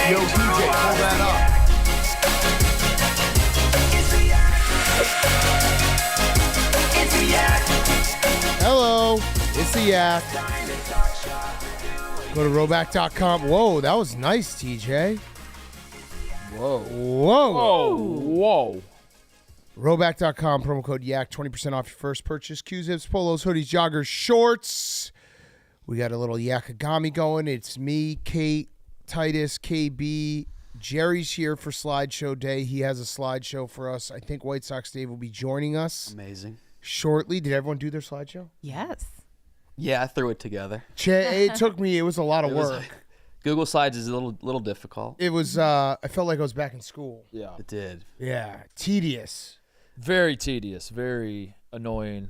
Yo, DJ, pull that up. Hello, it's the Yak. Go to roback.com. Whoa, that was nice, TJ. Whoa. Roback.com, promo code YAK, 20% off your first purchase. Q-zips, polos, hoodies, joggers, shorts. We got a little Yakagami going. It's me, Kate, Titus, KB. Jerry's here for slideshow day. He has a slideshow for us. I think White Sox Dave will be joining us. Amazing. Shortly. Did everyone do their slideshow? Yes. Yeah, I threw it together. It took me, it was a lot of work. Google Slides is a little difficult. It was, I felt like I was back in school. Yeah. It did. Yeah. Tedious. Very tedious. Very annoying.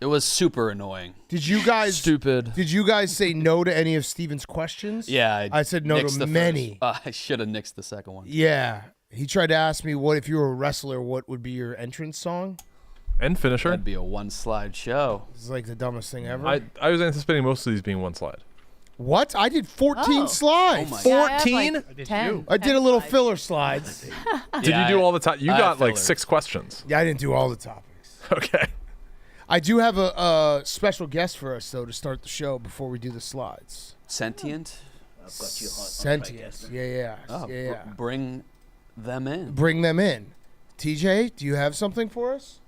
It was super annoying. Did you guys Stupid. Did you guys say no to any of Steven's questions? Yeah. I said no to many. I should have nixed the second one. Yeah. He tried to ask me, what if you were a wrestler, what would be your entrance song? And finisher. That'd be a one-slide show. This is like the dumbest thing ever. I was anticipating most of these being one slide. What? I did 14 slides. Oh my Yeah, 14? I have like 10. I did a little filler slides. Did you do all the time? You I got like fillers. 6 questions. Yeah, I didn't do all the topics. Okay. I do have a special guest for us, though, to start the show before we do the slides. Sentient? Sentience. Yeah. Oh, yeah. bring them in. Bring them in. TJ, do you have something for us?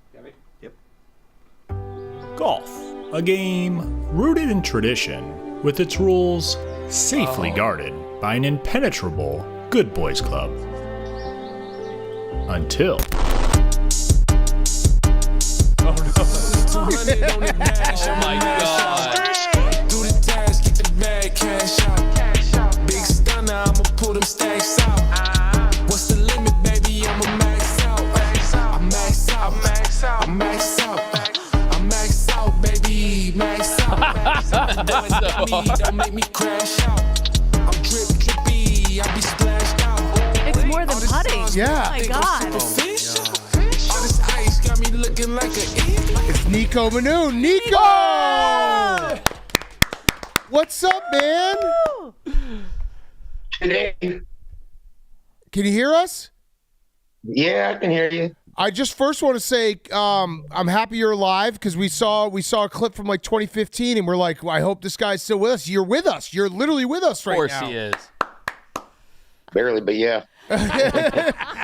Golf, a game rooted in tradition, with its rules safely guarded by an impenetrable good boys club. Until Oh my god. Do the dash, get the bag, cash out. Big stunner, I'ma pull them stacks out. What's the limit, baby? I'ma max out. I max out, I max out. I max out, baby, max out. Don't make me crash out. I'm drippy, I be splashed out. It's more than putting. Yeah. Oh my God. All this ice got me looking like an idiot. It's Nico Manu. Nico! What's up, man? Today, Can you hear us? yeah, I can hear you. I just first want to say I'm happy you're alive because we saw a clip from like 2015 and we're like, well, I hope this guy's still with us. You're with us. You're literally with us right now. Of course he is. Barely, but yeah.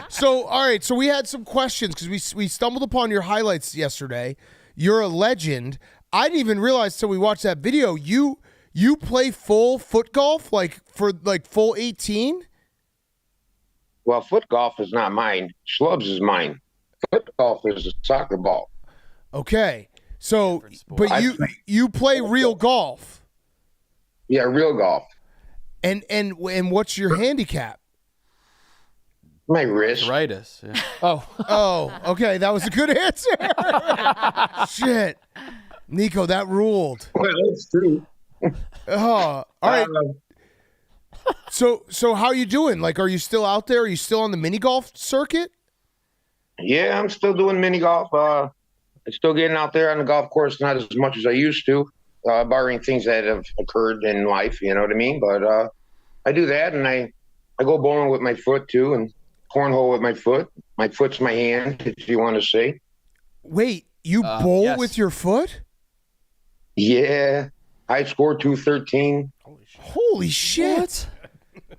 So, all right. So we had some questions because we stumbled upon your highlights yesterday. You're a legend. I didn't even realize till we watched that video. You play full foot golf, like for like full 18. Well, foot golf is not mine. Schlubs is mine. Foot golf is a soccer ball. Okay. So, Different sport. but you play real golf, Yeah, real golf. and what's your handicap? My wrist. Arthritis. Yeah. Oh, okay. That was a good answer. Shit. Nico, that ruled. Well, it's true. Oh, all right. So how you doing? Like, are you still out there? Are you still on the mini golf circuit? Yeah, I'm still doing mini golf. I'm still getting out there on the golf course, not as much as I used to, barring things that have occurred in life, you know what I mean? But I do that, and I go bowling with my foot, too, and cornhole with my foot. My foot's my hand, if you want to say. Wait, you bowl yes. with your foot? Yeah, I scored 213. Holy shit.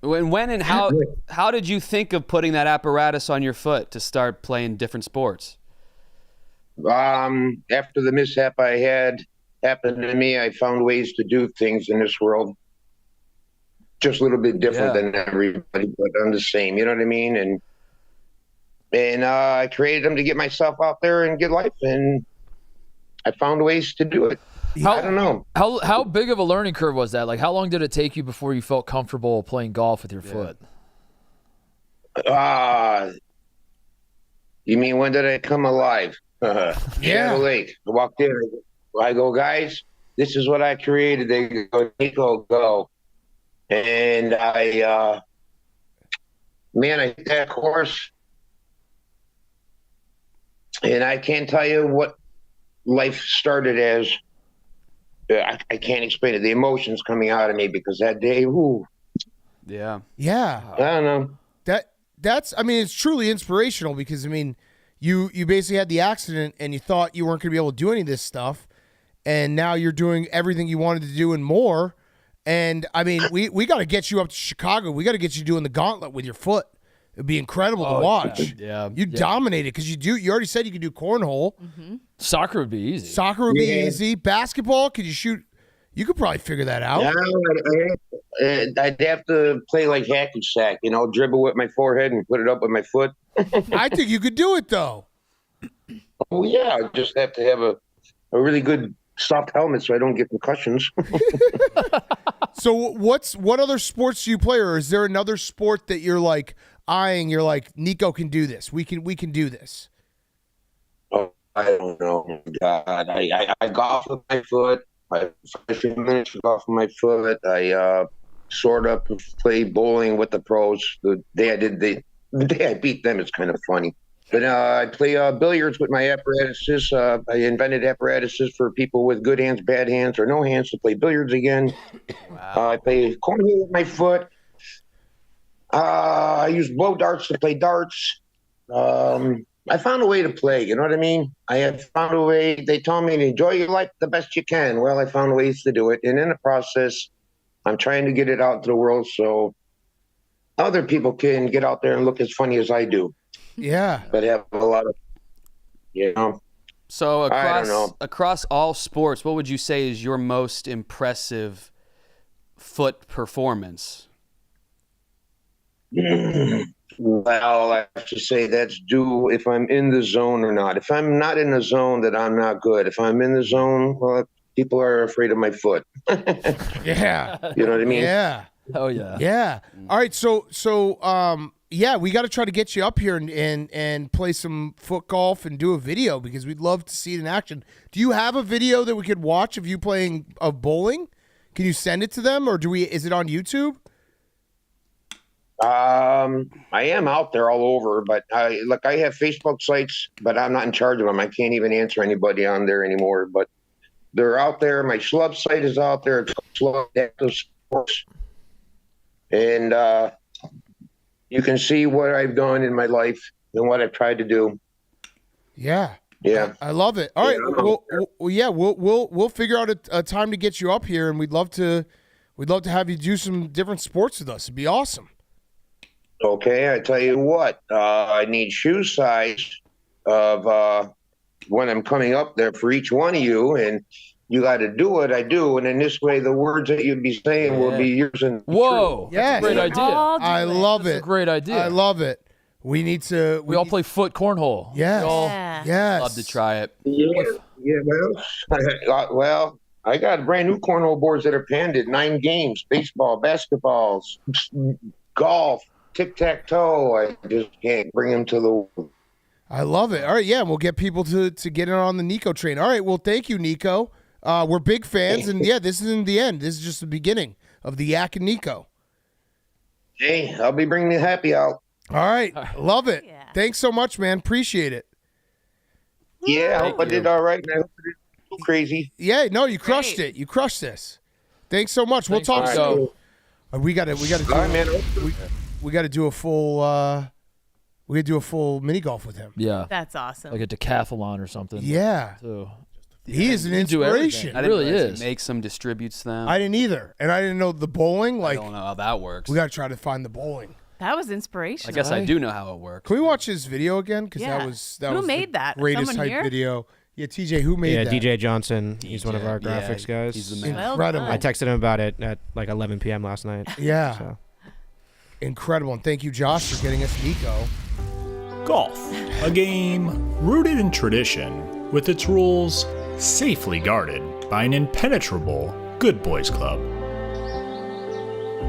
When and how did you think of putting that apparatus on your foot to start playing different sports? After the mishap I had happened to me, I found ways to do things in this world just a little bit different than everybody, but I'm the same. You know what I mean? And I created them to get myself out there and get life, and I found ways to do it. I don't know. How big of a learning curve was that? Like, how long did it take you before you felt comfortable playing golf with your foot? You mean when did I come alive? Shadow Lake. I walked in. I go, guys, this is what I created. They go, Nico, go. And I hit that course. And I can't tell you what life started as. I can't explain it. The emotions coming out of me because that day, Yeah. Yeah. I don't know. That's I mean, it's truly inspirational because I mean, you basically had the accident and you thought you weren't going to be able to do any of this stuff, and now you're doing everything you wanted to do and more. And I mean, we got to get you up to Chicago. We got to get you doing the gauntlet with your foot. It'd be incredible to watch. Yeah. You dominated because you already said you could do cornhole. Soccer would be easy. Soccer would be easy. Basketball, could you shoot? You could probably figure that out. Yeah, I'd have to play like hacky sack, dribble with my forehead and put it up with my foot. I think you could do it though. Oh yeah, I just have to have a really good soft helmet so I don't get concussions. So what other sports do you play, or is there another sport that you're like eyeing? You're like, Nico can do this. We can do this. Oh, I don't know. God, I golf with my foot. I 5 minutes golf with my foot. I sort of play bowling with the pros. The day I beat them is kind of funny. But I play billiards with my apparatuses. I invented apparatuses for people with good hands, bad hands, or no hands to play billiards again. Wow. I play cornhole with my foot. I use blow darts to play darts. I found a way to play, you know what I mean? I have found a way. They told me to enjoy your life the best you can. Well, I found ways to do it. And in the process, I'm trying to get it out to the world so other people can get out there and look as funny as I do. Yeah. But have a lot of, So I don't know. across all sports, what would you say is your most impressive foot performance? Well, I have to say that's due if I'm in the zone or not. If I'm not in the zone, then I'm not good. If I'm in the zone, well, people are afraid of my foot. Yeah. You know what I mean? Yeah. Oh yeah. Yeah. All right. So yeah, we got to try to get you up here and play some foot golf and do a video because we'd love to see it in action. Do you have a video that we could watch of you playing of bowling? Can you send it to them, or is it on YouTube? I am out there all over, but I have Facebook sites, but I'm not in charge of them. I can't even answer anybody on there anymore, but they're out there. My Schlub site is out there. It's called Schlub Active Sports. And you can see what I've done in my life and what I've tried to do. Yeah. Yeah. I love it. All right. We'll figure out a time to get you up here, and we'd love to have you do some different sports with us. It'd be awesome. Okay, I tell you what, I need shoe size of when I'm coming up there for each one of you, and you got to do what I do, and in this way, the words that you'd be saying will be yours. And Whoa! Yes. That's a great idea. I love That's it. a great idea. I love it. We need to. We all play foot cornhole. Yes. Yes. Love to try it. Yeah. Well, I got brand new cornhole boards that are panded. 9 games: baseball, basketball, golf, tic-tac-toe. I just can't bring them to the. I love it. All right, yeah, we'll get people to get in on the Nico train. All right, well, thank you, Nico. We're big fans, and yeah, this isn't the end. This is just the beginning of the Yak and Nico. Hey, I'll be bringing the happy out. All right, love it. Yeah. Thanks so much, man. Appreciate it. Yeah, I hope I did all right, and I hope I didn't go crazy. Yeah, no, you crushed it. You crushed this. Thanks so much. We'll talk All soon. right. We got to All right, man. we got to do a full mini golf with him. Yeah. That's awesome. Like a decathlon or something. Yeah. So, He is an You do everything. inspiration. I didn't really realize is. he makes them, distributes them. I didn't either, and I didn't know the bowling. I Like, don't know how that works. we got to try to find the bowling. That was inspirational. I guess I do know how it works. Can we watch his video again? Because Yeah. that was Who made the that? greatest Someone hype here? video. Yeah, TJ, who made Yeah, that? DJ Johnson. He's one of our Yeah, graphics guys. he's the man. Well Incredible. I done. texted him about it at like 11 p.m. last night. Yeah, So. incredible. And thank you, Josh, for getting us Nico. Golf, a game rooted in tradition, with its rules safely guarded by an impenetrable good boys club.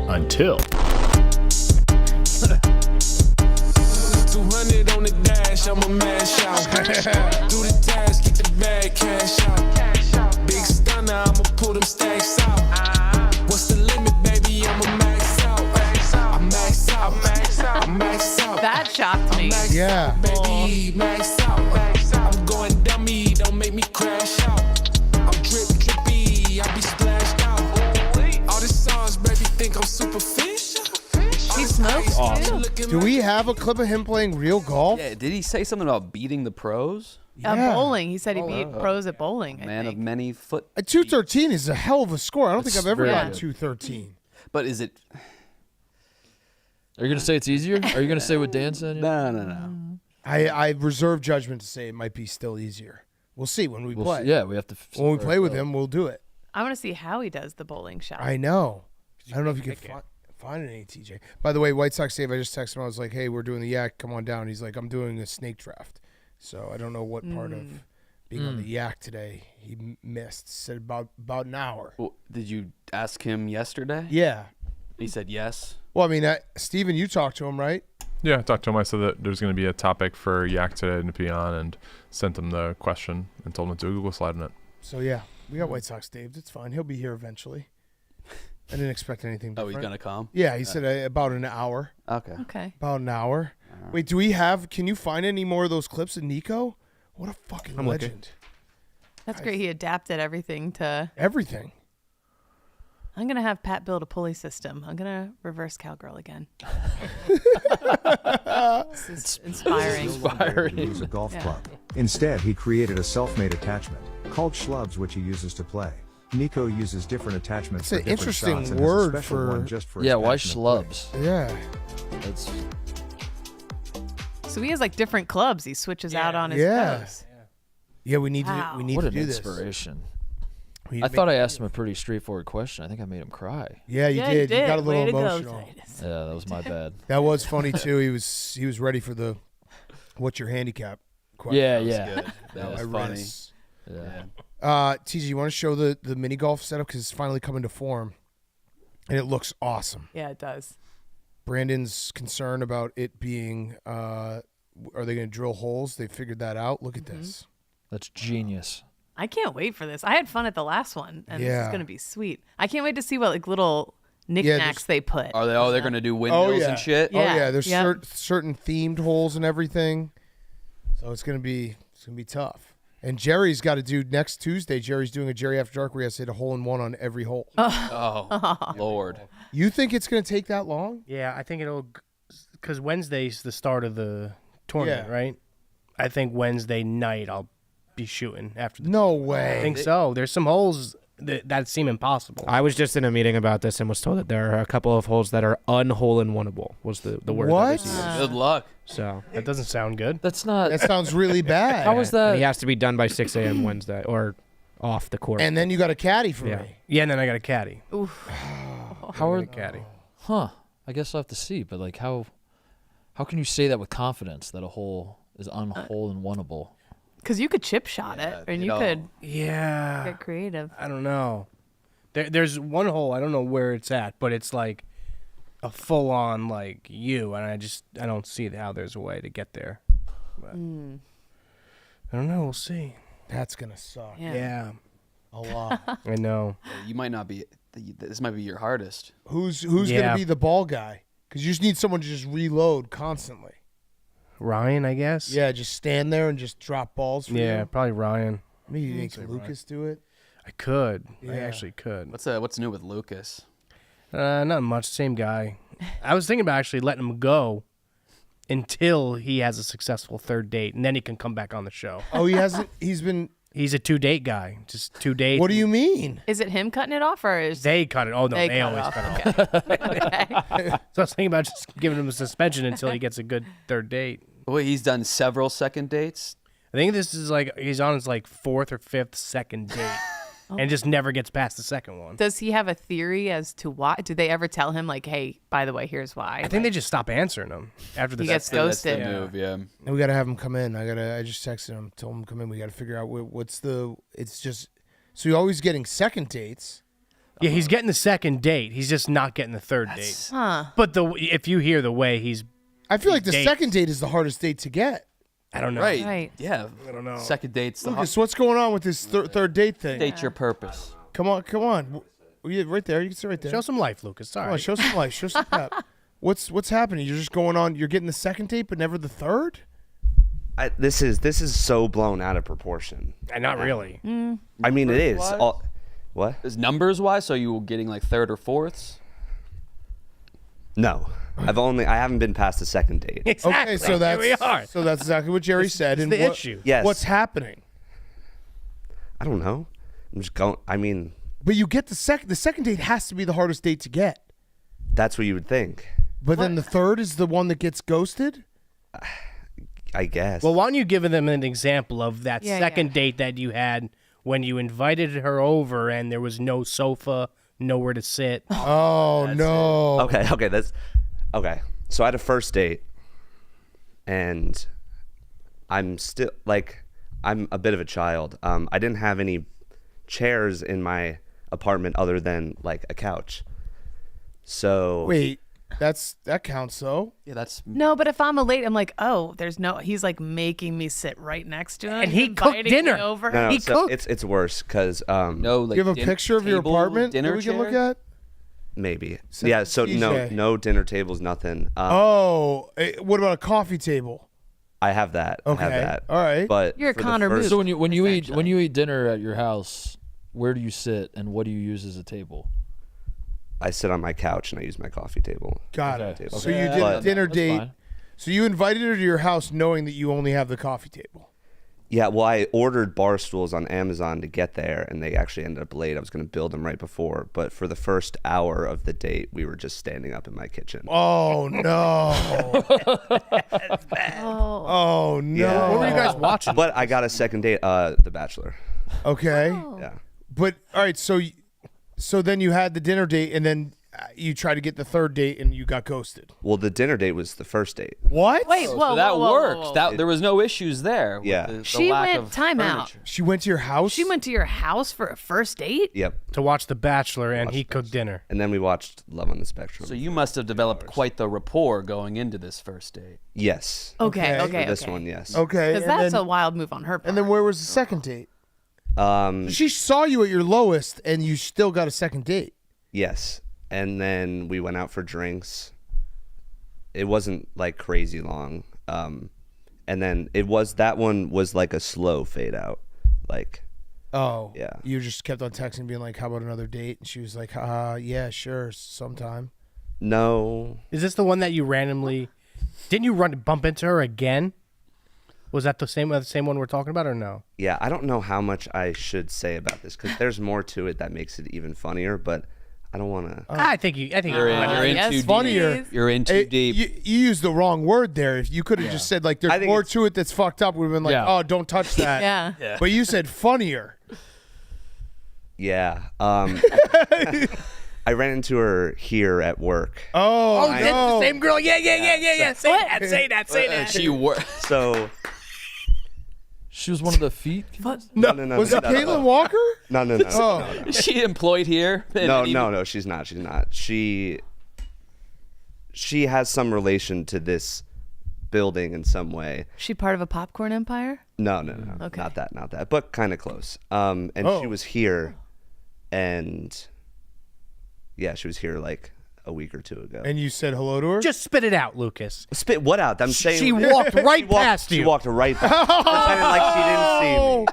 Until 200 on the dash, I'm a mash out. Do the task, get the bag, cash out. Big stunner, I'ma pull them stacks out. What's the limit, baby? I'ma max out. I max out, I max out. That shocked me. Max Yeah. out, baby, max out. I'm going dummy, don't make me crash out. I'm drippy, I be splashed out. All this sauce, baby, think I'm superficial. smokes too. Do we have a clip of him playing real golf? Yeah, did he say something about beating the pros? Bowling. He said he beat pros at bowling. I Man of think. many foot. A 213 is a hell of a score. I don't think I've ever very gotten good. 213. But is it? Are you gonna say it's easier? Are you gonna say what Dan said? No. I reserve judgment to say it might be still easier. We'll see when we play. Yeah, we have to. When we play with him, we'll do it. I want to see how he does the bowling shot. I know. I don't know if you can find an ATJ. By the way, White Sox Dave, I just texted him. I was like, hey, we're doing the yak. Come on down. He's like, I'm doing a snake draft. So I don't know what part of being on the yak today he missed. Said about an hour. Well, did you ask him yesterday? Yeah. He said yes. Well, I mean, Steven, you talked to him, right? Yeah, I talked to him. I said that there's going to be a topic for Yak today to be on, and sent him the question and told him to Google slide on it. So yeah, we got White Sox Dave. It's fine. He'll be here eventually. I didn't expect anything different. Oh, he's gonna come. Yeah, he said about an hour. Okay. About an hour. Wait, do we have? Can you find any more of those clips of Nico? What a fucking I'm looking. legend! That's great. He adapted everything to. Everything. I'm gonna have Pat build a pulley system. I'm gonna reverse cowgirl again. This is inspiring. To use a golf club. Instead, he created a self-made attachment called Schlubs, which he uses to play. Nico uses different attachments. It's for an different interesting shots and has a word special for- one just for Yeah, his why passionate play. schlubs? Yeah. That's So he has like different clubs. He switches out on his Yeah. toes. Yeah, we need Wow. to. We need what to an do this. inspiration. We need I to thought make- I asked him a pretty straightforward question. I think I made him cry. Yeah, you Yeah, did. You got a Way little to go, emotional. Titus. Yeah, that was my bad. That was funny too. He was ready for the what's your handicap question. Yeah, That was yeah. good. That was I funny. risk. Yeah. TJ, you want to show the mini golf setup because it's finally coming to form, and it looks awesome. Yeah, it does. Brandon's concerned about it being, are they going to drill holes? They figured that out. Look at this. That's genius. I can't wait for this. I had fun at the last one, and this Yeah. is gonna be sweet. I can't wait to see what like little knickknacks they put. Are they? Oh, they're gonna do windmills and shit. Yeah. Oh yeah, there's Yep. certain themed holes and everything. So it's gonna be tough. And Jerry's got to do next Tuesday. Jerry's doing a Jerry After Dark where he has to hit a hole in one on every hole. Oh, Lord. You think it's gonna take that long? Yeah, I think it'll, because Wednesday's the start of the tournament, Yeah. right? I think Wednesday night I'll be shooting after the. No I way. think so. There's some holes that seem impossible. I was just in a meeting about this and was told that there are a couple of holes that are unhole-in-oneable was the word. What? That was used. Good luck. So That doesn't sound good. That's not. That sounds really bad. How was and that? he has to be done by 6 a.m. Wednesday or off the court. And then you got a caddy for Yeah. me. Yeah, and then I got a caddy. How are a caddy? Huh? I guess I'll have to see. But like, how can you say that with confidence that a hole is unhole-in-oneable? Because you could chip shot it, and you you know. could Yeah. get creative. I don't know. There's one hole, I don't know where it's at, but it's like a full on like U, and I don't see how there's a way to get there. But I don't know, we'll see. That's gonna suck. Yeah. A lot. I know. You might not be. This might be your hardest. Who's Yeah. gonna be the ball guy? Because you just need someone to just reload constantly. Ryan, I guess. Yeah, just stand there and just drop balls. For Yeah, you. probably Ryan. Maybe you make Lucas do it. I could. I Yeah. actually could. What's new with Lucas? Not much. Same guy. I was thinking about actually letting him go until he has a successful third date, and then he can come back on the show. Oh, he hasn't. He's been. He's a 2-date guy. Just 2 dates. What do you mean? Is it him cutting it off, or is They cut it. Oh no, they always cut it off. Okay. So I was thinking about just giving him a suspension until he gets a good third date. Wait, he's done several second dates. I think this is like he's on his like 4th or 5th second date, and just never gets past the second one. Does he have a theory as to why? Do they ever tell him like, "Hey, by the way, here's why"? I think they just stop answering him after the He gets second- That's the ghosted. move. Yeah. And we gotta have him come in. I just texted him, told him to come in. We gotta figure out what's the. It's just so you're always getting second dates. Yeah, he's getting the second date. He's just not getting the third date. Huh. But if you hear the way he's, I feel like the dates. second date is the hardest date to get. I don't know. Right. Right. Yeah. I don't know. Second date's the Lucas, what's going on with this third date thing? date your purpose. Come on. Right there. You can sit right there. Show some life, Lucas. Sorry. Come on, show some life. Show some pep. What's happening? You're just going on. You're getting the second date, but never the third. This is so blown out of proportion. Not really. I mean, it is. Numbers-wise? What? Is numbers wise? So you getting like third or fourths? No. I haven't been past the second date. Exactly. Okay, so that's Here we are. So that's exactly what Jerry said. And the what, issue. Yes. What's happening? I don't know. I'm just going. I mean, But you get the second date has to be the hardest date to get. that's what you would think. But then the third is the one that gets ghosted? I guess. Well, why don't you give them an example of that Yeah, second yeah. date that you had when you invited her over and there was no sofa, nowhere to sit? Oh, no. Okay. Okay. So I had a first date, and I'm still I'm a bit of a child. I didn't have any chairs in my apartment other than like a couch. So Wait, that counts, though. Yeah, that's No, but if I'm a late, I'm like, oh, there's no. He's like making me sit right next to him, And he He's cooked inviting dinner. me over. no, He so cooked. it's worse because no. Like, You have a picture of your table, apartment that dinner we can look chair? at? maybe Send yeah. it So to no TJ. dinner tables, nothing. What about a coffee table? I have that. I have Okay. that. All right. But You're a for the Connor first- Booth. So when you eat essentially. dinner at your house, where do you sit and what do you use as a table? I sit on my couch and I use my coffee table. Got Okay. it. So Okay. you did a But- dinner That's date. fine. So you invited her to your house knowing that you only have the coffee table. Yeah, well, I ordered bar stools on Amazon to get there, and they actually ended up late. I was going to build them right before, but for the first hour of the date, we were just standing up in my kitchen. Oh, no. Oh. Oh, no. Yeah. What were you guys watching? But I got a second date, The Bachelor. Okay. Yeah. But, all right, so then you had the dinner date, and then you tried to get the third date, and you got ghosted. Well, the dinner date was the first date. What? Wait, whoa, So that whoa, whoa, worked. whoa, whoa. That there was no issues there. with Yeah. the She lack went of time out. furniture. She went to your house? She went to your house for a first date? Yep. To watch The Bachelor, and Watch he The cooked dinner. And then we watched Love on the Spectrum. So you must have developed quite the rapport going into this first date. Yes. Okay, Okay. okay, For this okay. one, yes. Okay. Because and that's then, a wild move on her part. And then where was the second date? Um, She saw you at your lowest, and you still got a second date. yes. And then we went out for drinks. It wasn't like crazy long. And then that one was like a slow fade out. Like, Oh. Yeah. You just kept on texting, being like, how about another date? And she was like, yeah, sure, sometime. no. Is this the one that you randomly... Didn't you bump into her again? Was that the same one we're talking about, or no? Yeah, I don't know how much I should say about this because there's more to it that makes it even funnier, but I don't want to. I think You're in, you're in yes, too deep. funnier. You're in too deep. You used the wrong word there. If you could have just said, like, I there's think more it's- to it that's fucked up, would have been like, Yeah. oh, don't touch that. Yeah. But you said funnier. Yeah. I ran into her here at work. Oh, that's no. the same girl. Yeah. Say that. She wor- So She was one of the feet. no. Was it Caitlin Walker? No. Oh. Is she employed here? No, she's not. She's not. She has some relation to this building in some way. She part of a popcorn empire? No. Okay. Not that, but kind of close. And Oh. she was here, and yeah, she was here like a week or two ago. And you said hello to her? Just spit it out, Lucas. Spit what out? I'm saying She walked right past She you. walked right past. Pretending like she didn't see me.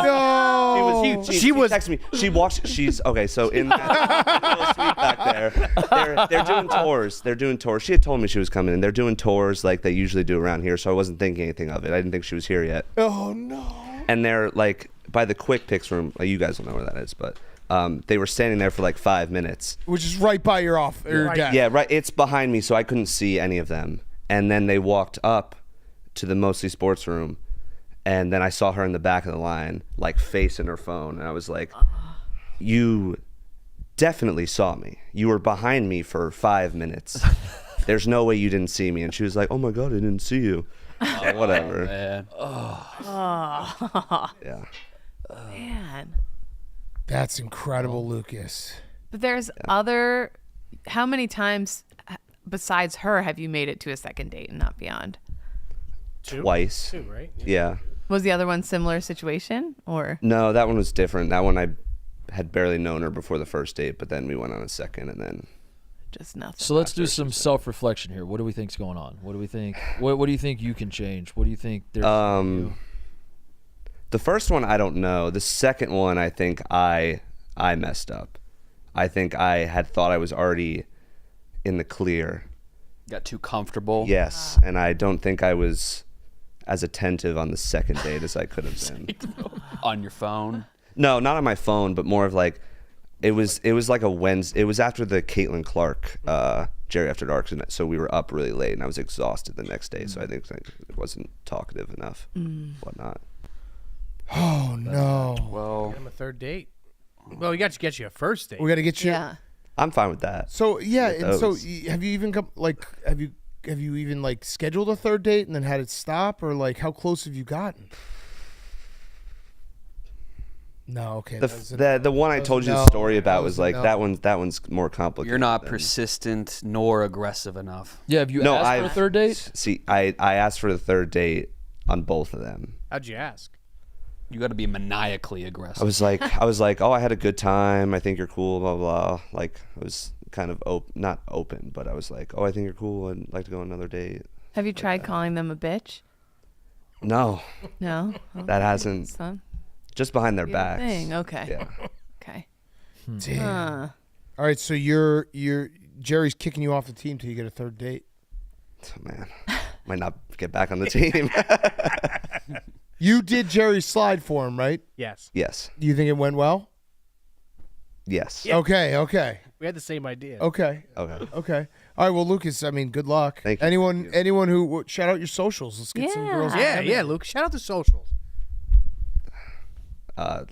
No. She texted me. She walks. She's okay. So in that little suite back there, they're doing tours. They're doing tours. She had told me she was coming, and they're doing tours like they usually do around here. So I wasn't thinking anything of it. I didn't think she was here yet. Oh, no. And they're like by the quick picks room. Like, you guys don't know where that is, but they were standing there for like 5 minutes. Which is right by your desk. Yeah, right. It's behind me, so I couldn't see any of them. And then they walked up to the Mostly Sports room, and then I saw her in the back of the line, like facing her phone, and I was like, "You definitely saw me. You were behind me for 5 minutes. There's no way you didn't see me." And she was like, "Oh my God, I didn't see you." Whatever. Man. Yeah. Man. That's incredible, Lucas. But there's other. How many times besides her have you made it to a second date and not beyond? Twice. Two, right? Yeah. Was the other one similar situation or? No, that one was different. That one I had barely known her before the first date, but then we went on a second, and then Just nothing. So let's do some self-reflection here. What do we think's going on? What do we think? What do you think you can change? What do you think there's? The first one I don't know. The second one I think I messed up. I think I had thought I was already in the clear, Got too comfortable. Yes, and I don't think I was as attentive on the second date as I could have been. On your phone? No, not on my phone, but more of like, it was like a Wednesday. It was after the Caitlin Clark Jerry After Dark, so we were up really late, and I was exhausted the next day. So I think it wasn't talkative enough, whatnot. Oh no. Well, Get him a third date. Well, we got to get you a first date. We got to get you. Yeah. I'm fine with that. So yeah, With and so those. have you even have you even like scheduled a third date and then had it stop, or like how close have you gotten? No, okay. The one I told you the story about was like that one's more complicated. you're not persistent nor aggressive enough. Yeah, have you asked for a third date? See, I asked for the third date on both of them. How'd you ask? You got to be maniacally aggressive. I was like, oh, I had a good time. I think you're cool. Blah blah. Like I was kind of not open, but I was like, oh, I think you're cool. I'd like to go on another date. Have you tried calling them a bitch? No. No. That hasn't. Just behind their Your backs. thing. Okay. Yeah. Okay. Damn. All right, so you're Jerry's kicking you off the team till you get a third date. Oh, man, might not get back on the team. You did Jerry's slide for him, right? Yes. Yes. Do you think it went well? Yes. Yeah. Okay. We had the same idea. Okay. All right. Well, Lucas, I mean, good luck. Thank you. Anyone who shout out your socials. Let's get some girls. Yeah, Luke. Shout out the socials.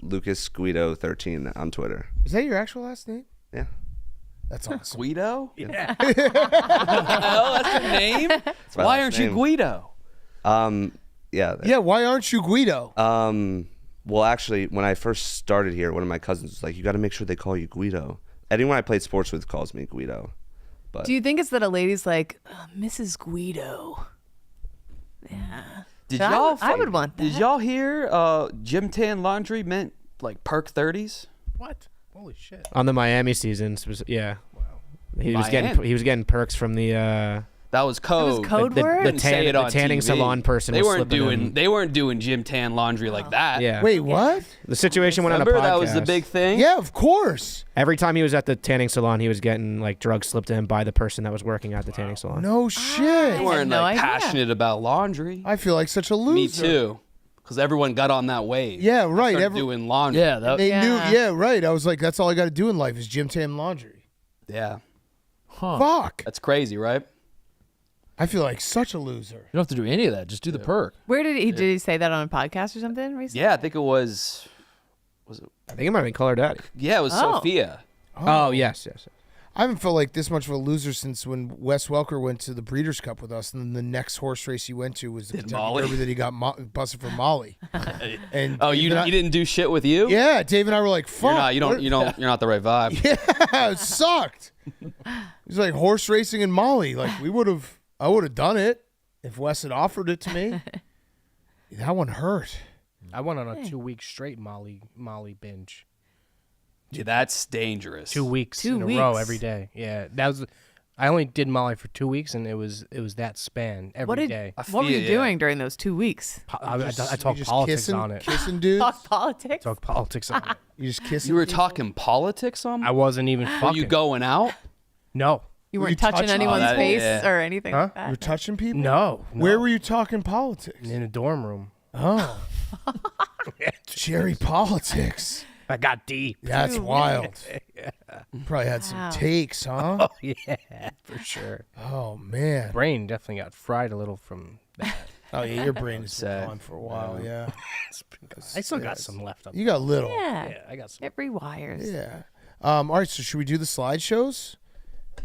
Lucas Guido 13 on Twitter. Is that your actual last name? Yeah. That's awesome. Guido? Yeah. What the hell? That's your name? my Why last aren't you name. Guido? Yeah. Yeah. Why aren't you Guido? Well, actually, when I first started here, one of my cousins was like, "You got to make sure they call you Guido." Anyone I played sports with calls me Guido. But Do you think it's that a lady's like, Mrs. Guido? Yeah. Did So y'all? I would want that. Did y'all hear Gym Tan Laundry meant like perk 30s? What? Holy shit. On the Miami seasons, yeah. He was getting perks from the That was code. code the, word? the, Didn't say it the on tanning TV. salon person. They was weren't slipping doing. him- They weren't doing Gym Tan Laundry like that. Yeah. Wait, what? The situation went Remember on a podcast. that was the big thing. Yeah, of course. Every time he was at the tanning salon, he was getting like drugs slipped to him by the person that was working at the tanning salon. No shit. They weren't no like idea. passionate about laundry. I feel like such a Me loser. too. Because everyone got on that wave. Yeah, right. Started doing laundry. Yeah, that, They knew. Yeah. Yeah, right. I was like, that's all I got to do in life is gym tan laundry. Yeah. huh. Fuck. That's crazy, right? I feel like such a loser. You don't have to do any of that. Just do the perk. Where did he say that on a podcast or something recently? Yeah, I think it was. Was it? I think it might have been Color Daddy. Yeah, it was Oh. Sophia. Oh, yes. I haven't felt like this much of a loser since when Wes Welker went to the Breeders' Cup with us, and then the next horse race he went to was the Kentucky Molly? Derby that he got busted for Molly. And Oh, you Dave and I- didn't do shit with you? Yeah, Dave and I were like, "Fuck, You're not the right vibe. Yeah, it sucked. He's like horse racing and Molly. Like I would have done it if Wes had offered it to me. That one hurt. I went on a 2-week straight Molly binge. Dude, that's dangerous. 2 weeks 2 in a row weeks. every day. Yeah, that was. I only did Molly for 2 weeks, and it was that span every day. What were you doing during those 2 weeks? I You talk just politics on it. Kissing dudes. Talk politics? Talk politics on it. You just kissing. You were people? talking politics on? I wasn't even Were fucking. you going out? No. You Were weren't you touching touching- anyone's Oh, that- face yeah. or anything Huh? like You that. were touching people. No. Where were you talking politics? In a dorm room. Oh, Jerry politics. I got deep. That's wild. Probably had some Wow. takes, huh? Oh yeah, for sure. Oh man. Brain definitely got fried a little from that. Oh yeah, your brain has been Sad. gone for a while. Yeah. I still got some left up. You got little. Yeah. Yeah, I got some. It rewires. Yeah. All right. So should we do the slideshows?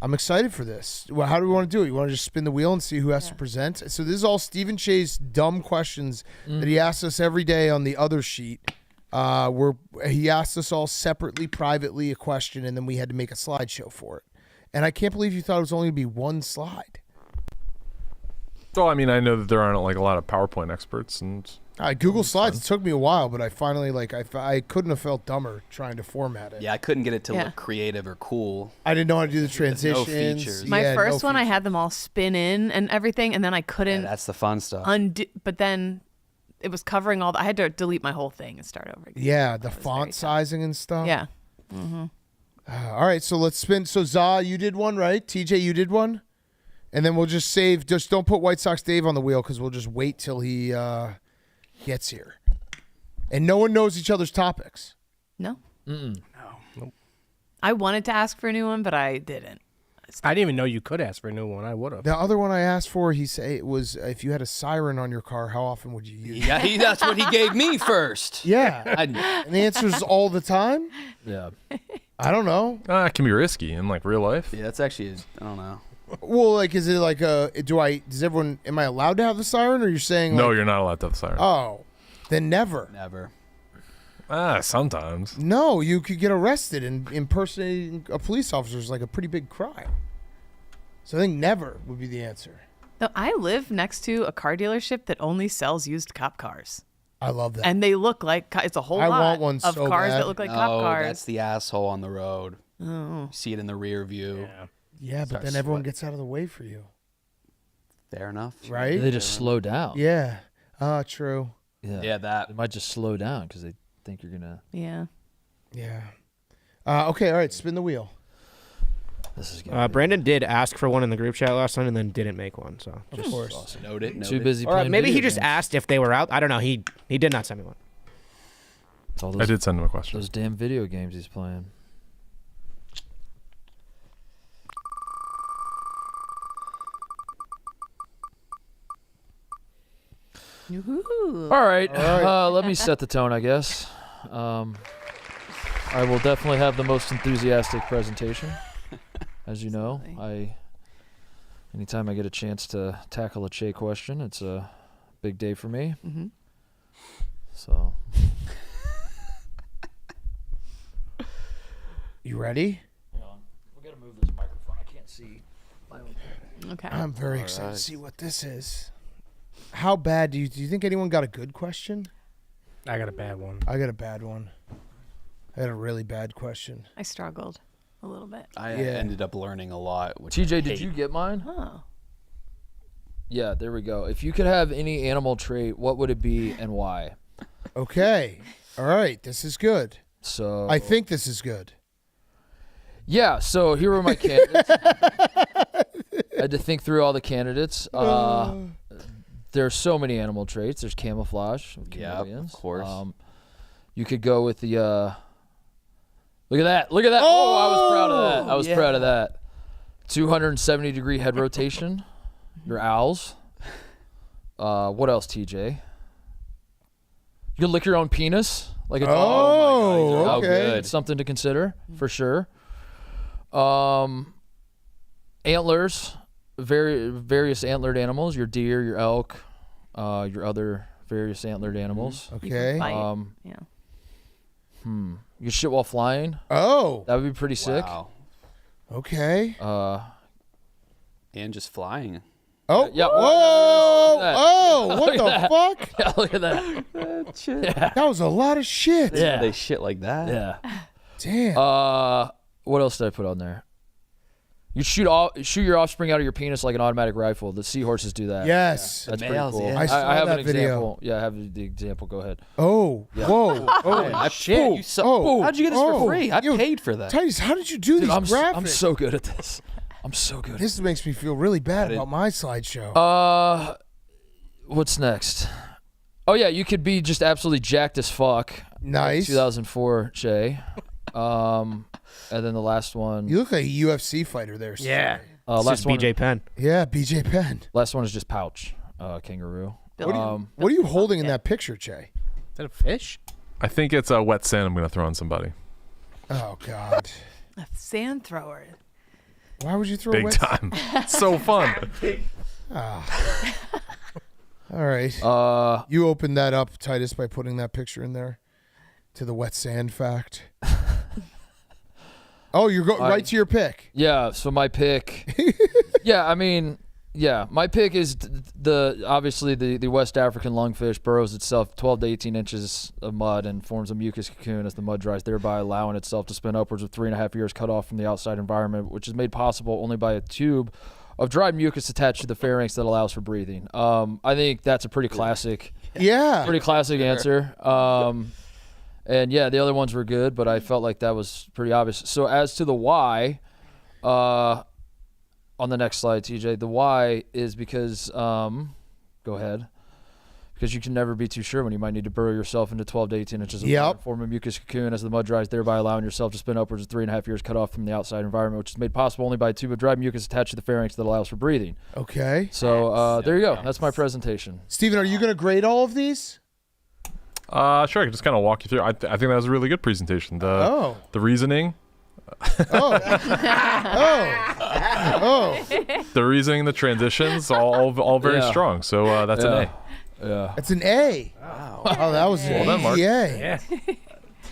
I'm excited for this. Well, how do we want to do it? You want to just spin the wheel and see who has to present? So this is all Stephen Che's dumb questions that he asks us every day on the other sheet. Where he asked us all separately, privately, a question, and then we had to make a slideshow for it. And I can't believe you thought it was only going to be one slide. Well, I mean, I know that there aren't like a lot of PowerPoint experts, and Google Slides. It took me a while, but I finally I couldn't have felt dumber trying to format it. Yeah, I couldn't get it to Yeah. look creative or cool. I didn't know how to do the transitions. features. My Yeah, first no one, I features. had them all spin in and everything, and then I Yeah, couldn't that's the fun stuff. undo. But then it was covering all. I had to delete my whole thing and start over again. Yeah, the was very font tough. sizing and stuff. Yeah. All right, so let's spin. So Za, you did one, right? TJ, you did one, And then we'll just save. Just don't put White Sox Dave on the wheel because we'll just wait till he gets here. And no one knows each other's topics. No. No. Nope. I wanted to ask for a new one, but I didn't. I didn't even know you could ask for a new one. I would have. The other one I asked for, he said it was if you had a siren on your car, how often would you use it? Yeah, that's what he gave me first. Yeah. And the answer is all the time? Yeah. I don't know. It can be risky in like real life. Yeah, that's actually, I don't know. Well, like, is it like am I allowed to have the siren, or you're saying No, like, you're not allowed to have the siren. Oh, then never. Never. Sometimes. No, you could get arrested and impersonating a police officer is like a pretty big crime. So I think never would be the answer. No, I live next to a car dealership that only sells used cop cars. I love that. And they look like it's a whole I lot want one of so cars bad. that look like cop cars. That's the asshole on the road. Oh. You see it in the rear view. Yeah, but Start then everyone sweating. gets out of the way for you. Fair enough. Right? They just slow down. Yeah. True. Yeah, that. It might just slow down because they think you're gonna. Yeah. Yeah. Okay, all right, spin the wheel. This is good. Brandon did ask for one in the group chat last night and then didn't make one. So Of course. Note it. Too busy Or playing. maybe he video just games. asked if they were out. I don't know. He did not send me one. It's all I those, did send him a question. those damn video games he's playing. Yoo-hoo. All right. All right. Let me set the tone, I guess. I will definitely have the most enthusiastic presentation. As you know, anytime I get a chance to tackle a Che question, it's a big day for me. Mm-hmm. So, You ready? we gotta move this microphone. I can't see. Okay. I'm very excited to see what this is. How bad do you think anyone got a good question? I got a bad one. I got a bad one. I had a really bad question. I struggled a little bit. I Yeah. ended up learning a lot. Which TJ, I did hate. you get mine? Oh. Yeah, there we go. If you could have any animal trait, what would it be and why? Okay. All right. This is good. So I think this is good. Yeah, so here were my candidates. I had to think through all the candidates. There are so many animal traits. There's camouflage. With Yeah, of chameleons. course. You could go with the. Look at that! Look at that! Oh, I was proud of that. I was proud of that. 270-degree head rotation. Your owls. What else, TJ? You can lick your own penis like a dog. Oh, Oh, okay. good. Something to consider for sure. Antlers, various antlered animals. Your deer, your elk, your other various antlered animals. You can Okay. fight. Yeah. You shit while flying. Oh. That would be pretty sick. Wow. Okay. And just flying. Oh. Yeah. Whoa. Look at that. Oh. What Look the at that. fuck? Yeah, look at that. That was a lot of shit. Yeah. They shit like that. Yeah. Damn. What else did I put on there? You shoot your offspring out of your penis like an automatic rifle. The seahorses do that. Yes. That's pretty males, cool. yeah. I saw I have that an video. example. Yeah, I have the example. Go ahead. Oh. Whoa. Oh. I shit. You so, Oh. How'd you get this Oh. for free? I Yo, paid for that. Titus, how did you do Dude, these graphics? I'm so good at this. I'm so good. This makes me feel really bad about my slideshow. What's next? Oh yeah, you could be just absolutely jacked as fuck. Nice. 2004 Che. And then the last one. You look like a UFC fighter there. Yeah. It's Last just one. BJ Penn. Yeah, BJ Penn. Last one is just pouch. Kangaroo. What are you holding in that picture, Che? Is that a fish? I think it's a wet sand I'm going to throw on somebody. Oh, God. A sand thrower. Why would you throw Big wet time. So fun. All right. You opened that up, Titus, by putting that picture in there to the wet sand fact. Oh, you're going right to your pick. Yeah, so my pick. My pick is obviously the West African lungfish burrows itself 12 to 18 inches of mud and forms a mucus cocoon as the mud dries, thereby allowing itself to spend upwards of 3.5 years cut off from the outside environment, which is made possible only by a tube of dried mucus attached to the pharynx that allows for breathing. I think that's a pretty classic. Yeah. Pretty classic answer. And yeah, the other ones were good, but I felt like that was pretty obvious. So as to the why, on the next slide, TJ. The why is because, go ahead, because you can never be too sure when you might need to burrow yourself into 12 to 18 inches of water, form a mucus cocoon as the mud dries, thereby allowing yourself to spend upwards of 3.5 years cut off from the outside environment, which is made possible only by a tube of dry mucus attached to the pharynx that allows for breathing. Okay. So there you go. That's my presentation. Steven, are you going to grade all of these? Sure, I can just kind of walk you through. I think that was a really good presentation. The reasoning. The reasoning, the transitions, all very strong. So that's an A. Yeah. It's an A. Wow. Oh, that was an easy A. Yeah.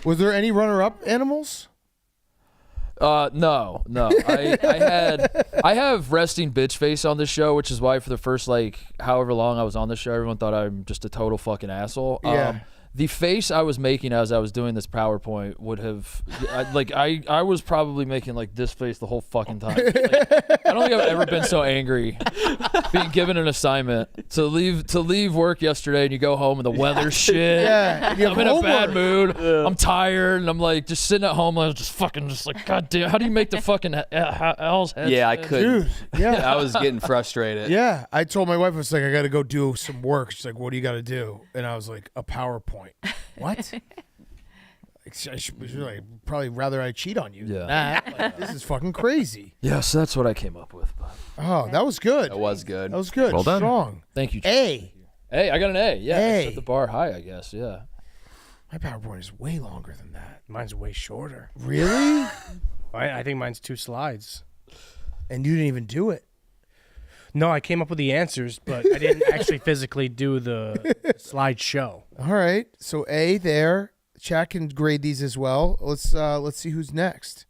Was there any runner-up animals? No. I have resting bitch face on this show, which is why for the first however long I was on this show, everyone thought I'm just a total fucking asshole. Yeah. The face I was making as I was doing this PowerPoint would have, I was probably making this face the whole fucking time. I don't think I've ever been so angry being given an assignment to leave work yesterday and you go home and the weather's shit. Yeah, I'm in a bad mood. Yeah. I'm tired and I'm just sitting at home. I was just God damn, how do you make the fucking owl's head? Yeah, I couldn't. Dude, yeah. I was getting frustrated. Yeah, I told my wife, I was like, I got to go do some work. She's like, what do you got to do? And I was like, a PowerPoint. What? I should probably rather I cheat on you. Yeah. This is fucking crazy. Yes, that's what I came up with. But. Oh, that was good. That was good. That was good. Well done. Strong. Thank you. A. Hey, I got an A. Yeah, A. set the bar high, I guess. Yeah. My PowerPoint is way longer than that. Mine's way shorter. Really? I think mine's 2 slides. And you didn't even do it. No, I came up with the answers, but I didn't actually physically do the slideshow. All right. So A there. Chat can grade these as well. Let's see who's next.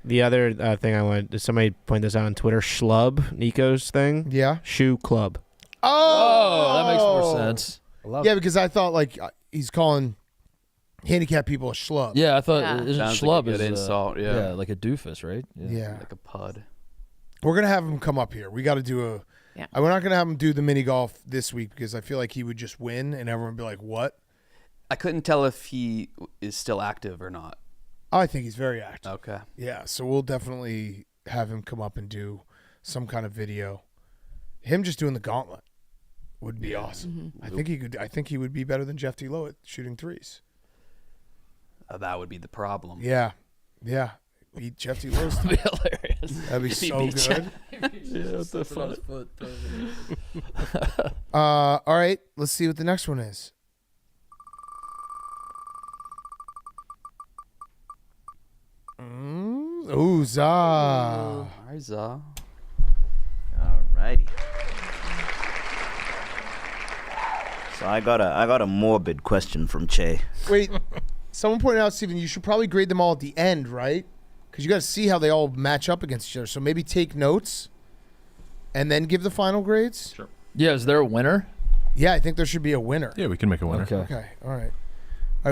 The other thing I wanted, did somebody point this out on Twitter? Schlub, Nico's thing. Yeah. Shoe club. Oh, that makes more sense. Yeah, because I thought he's calling handicapped people a schlub. Yeah, I thought Sounds schlub like a good is insult. Yeah, like a doofus, right? Yeah. like a pud. We're gonna have him come up here. We got to do a. Yeah. We're not gonna have him do the mini golf this week because I feel like he would just win and everyone would be like, "What?" I couldn't tell if he is still active or not. I think he's very active. Okay. Yeah, so we'll definitely have him come up and do some kind of video. Him just doing the gauntlet would be awesome. Mm-hmm. I think he could. I think he would be better than Jeff D. Lowe at shooting threes. That would be the problem. Yeah. Beat Jeff D. Lowe's. That'd be hilarious. That'd be so good. Yeah, what the fuck? All right, let's see what the next one is. Ooh, Za. Hi, Za. Alrighty. So I got a morbid question from Che. Wait, someone pointed out, Steven, you should probably grade them all at the end, right? Because you got to see how they all match up against each other. So maybe take notes and then give the final grades. Sure. Yeah, is there a winner? Yeah, I think there should be a winner. Yeah, we can make a winner. Okay. All right.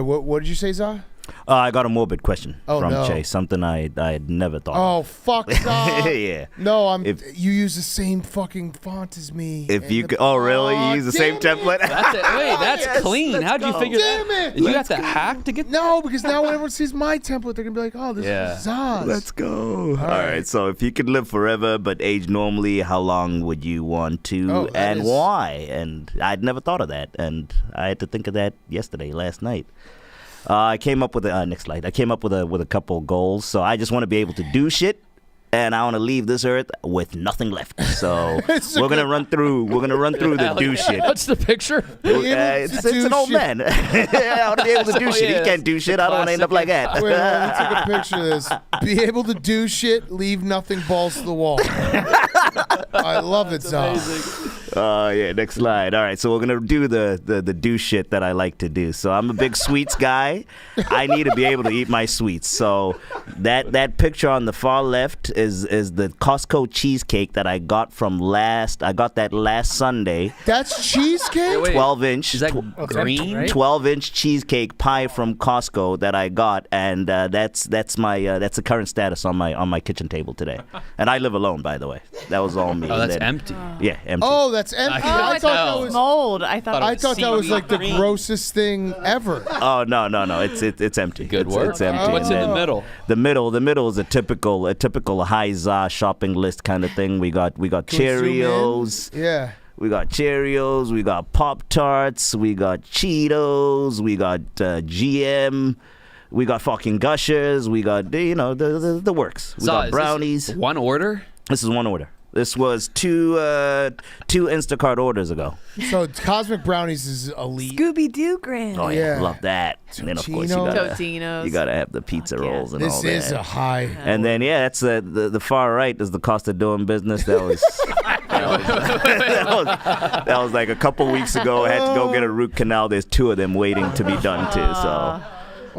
What did you say, Za? I got a morbid question from no. Che. Something I had never thought Oh, of. fuck, Za. Yeah. No, you use the same fucking font as me. If you could, really? You use the same template? That's clean. How'd you figure that? Damn it. Did you have to hack to get? No, because now when everyone sees my template, they're going to be like, oh, this is Za's. Let's go. All right. right. So if you could live forever but age normally, how long would you want to and why? And I'd never thought of that. And I had to think of that last night. I came up with next slide. I came up with a couple goals. So I just want to be able to do shit, and I want to leave this earth with nothing left. So we're gonna run through the do shit. What's the picture? It's an old man. I want to be able to do shit. He can't do shit. I don't want to end up like that. Wait, let me take a picture of this. Be able to do shit, leave nothing, balls to the wall. I love it, Zah. Yeah, next slide. All right, so we're gonna do the do shit that I like to do. So I'm a big sweets guy. I need to be able to eat my sweets. So that picture on the far left is the Costco cheesecake that I got that last Sunday. That's cheesecake? 12-inch. Is that green? 12-inch cheesecake pie from Costco that I got, and that's the current status on my kitchen table today. And I live alone, by the way. That was all me. Oh, that's then, empty. Yeah, empty. Oh, that's empty. Oh, I thought that was mold. I thought that was like the grossest thing ever. Oh no, it's empty. Good work. It's empty. What's in the middle? The middle is a typical Haiza shopping list kind of thing. We got Cheerios. Yeah. We got Cheerios. We got Pop-Tarts. We got Cheetos. We got GM. We got fucking Gushers. We got the works. We got brownies. One order. This is one order. This was two Instacart orders ago. So Cosmic Brownies is elite. Scooby Doo Grand. Oh yeah, love that. And then of course you gotta have the pizza rolls and all that. This is a high. And then that's the far right is the cost of doing business. That was that was like a couple weeks ago. I had to go get a root canal. There's 2 of them waiting to be done too.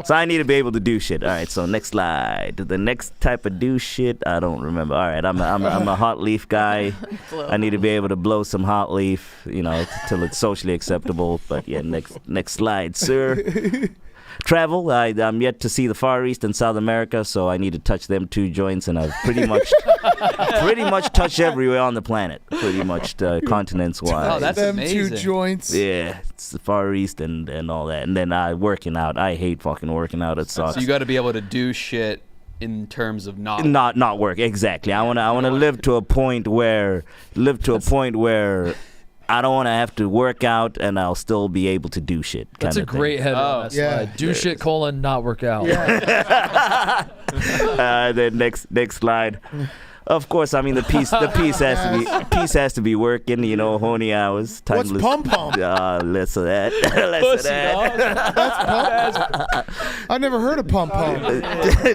So I need to be able to do shit. All right, so next slide. The next type of do shit, I don't remember. All right, I'm a hot leaf guy. I need to be able to blow some hot leaf, till it's socially acceptable. But yeah, next slide, sir. Travel. I'm yet to see the Far East and South America, so I need to touch them 2 joints, and I've pretty much touched everywhere on the planet, pretty much continents wise. Oh, that's them amazing. 2 joints. Yeah, it's the Far East and all that, and then working out. I hate fucking working out. It sucks. So you got to be able to do shit in terms of not work. Exactly. I wanna live to a point where I don't want to have to work out, and I'll still be able to do shit. That's a great header on that slide. Do shit, not work out. Yeah. Then next slide. Of course, I mean the piece has to be working. Honey hours. Timeless. What's pum pum? Less of that. Less of that. That's pum. I never heard of pum pum.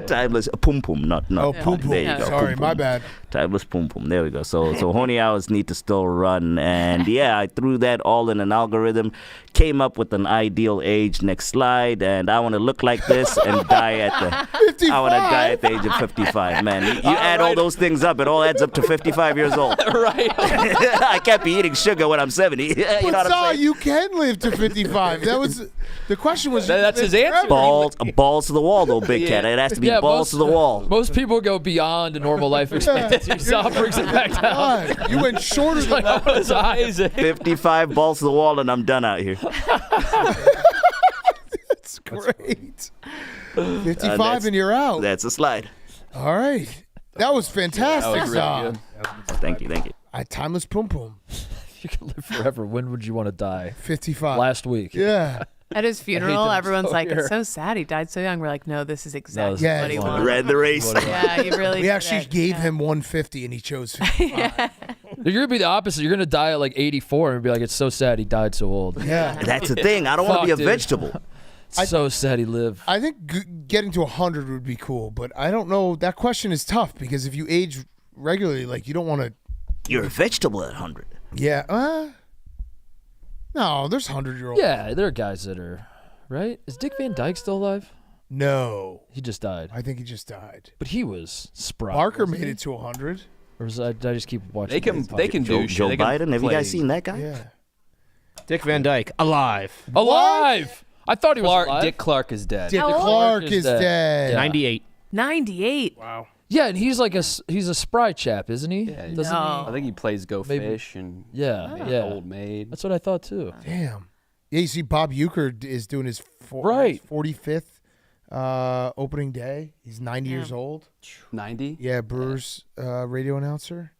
Timeless pum pum, not. Oh, pum pum. There you go. Sorry, pum, my pum. bad. Timeless pum pum. There we go. So honey hours need to still run, and I threw that all in an algorithm, came up with an ideal age. Next slide, and I want to look like this and die at the 55. I want to die at the age of 55. Man, you add all those things up, it all adds up to 55 years old. Right. I can't be eating sugar when I'm 70. You know what I'm saying? You can live to 55. That was the question. Was that's his answer. Balls to the wall, though, big cat. It has to be balls to the wall. Most people go beyond a normal life expectancy. Saw brings it back down. God, you went shorter than that. Was amazing. 55 balls to the wall, and I'm done out here. That's great. 55 and you're out. That's a slide. All right. That was fantastic, That was really good. Thank you. Timeless pum pum. You can live forever. When would you want to die? 55. Last week. Yeah. At his funeral, that everyone's so like, here. "It's so sad. He died so young." We're like, "No, this is exactly Yeah, what he he wanted." Ran the race. Yeah, he really. We did actually it. gave him 150 and he chose 55. You're gonna be the opposite. You're gonna die at like 84 and be like, "It's so sad he died so old." Yeah. That's the thing. I don't want to be a Fuck, dude. vegetable. So sad he lived. I think getting to 100 would be cool, but I don't know. That question is tough because if you age regularly, like you don't want to. You're a vegetable at 100. Yeah. No, there's 100-year-olds. Yeah, there are guys that are. Right? Is Dick Van Dyke still alive? No. He just died. I think he just died. But he was spry. Barker wasn't made he? it to 100. Or did I just keep watching? They can do shit. Joe They can Biden. Have you play. guys seen that guy? Yeah. Dick Van Dyke, alive. Alive! I thought he was alive. Dick Clark is dead. Dick How old? Clark is is dead. dead. Yeah. 98. 98. Wow. Yeah, and he's like he's a spry chap, isn't he? Yeah, Doesn't No. I think he plays Go Maybe. Fish and Yeah, maybe yeah. Old Maid. That's what I thought too. Damn. Yeah, you see Bob Uecker is doing his 45th opening day. He's 90 years old. 90? Yeah, Brewers radio announcer.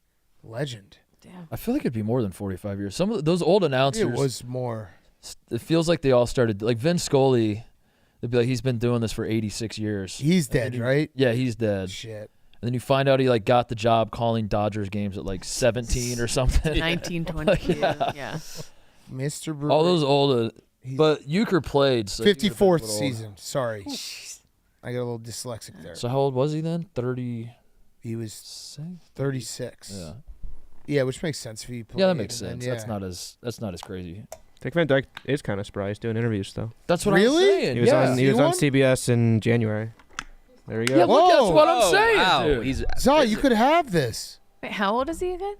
Legend. Damn. I feel like it'd be more than 45 years. Some of those old announcers. It was more. It feels like they all started like Vin Scully. They'd be like, he's been doing this for 86 years. He's dead, right? Yeah, he's dead. Shit. And then you find out he like got the job calling Dodgers games at like 17 or something. 1922. Yeah. Mr. Brewer. All those old. But Euchre played. So he would've been a 54th little older. season. Sorry. I got a little dyslexic there. So how old was he then? 30. He was 36. Yeah. Yeah, which makes sense if he played. Yeah, that makes and then, sense. That's not as crazy. Dick Van Dyke is kind of spry. He's doing interviews though. That's what Really? I'm saying. He was yeah. on. He was You on won? CBS in January. There you go. Yeah, look, that's what I'm Oh, saying, wow. dude. He's Zah, you could have this. Wait, how old is he again?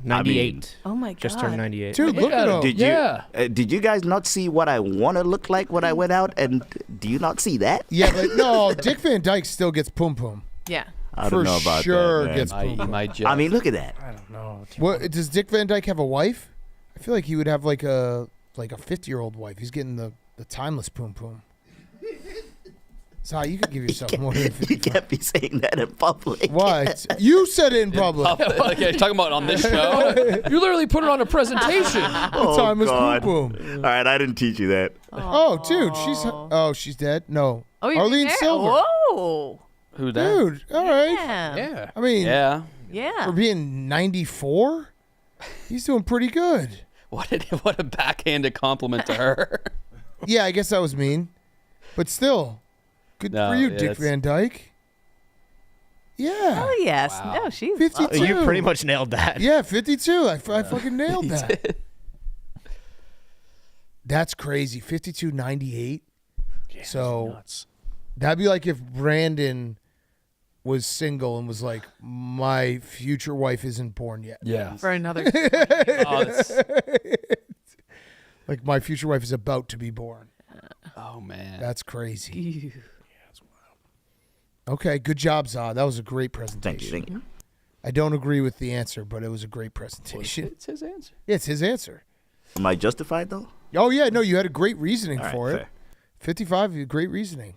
98. Oh my god. Just turned 98. Dude, look at him. Did you guys not see what I want to look like when I went out? And do you not see that? Yeah, but no, Dick Van Dyke still gets pum pum. Yeah. I don't know about sure that, man. gets He poom. might just. I mean, look at that. I don't know. What does Dick Van Dyke have a wife? I feel like he would have like a 50-year-old wife. He's getting the timeless poom poom. So you could give yourself more than You 55. can't be saying that in public. What? You said it in public. Like, you're talking about on this show? You literally put it on a presentation. Oh, timeless God. poom poom. All right, I didn't teach you that. Oh, dude, she's dead. No. Oh, you're Arlene there? Silver. Whoa. Who that? Dude, all right. Yeah. I mean, Yeah. Yeah. for being 94, he's doing pretty good. What a backhanded compliment to her. Yeah, I guess that was mean, but still, good No, for you, yeah, Dick that's- Van Dyke. Yeah. Oh yes. Wow. No, she's 52. You pretty much nailed that. Yeah, 52. I fucking nailed that. That's crazy. 52, 98. So Nuts. that'd be like if Brandon was single and was like, my future wife isn't born yet. Yeah. for another. Like my future wife is about to be born. Oh man. That's crazy. Ew. Okay, good job, Zah. That was a great presentation. Thank you. I don't agree with the answer, but it was a great presentation. It's his answer. Yeah, it's his answer. Am I justified, though? Oh, yeah, no, you had a great reasoning All right, for it. fair. 55, you had great reasoning.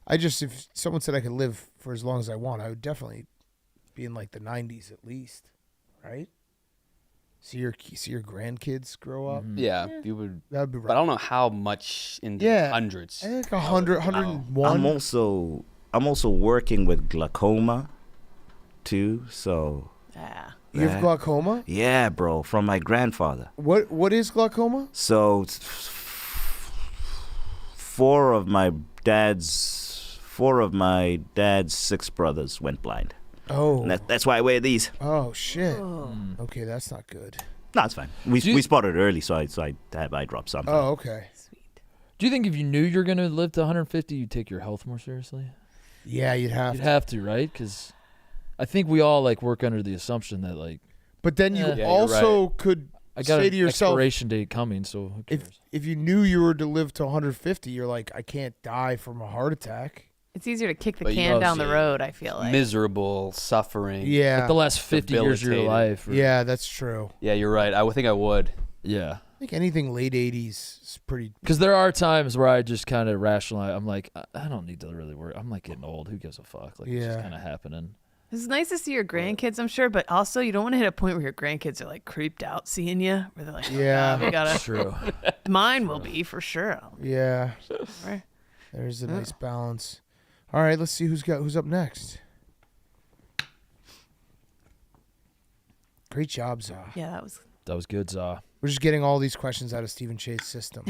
If someone said I could live for as long as I want, I would definitely be in like the 90s at least, right? See your grandkids grow up. Yeah, you would. That would be But I right. don't know how much in the Yeah. hundreds. I think 100, 101. I'm also working with glaucoma, too. So Yeah. You have glaucoma? yeah, bro, from my grandfather. What is glaucoma? So four of my dad's 6 brothers went blind. Oh. And that's why I wear these. Oh, shit. Okay, that's not good. No, it's fine. We spotted it early, so I have eye drops. I'm fine. Oh, okay. Do you think if you knew you're gonna live to 150, you'd take your health more seriously? Yeah, you'd have You'd to. have to, right? Because I think we all like work under the assumption that like But then you Yeah, you're also could I got say an to yourself, expiration date coming, so who cares? if you knew you were to live to 150, you're like, I can't die from a heart attack. It's easier to kick the But you can down the also- road. I feel like. Miserable, suffering. Yeah. Like the last 50 years of your Debilitated. life. or- Yeah, that's true. Yeah, you're right. I would think I would. Yeah. I think anything late 80s is pretty. Because there are times where I just kind of rationalize. I'm like, I don't need to really worry. I'm like getting old. Who gives a fuck? Like, it's Yeah. just kind of happening. It's nice to see your grandkids, I'm sure, but also you don't want to hit a point where your grandkids are like creeped out seeing you, where they're like, oh, Yeah. God, we gotta. True. Mine will be for sure. Yeah. Right. There's a nice balance. All right, let's see who's up next. Great job, Zah. Yeah, that was. That was good, Zah. We're just getting all these questions out of Stephen Chase's system.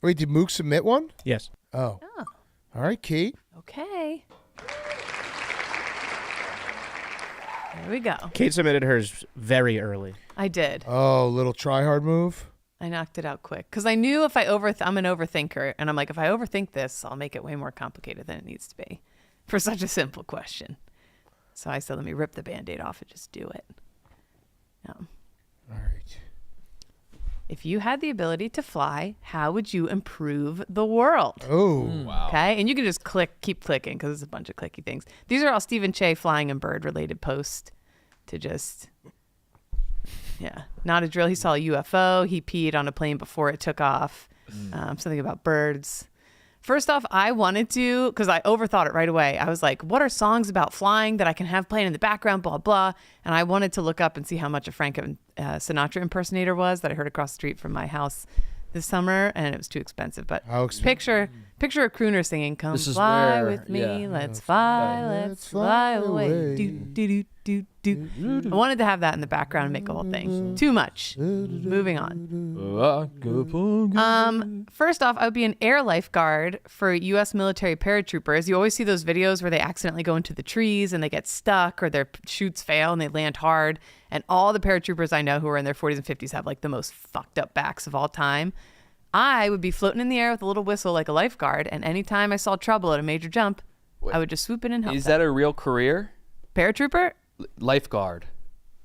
Wait, did Mook submit one? Yes. Oh. Oh. All right, Kate. Okay. There we go. Kate submitted hers very early. I did. Oh, little try hard move. I knocked it out quick because I knew if I I'm an overthinker, and I'm like, if I overthink this, I'll make it way more complicated than it needs to be for such a simple question. So I said, let me rip the Band-Aid off and just do it. All right. If you had the ability to fly, how would you improve the world? Oh, wow. Okay, and you can just keep clicking because it's a bunch of clicky things. These are all Stephen Che flying and bird related posts to just, yeah, not a drill. He saw a UFO. He peed on a plane before it took off. Something about birds. First off, I wanted to, because I overthought it right away. I was like, what are songs about flying that I can have playing in the background, blah, blah. And I wanted to look up and see how much a Frank Sinatra impersonator was that I heard across the street from my house this summer, and it was too expensive. But How expensive? picture a crooner singing, come This is fly where- with me, yeah. let's fly away. Do, do, do, do, do. I wanted to have that in the background and make a whole thing. Too much. Moving on. First off, I would be an air lifeguard for U.S. military paratroopers. You always see those videos where they accidentally go into the trees and they get stuck, or their chutes fail and they land hard. And all the paratroopers I know who are in their 40s and 50s have like the most fucked up backs of all time. I would be floating in the air with a little whistle like a lifeguard, and anytime I saw trouble at a major jump, I would just swoop in and help. Is that a real career? Paratrooper? Lifeguard.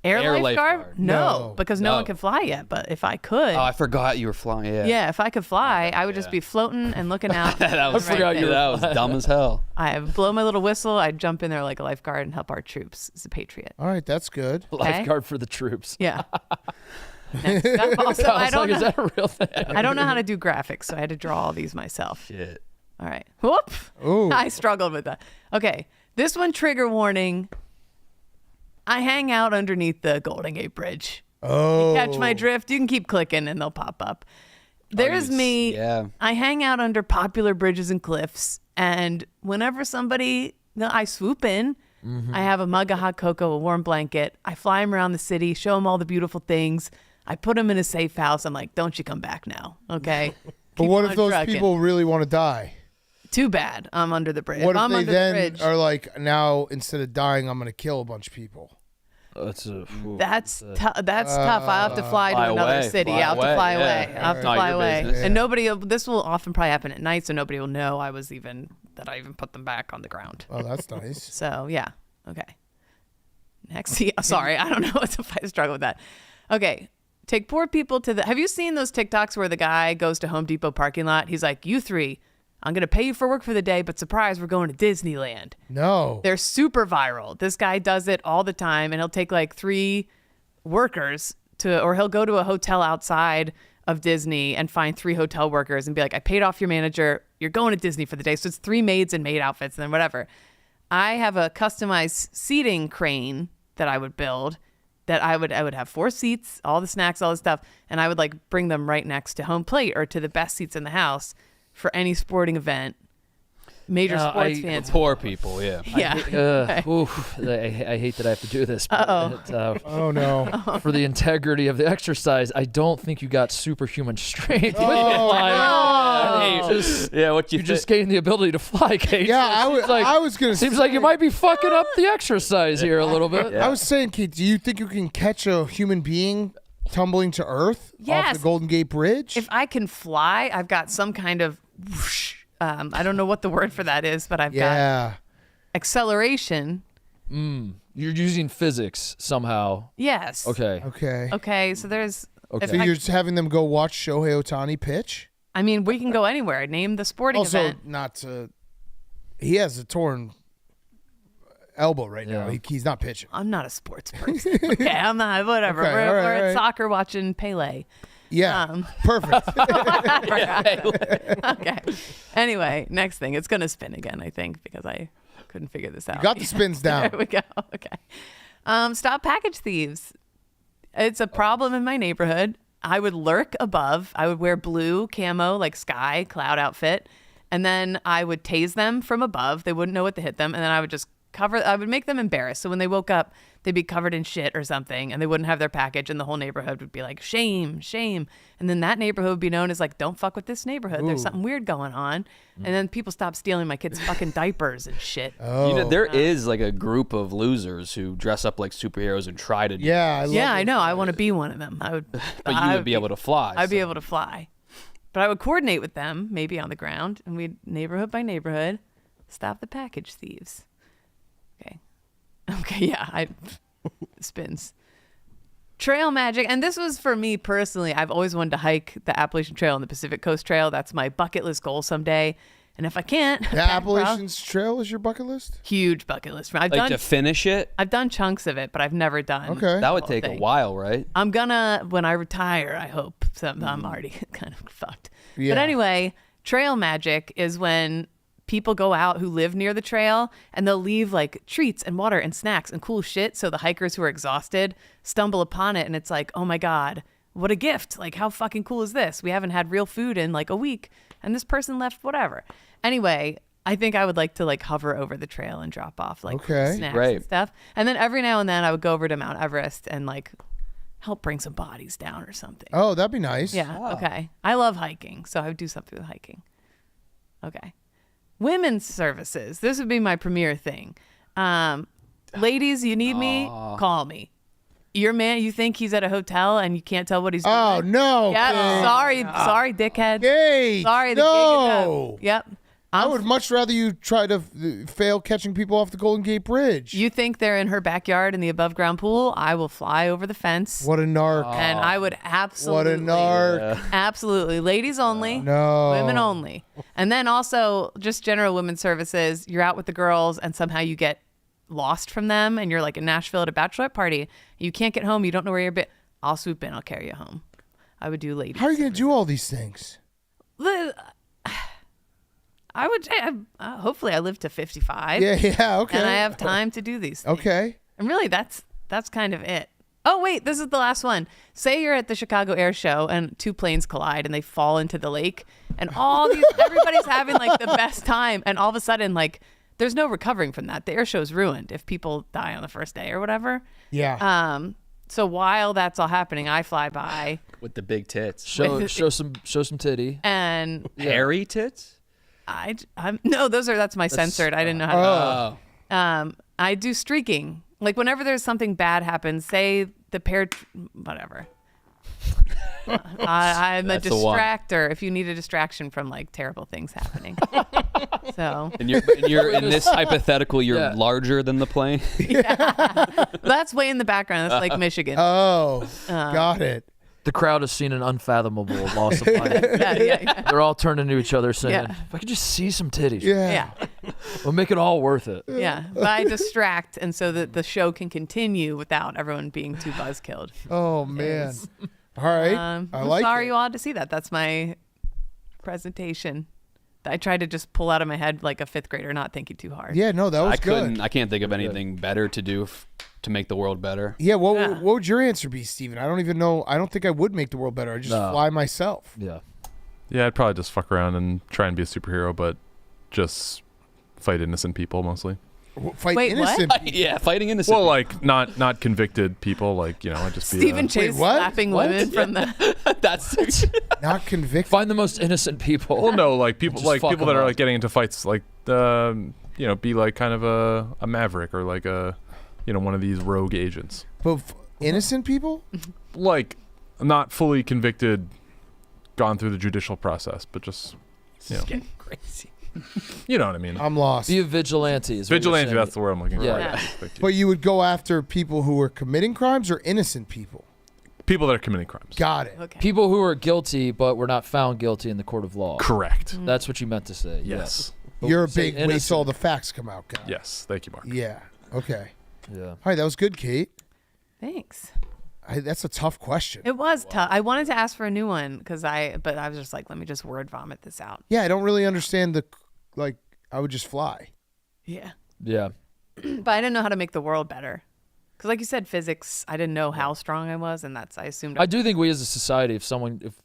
Air lifeguard? lifeguard. No, because no No. one can fly yet. But if I could, Oh, I forgot you were flying. Yeah. yeah, if I could fly, I would just be floating and looking out. that was, Right there. that was dumb as hell. I blow my little whistle. I'd jump in there like a lifeguard and help our troops as a patriot. All right, that's good. Lifeguard for the troops. Yeah. Next up. Also, I was like, is that a real thing? I don't know how to do graphics, so I had to draw all these myself. Shit. All right. Whoop. Ooh. I struggled with that. Okay. This one, trigger warning. I hang out underneath the Golden Gate Bridge. Oh. You catch my drift? You can keep clicking and they'll pop up. There's me. Yeah. I hang out under popular bridges and cliffs. And whenever I swoop in, I have a mug of hot cocoa, a warm blanket. I fly him around the city, show him all the beautiful things. I put him in a safe house. I'm like, don't you come back now, okay? But Keep what on if those trucking. people really want to die? Too bad. I'm under the bridge. What if I'm they under then the bridge. are like, now instead of dying, I'm going to kill a bunch of people? That's tough. I have to fly to Fly another away, city. fly I have to away, fly yeah. away. I have to Not fly your away. business. And this will often probably happen at night, so nobody will know I even put them back on the ground. Oh, that's nice. So yeah. Okay. Next. Yeah, sorry, I don't know what if I struggle with that. Okay. Take poor people to have you seen those TikToks where the guy goes to Home Depot parking lot? He's like, you three, I'm going to pay you for work for the day, but surprise, we're going to Disneyland. No. They're super viral. This guy does it all the time, and he'll take like 3 workers or he'll go to a hotel outside of Disney and find 3 hotel workers and be like, I paid off your manager. You're going to Disney for the day. So it's 3 maids and maid outfits and then whatever. I have a customized seating crane that I would build that I would have 4 seats, all the snacks, all the stuff, and I would like bring them right next to home plate or to the best seats in the house for any sporting event. Major sports fans. Poor people, yeah. Yeah. I hate that I have to do this. But oh no. For the integrity of the exercise, I don't think you got superhuman strength. Yeah, what you just gained the ability to fly, Kate. Yeah, I was gonna. Seems like you might be fucking up the exercise here a little bit. I was saying, Kate, do you think you can catch a human being tumbling to earth off Yes. the Golden Gate Bridge? If I can fly, I've got some kind of whoosh. I don't know what the word for that is, but I've got acceleration. You're using physics somehow. Yes. Okay. Okay. So there's. Okay. So you're just having them go watch Shohei Ohtani pitch? I mean, we can go anywhere. Name the sporting event. Not to. He has a torn elbow right now. He's not pitching. I'm not a sports person. Okay, I'm not. Whatever. Okay, we're all right. at soccer watching Pele. Yeah. Perfect. Okay. Anyway, next thing. It's gonna spin again, I think, because I couldn't figure this out. You got the spins down. There we go. Okay. Stop package thieves. It's a problem in my neighborhood. I would lurk above. I would wear blue camo, like sky cloud outfit, and then I would tase them from above. They wouldn't know what to hit them, and then I would just I would make them embarrassed. So when they woke up, they'd be covered in shit or something, and they wouldn't have their package, and the whole neighborhood would be like, shame, shame. And then that neighborhood would be known as like, don't fuck with this neighborhood. There's something weird going on. And then people stop stealing my kids' fucking diapers and shit. You know, there is like a group of losers who dress up like superheroes and try to do I know. I want to be one of them. I would. But you would be able to fly. I'd be able to fly. But I would coordinate with them, maybe on the ground, and we'd neighborhood by neighborhood stop the package thieves. Okay, yeah, spins. Trail magic, and this was for me personally. I've always wanted to hike the Appalachian Trail and the Pacific Coast Trail. That's my bucket list goal someday. And if I can't, the Appalachian Trail is your bucket list? Huge bucket list. I've like done to finish it. I've done chunks of it, but I've never done. Okay, that would take a while, right? I'm gonna when I retire. I hope. I'm already kind of fucked. Yeah. But anyway, trail magic is when people go out who live near the trail and they'll leave like treats and water and snacks and cool shit. So the hikers who are exhausted stumble upon it and it's like, oh my God, what a gift. Like, how fucking cool is this? We haven't had real food in like a week and this person left whatever. Anyway, I think I would like to like hover over the trail and drop off like snacks and stuff. And then every now and then I would go over to Mount Everest and like help bring some bodies down or something. Oh, that'd be nice. Yeah. Oh. Okay. I love hiking. So I would do something with hiking. Okay. Women's services. This would be my premier thing. Ladies, you need me? Call me. Your man, you think he's at a hotel and you can't tell what he's doing? Oh, no. Yep. Kate. Sorry, dickhead. Kate, Sorry, the gig is up. Yep. I would much rather you try to fail catching people off the Golden Gate Bridge. You think they're in her backyard in the above ground pool? I will fly over the fence. What a narc. And I would absolutely. What a narc. Absolutely. Ladies only. No. Women only. And then also just general women's services. You're out with the girls and somehow you get lost from them and you're like in Nashville at a bachelorette party. You can't get home. You don't know where you're. I'll swoop in. I'll carry you home. I would do ladies. How are you going to do all these things? I would hopefully I live to 55. Yeah, okay. And I have time to do these things. Okay. And really that's kind of it. Oh wait, this is the last one. Say you're at the Chicago Air Show and two planes collide and they fall into the lake and everybody's having like the best time and all of a sudden like there's no recovering from that. The air show's ruined if people die on the first day or whatever. Yeah. So while that's all happening, I fly by with the big tits. Show some titty. And hairy tits? No, that's my censored. I didn't know how to. I do streaking. Like whenever there's something bad happens, say the pair, whatever. I'm a distractor. If you need a distraction from like terrible things happening. So. And you're in this hypothetical. You're larger than the plane. Yeah. That's way in the background. That's like Michigan. Oh, got it. The crowd has seen an unfathomable loss of life. Yeah. They're all turning to each other saying, Yeah. if I could just see some titties. Yeah. We'll make it all worth it. Yeah. But I distract, and so that the show can continue without everyone being too buzzkilled. Oh, man. All right. I like sorry it. you all had to see that. That's my presentation. I tried to just pull out of my head like a fifth grader, not thinking too hard. Yeah, no, that was good. I can't think of anything better to do to make the world better. Yeah, what would your answer be, Steven? I don't even know. I don't think I would make the world better. I'd just fly myself. Yeah. Yeah, I'd probably just fuck around and try and be a superhero, but just fight innocent people mostly. Fight Wait, innocent what? people? Yeah, fighting innocent. Well, like not convicted people, like I'd just be. Stephen Chase slapping women from the. That's not convicted. Find the most innocent people. Well, no, like people, Just fuck that them are up. like getting into fights, like be like kind of a maverick or like a, one of these rogue agents. But innocent people? Like not fully convicted, gone through the judicial process, but just getting crazy. You know what I mean? I'm lost. Be a vigilante. Is Vigilante, that's the word I'm looking for. Yeah. Thank you. But you would go after people who are committing crimes or innocent people? People that are committing crimes. Got it. Okay. People who are guilty but were not found guilty in the court of law. Correct. That's what you meant to say. Yes. But You're a say big waits innocent. all the facts come out guy. Yes. Thank you, Mark. Yeah. Okay. Yeah. All right, that was good, Kate. Thanks. That's a tough question. It was tough. I wanted to ask for a new one but I was just like, let me just word vomit this out. Yeah, I don't really understand I would just fly. Yeah. Yeah. But I didn't know how to make the world better. Because like you said, physics, I didn't know how strong I was, and I assumed. I do think we as a society, if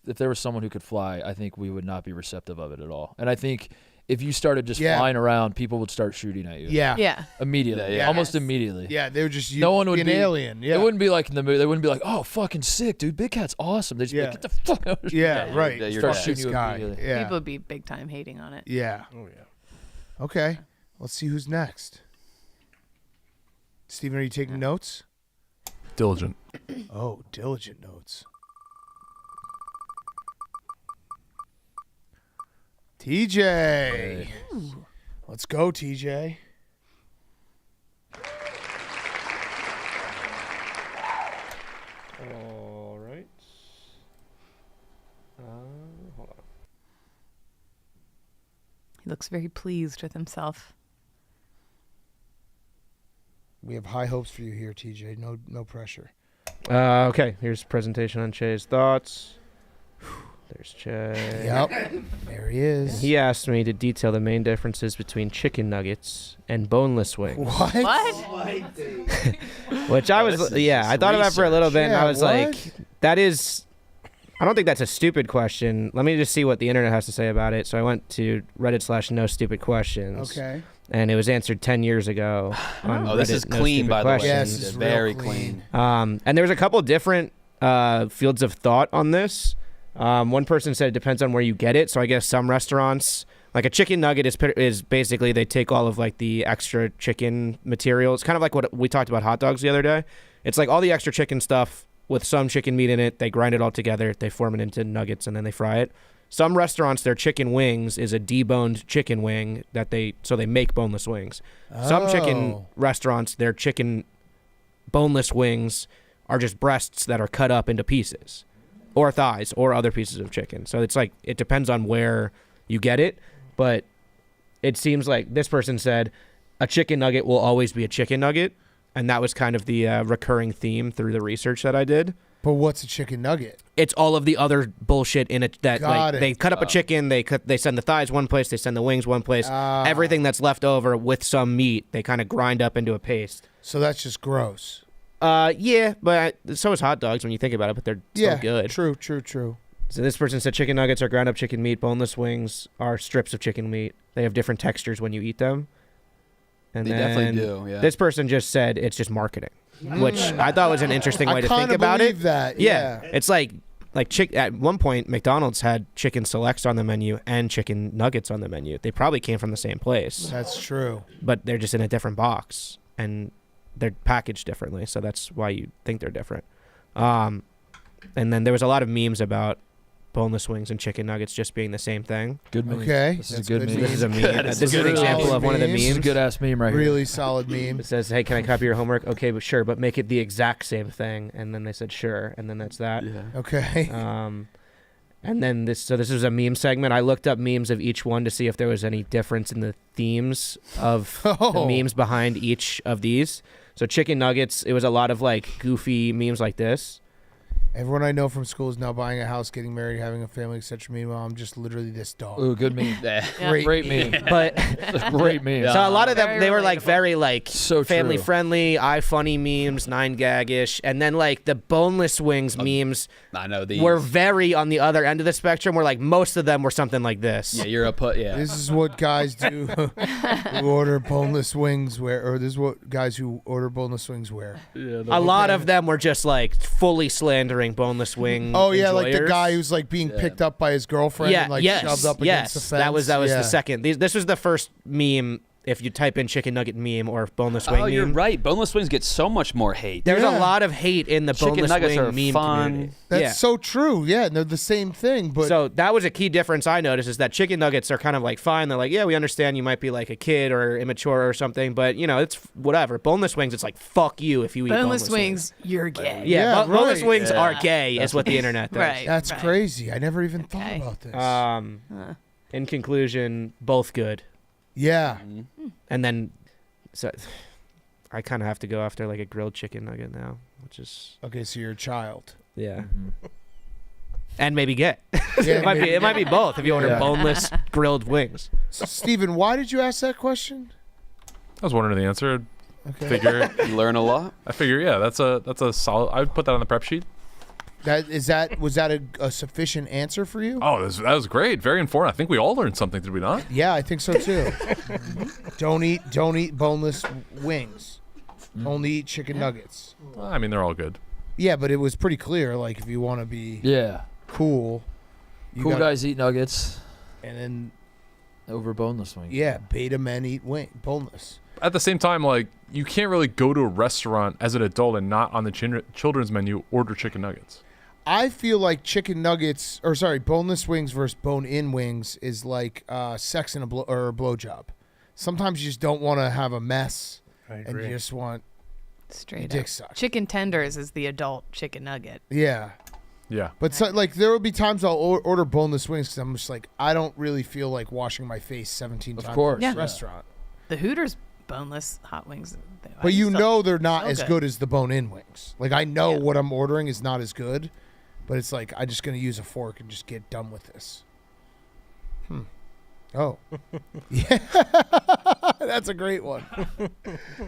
there was someone who could fly, I think we would not be receptive of it at all. And I think if you started just flying around, people would start shooting at you. Yeah. Yeah. Immediately. Yeah. Almost immediately. Yeah, they would just No one would be an be alien. Yeah. It wouldn't be like in the movie. They wouldn't be like, "Oh, fucking sick, dude! Big Cat's awesome." They just be like, "Get the fuck out!" Yeah, right. Yeah, you're Start dead. shooting you This guy. immediately. Yeah. People would be big time hating on it. Yeah. Oh yeah. Okay. Let's see who's next. Steven, are you taking notes? Diligent. Oh, diligent notes. TJ. Let's go, TJ. All right. Hold on. He looks very pleased with himself. We have high hopes for you here, TJ. No pressure. Okay, here's a presentation on Che's thoughts. There's Che. Yep. There he is. He asked me to detail the main differences between chicken nuggets and boneless wings. What? Which I was, I thought about it for a little bit, and I was like, that is, I don't think that's a stupid question. Let me just see what the internet has to say about it. So I went to Reddit/No Stupid Questions. Okay. And it was answered 10 years ago. On Oh, this Reddit, is No clean, Stupid by the way. Questions. Yes, this is very real clean. And there was a couple different fields of thought on this. One person said it depends on where you get it. So I guess some restaurants, like a chicken nugget is basically they take all of like the extra chicken material. It's kind of like what we talked about hot dogs the other day. It's like all the extra chicken stuff with some chicken meat in it. They grind it all together. They form it into nuggets and then they fry it. Some restaurants, their chicken wings is a deboned chicken wing so they make boneless wings. Some chicken restaurants, their chicken boneless wings are just breasts that are cut up into pieces, or thighs, or other pieces of chicken. So it's like, it depends on where you get it, but it seems like this person said a chicken nugget will always be a chicken nugget, and that was kind of the recurring theme through the research that I did. But what's a chicken nugget? It's all of the other bullshit in it that Got it. they cut up a chicken, they send the thighs one place, they send the wings one place. Everything that's left over with some meat, they kind of grind up into a paste. So that's just gross. Yeah, but so is hot dogs when you think about it, but they're still good. True. So this person said chicken nuggets are ground up chicken meat. Boneless wings are strips of chicken meat. They have different textures when you eat them. And They then definitely do, yeah. This person just said it's just marketing, which I thought was an interesting way to think about it. That, yeah. It's like at one point, McDonald's had chicken selects on the menu and chicken nuggets on the menu. They probably came from the same place. That's true. But they're just in a different box, and they're packaged differently, so that's why you think they're different. And then there was a lot of memes about boneless wings and chicken nuggets just being the same thing. Good meme. Okay. This is a good meme. This is a meme. This is an example of one of the memes. This is a good ass meme right here. Really solid meme. It says, hey, can I copy your homework? Okay, but sure, but make it the exact same thing. And then they said, sure. And then that's that. Yeah. Okay. And then this is a meme segment. I looked up memes of each one to see if there was any difference in the themes of the memes behind each of these. So chicken nuggets, it was a lot of like goofy memes like this. Everyone I know from school is now buying a house, getting married, having a family, etc. Meanwhile, I'm just literally this dog. Ooh, good meme. Great meme. But great meme. So a lot of them, they were like very like So family true. friendly, funny memes, 9gag-ish, and then like the boneless wings memes. I know these were very on the other end of the spectrum. Where like most of them were something like this. Yeah, you're a put. Yeah, This is what guys do who order boneless wings wear, or this is what guys who order boneless wings wear. Yeah, A lot of them were just like fully slandering boneless wing. Oh yeah, like the enjoyers. guy who's like being picked up by his girlfriend and like shoved up against the fence. That was Yeah. the second. This was the first meme. If you type in chicken nugget meme or boneless wing Oh, you're meme. right. Boneless wings get so much more hate. There's a lot of hate in the Chicken boneless nuggets wing are meme fun. community. That's so true. Yeah, and they're the same thing. But So that was a key difference I noticed is that chicken nuggets are kind of like fine. They're like, yeah, we understand you might be like a kid or immature or something, but you know, it's whatever. Boneless wings, it's like fuck you if you eat Boneless boneless wings, you're gay. Yeah, Yeah, boneless right. wings Yeah. are gay is what the internet does. Right. that's crazy. I never even thought about this. In conclusion, both good. Yeah. And then so I kind of have to go after like a grilled chicken nugget now, which is Okay, so you're a child. yeah. And maybe gay. Yeah, it might be both if you order Yeah. boneless grilled wings. So, Steven, why did you ask that question? I was wondering the answer. Okay. Figure You learn a lot. I figure that's a solid. I would put that on the prep sheet. Was that a sufficient answer for you? Oh, that was great. Very informative. I think we all learned something, did we not? Yeah, I think so too. Don't eat boneless wings. Only eat chicken nuggets. I mean, they're all good. Yeah, but it was pretty clear. Like, if you want to be cool, you Cool got- guys eat nuggets and then over boneless wings. yeah, beta men eat boneless. At the same time, like, you can't really go to a restaurant as an adult and not on the children's menu order chicken nuggets. I feel like chicken nuggets, boneless wings versus bone-in wings is like sex and a blowjob. Sometimes you just don't want to have a mess, and you just want Straight dick up. sucked. Chicken tenders is the adult chicken nugget. Yeah. Yeah. But so, like, there will be times I'll order boneless wings because I'm just like, I don't really feel like washing my face 17 times course. at Yeah. a restaurant. The Hooters boneless hot wings. But you know they're not so as good as the bone-in wings. Like, I know what I'm ordering is not as good, but it's like, I'm just going to use a fork and just get done with this. Oh. Yeah. That's a great one.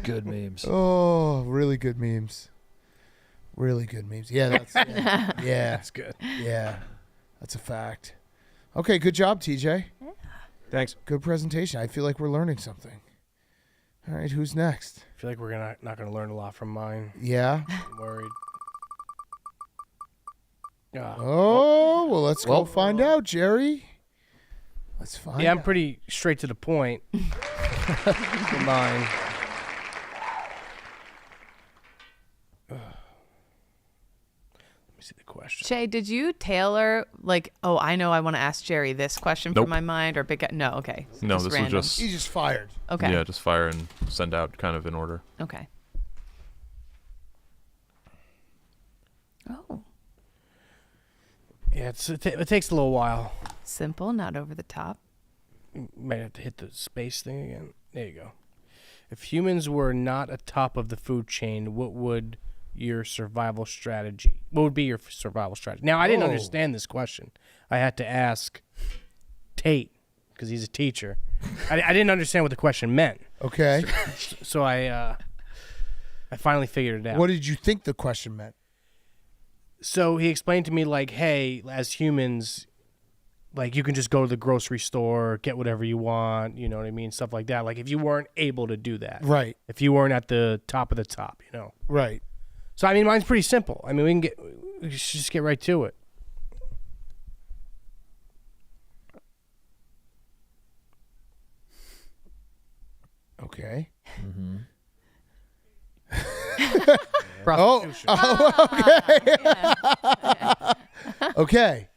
Good memes. Oh, really good memes. Really good memes. Yeah, that's yeah. That's good. Yeah. That's a fact. Okay, good job, TJ. Yeah. Thanks. Good presentation. I feel like we're learning something. All right, who's next? I feel like we're not gonna learn a lot from mine. Yeah. I'm worried. Oh, well, let's go find out, Jerry. Let's find Yeah, out. I'm pretty straight to the point. For mine. Let me see the question. question. Shay, did you tailor like? Oh, I know. I want to ask Jerry this question Nope. from my mind, or big. No, okay. No, Just this random. was just He just fired. Okay. Yeah, just fire and send out kind of in order. Okay. Oh, Yeah, it takes a little while. simple, not over the top. Might have to hit the space thing again. There you go. If humans were not atop of the food chain, what would your survival strategy? What would be your survival strategy? Now, I didn't understand this question. I had to ask Tate because he's a teacher. I didn't understand what the question meant. Okay. So I finally figured it out. What did you think the question meant? So he explained to me, like, hey, as humans, like, you can just go to the grocery store, get whatever you want, you know what I mean? Stuff like that. Like, if you weren't able to do that. Right. If you weren't at the top of the top, you know. Right. So, I mean, mine's pretty simple. I mean, we should just get right to it. Okay. Mm-hmm. Okay. Okay.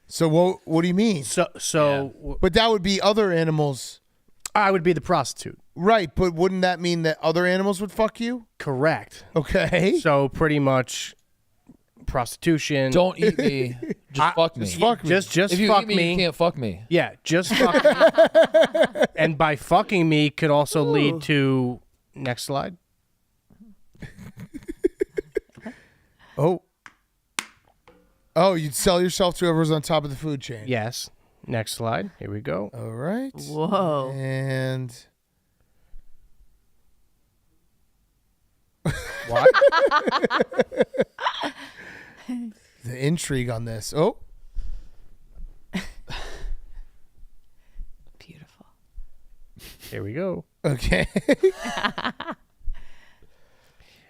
So what do you mean? But that would be other animals. I would be the prostitute. Right, but wouldn't that mean that other animals would fuck you? Correct. Okay. So pretty much prostitution. Don't eat me. Just fuck me. Just fuck me. Just if you fuck eat me, you can't fuck me. Yeah, just fuck me. And by fucking me could also lead to next slide. Oh, you'd sell yourself to whoever's on top of the food chain. Yes. Next slide. Here we go. All right. Whoa. And what? The intrigue on this. Oh. Beautiful. Here we go. Okay.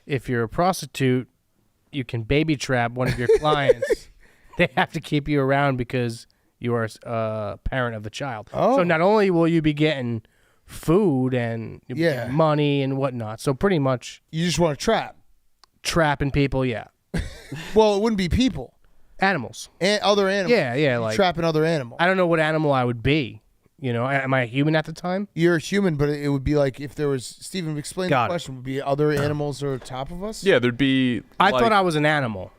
If you're a prostitute, you can baby trap one of your clients. They have to keep you around because you are a parent of the child. Oh. So not only will you be getting food and you'll be getting money and whatnot, so pretty much you just want to trap. Trapping people, yeah. Well, it wouldn't be people. Animals. And other animals. Yeah, like trapping other animals. I don't know what animal I would be. You know, am I a human at the time? You're a human, but it would be like if there was Stephen. Explain Got the it. question. Would be other animals are top of us? Yeah, there'd be. I thought I was an animal.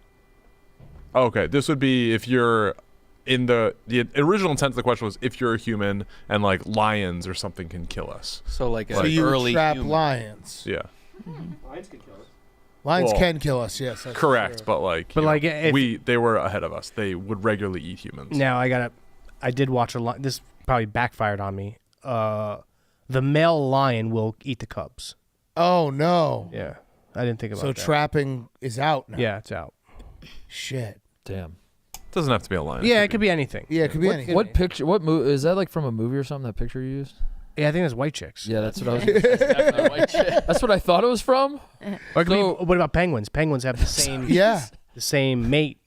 Okay, this would be if you're in the original intent of the question was if you're a human and like lions or something can kill us. So like So you would early trap human. lions. Yeah. Lions can kill us. Lions Well, can kill us. Yes. That's Correct, true. but like, But you like, know, if- they were ahead of us. They would regularly eat humans. Now I did watch a lot. This probably backfired on me. The male lion will eat the cubs. Oh no. Yeah, I didn't think about So that. trapping is out now. Yeah, it's out. Shit. Damn. Doesn't have to be a lion. Yeah, it could be anything. Yeah, it could be anything. What picture? What movie is that? Like from a movie or something? That picture you used? Yeah, I think that's white chicks. Yeah, that's what I was. Definitely white chick. That's what I thought it was from. Or it could So- be, what about penguins? Penguins have the same. Yeah. The same mate.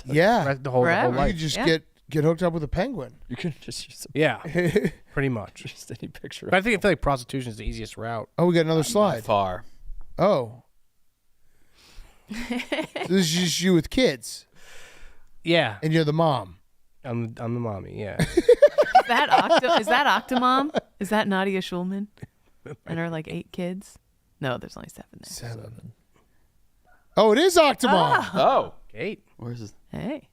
Yeah. The whole Forever. You life. could just Yeah. get hooked up with a penguin. You can just use Yeah, pretty much. just any picture. But I feel like prostitution is the easiest route. Oh, we got another slide. Far. Oh. This is just you with kids, Yeah, and you're the mom. I'm the mommy. Yeah. Is that Octomom? Is that Nadia Schulman? And her like 8 kids? No, there's only 7 there. 7. Oh, it is Octomom. Oh. 8. Where's this? Hey.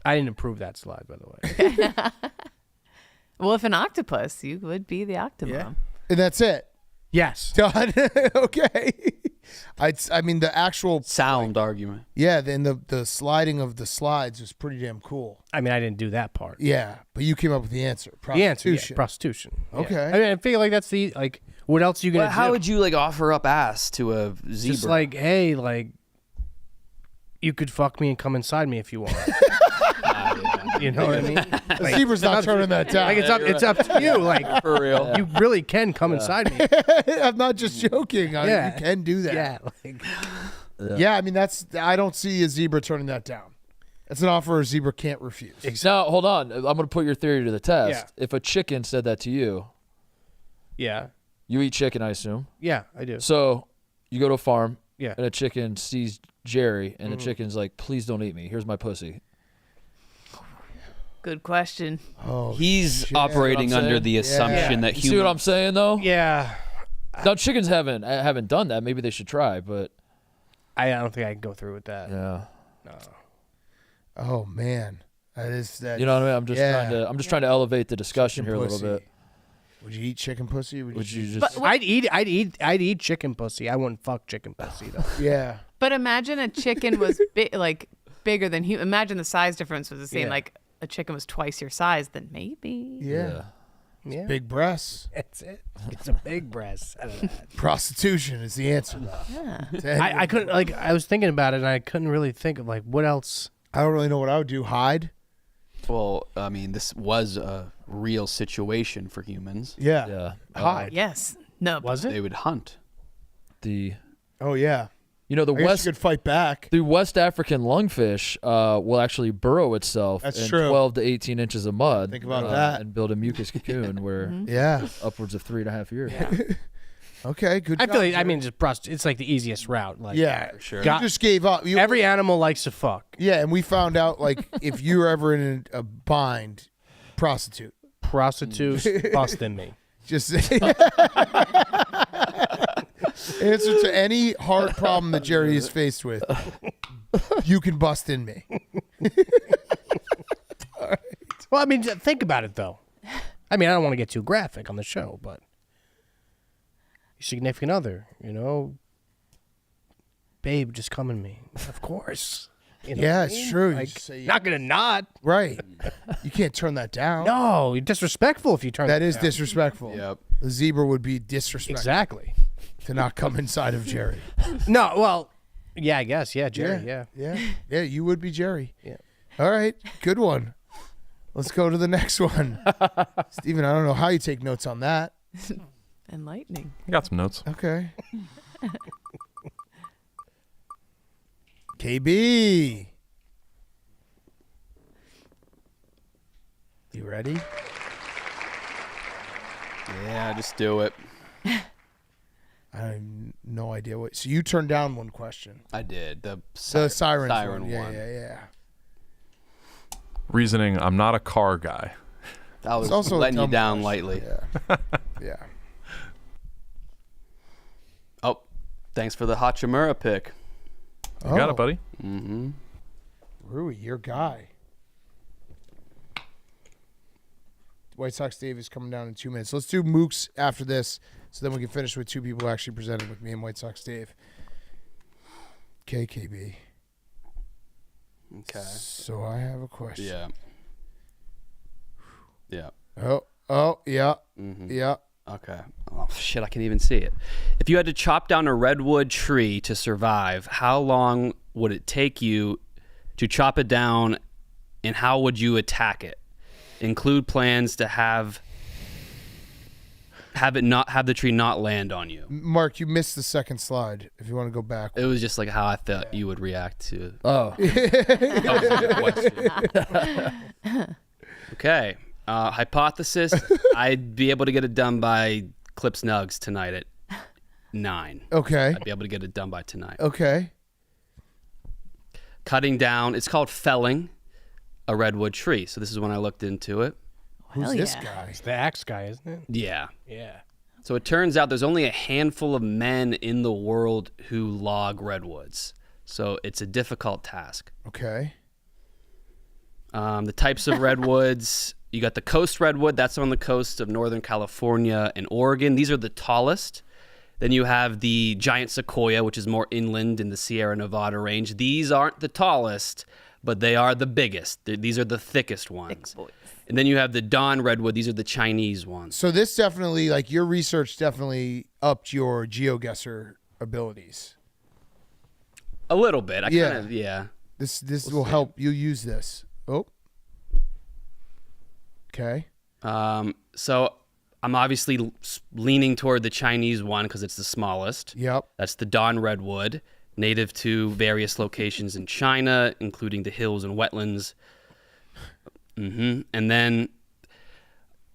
I didn't approve that slide, by the way. Well, if an octopus, you would be the Octomom. Yeah. And that's it. Yes. Done. Okay. I mean the actual sound argument. Yeah, then the sliding of the slides was pretty damn cool. I mean, I didn't do that part. Yeah, but you came up with the answer. The answer, yeah, Prostitution. prostitution. Yeah. Okay. I mean, I feel like that's the like. What else are you gonna Well, how do? would you like offer up ass to a zebra? Just like, hey, like, you could fuck me and come inside me if you want. You know what I mean? The zebra's not turning that down. Like it's up to you. Like for real. you really can come inside me. I'm not just joking. You can do that. Yeah. Like, Yeah, I mean I don't see a zebra turning that down. That's an offer a zebra can't refuse. Now, hold on. I'm going to put your theory to the test. Yeah. If a chicken said that to you, yeah. you eat chicken, I assume. Yeah, I do. So you go to a farm, Yeah. And a chicken sees Jerry, and the chicken's like, "Please don't eat me. Here's my pussy." Good question. Oh, He's shit. operating You know what I'm under saying? the assumption that You see humans. what I'm saying, though? Yeah. Now chickens haven't done that. Maybe they should try, but I don't think I can go through with that. yeah. Oh man, that is that. You know what I mean? I'm just trying to elevate the discussion Chicken here a little pussy. bit. Would you eat chicken pussy? Would you just? But I'd eat chicken pussy. I wouldn't fuck chicken pussy though. Yeah. But imagine a chicken was bigger than human. Imagine the size difference was the same. Yeah. Like a chicken was twice your size, then maybe. Yeah. Yeah. Big breasts. That's it. It's a big breast. Out of that. Prostitution is the answer. Yeah. I couldn't I was thinking about it and I couldn't really think of what else. I don't really know what I would do. Hide. Well, I mean, this was a real situation for humans. Yeah. Yeah. Hide. Yes. No. Was They would hunt. Oh yeah. You know, the I guess West you could fight back. the West African lungfish will actually burrow itself That's in true. 12 to 18 inches of mud. Think about that. And build a mucus cocoon where Yeah. upwards of 3.5 years. Okay. Good. I job, feel like, Jerry. just it's like the easiest route. Like Yeah. Sure. You just gave up. every animal likes to fuck. Yeah, and we found out like if you were ever in a bind, prostitute. Prostitutes busting me. Just answer to any hard problem that Jerry is faced with. You can bust in me. Well, I mean, think about it though. I mean, I don't want to get too graphic on the show, but your significant other, babe, just come in me. Of course. You know Yeah, what I it's mean? true. You Like, just say- not gonna not. Right. You can't turn that down. No, you're disrespectful if you turn That that is down. disrespectful. Yep. The zebra would be disrespectful Exactly. to not come inside of Jerry. No, well, yeah, I guess, yeah, Jerry, yeah. Yeah, you would be Jerry. Yeah. All right, good one. Let's go to the next one. Steven, I don't know how you take notes on that. Enlightening. I got some notes. Okay. KB. You ready? Yeah, just do it. I have no idea what. So you turned down one question. I did. The siren one. Yeah, yeah, yeah. Reasoning, I'm not a car guy. I was It's also a letting you dumb down question. lightly. Yeah. Yeah. Oh, thanks for the Hachimura pick. You got it, buddy. Mm-hmm. Rui, your guy. White Sox Dave is coming down in 2 minutes. Let's do Mooks after this, so then we can finish with two people who actually presented with me and White Sox Dave. KKB. Okay. So I have a question. Yeah. Yeah. Oh, yeah. Mm-hmm. Yeah. Okay. Oh, shit, I can't even see it. If you had to chop down a redwood tree to survive, how long would it take you to chop it down, and how would you attack it? Include plans to have the tree not land on you. Mark, you missed the second slide. If you want to go back. It was just like how I thought you would react to. Oh. Okay. Hypothesis: I'd be able to get it done by Clips Nugs tonight at 9. Okay. I'd be able to get it done by tonight. Okay. Cutting down. It's called felling a redwood tree. So this is when I looked into it. Who's this guy? It's the axe guy, isn't it? Yeah. Yeah. So it turns out there's only a handful of men in the world who log redwoods. So it's a difficult task. Okay. The types of redwoods, you got the coast redwood. That's on the coast of Northern California and Oregon. These are the tallest. Then you have the giant sequoia, which is more inland in the Sierra Nevada range. These aren't the tallest, but they are the biggest. These are the thickest ones. And then you have the Dawn redwood. These are the Chinese ones. So this definitely, like your research definitely upped your GeoGuessr abilities. A little bit. Yeah. Yeah. This will help you use this. Oh. Okay. So I'm obviously leaning toward the Chinese one because it's the smallest. Yep. That's the Dawn redwood, native to various locations in China, including the hills and wetlands. And then,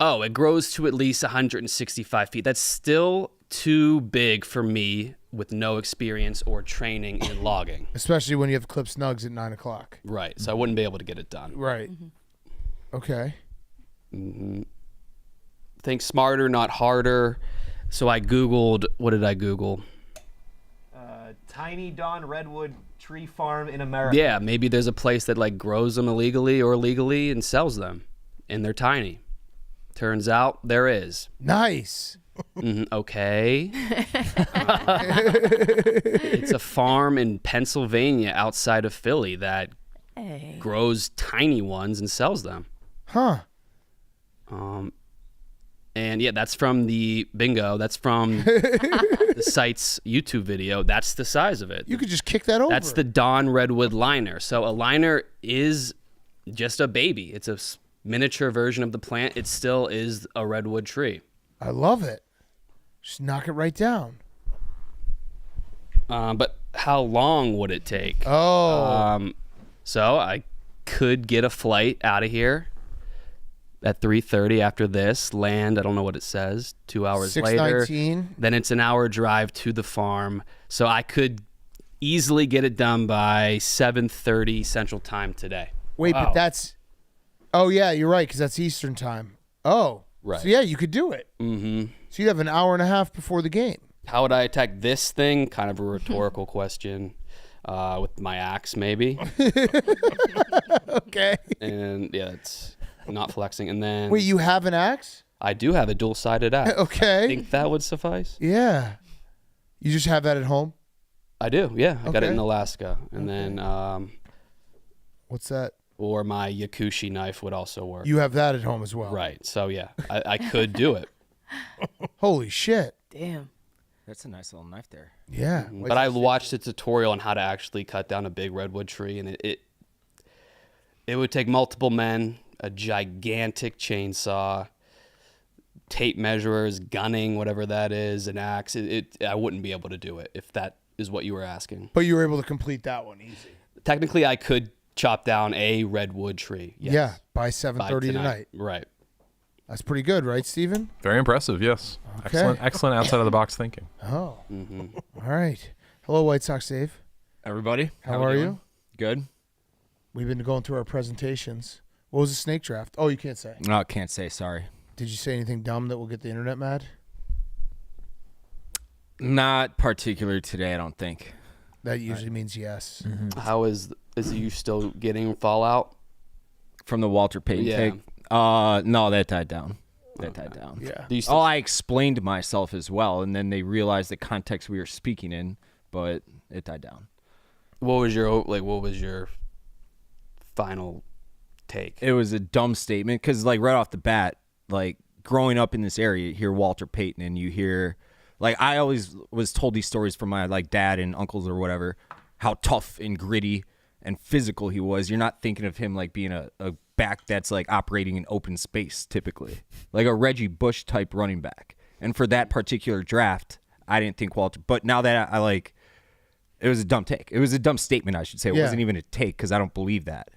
it grows to at least 165 feet. That's still too big for me with no experience or training in logging. Especially when you have clip snugs at 9 o'clock. Right. So I wouldn't be able to get it done. Right. Okay. Think smarter, not harder. So I Googled, what did I Google? Tiny Dawn Redwood Tree Farm in America. Yeah, maybe there's a place that like grows them illegally or legally and sells them, and they're tiny. Turns out there is. Nice. Okay. It's a farm in Pennsylvania outside of Philly that grows tiny ones and sells them. Huh. And yeah, that's from the bingo. That's from the site's YouTube video. That's the size of it. You could just kick that over. That's the Dawn Redwood liner. So a liner is just a baby. It's a miniature version of the plant. It still is a redwood tree. I love it. Just knock it right down. But how long would it take? Oh. So I could get a flight out of here at 3:30 after this, land, I don't know what it says, 2 hours later. 6:19. Then it's an hour drive to the farm. So I could easily get it done by 7:30 Central Time today. Wait, but that's... Oh, yeah, you're right, because that's Eastern time. Oh. Right. So, yeah, you could do it. Mm-hmm. So you'd have an hour and a half before the game. How would I attack this thing? Kind of a rhetorical question. With my axe, maybe. Okay. And, yeah, it's not flexing. And then... Wait, you have an axe? I do have a dual-sided axe. Okay. I think that would suffice. Yeah. You just have that at home? I do, yeah. I got it Okay. in Alaska. And then... What's that? Or my Yakushi knife would also work. You have that at home as well. Right. So, yeah, I could do it. Holy shit. Damn. That's a nice little knife there. Yeah. But I watched a tutorial on how to actually cut down a big redwood tree, and it would take multiple men, a gigantic chainsaw, tape measures, gunning, whatever that is, an axe. I wouldn't be able to do it if that is what you were asking. But you were able to complete that one easy. Technically, I could chop down a redwood tree. Yes, Yeah, by 7:30 tonight. Right. That's pretty good, right, Steven? Very impressive, yes. Okay. Excellent outside of the box thinking. Oh. All right. Hello, White Sox Dave. Everybody. How we are doing? you? Good. We've been going through our presentations. What was the snake draft? Oh, you can't say. No, can't say. Sorry. Did you say anything dumb that will get the internet mad? Not particular today, I don't think. That usually means yes. How is you still getting fallout From the Walter Payton Yeah. take? No, that died down. That died down. Yeah. Do you still, I explained myself as well, and then they realized the context we were speaking in, but it died down. what was your final take? It was a dumb statement because, like, right off the bat, like, growing up in this area, you hear Walter Payton and you hear, like, I always was told these stories from my, like, dad and uncles or whatever, how tough and gritty and physical he was. You're not thinking of him, like, being a back that's, like, operating in open space, typically. Like a Reggie Bush type running back. And for that particular draft, I didn't think Walter, but now that I like, it was a dumb take. It was a dumb statement, I should say. It Yeah. wasn't even a take because I don't believe that.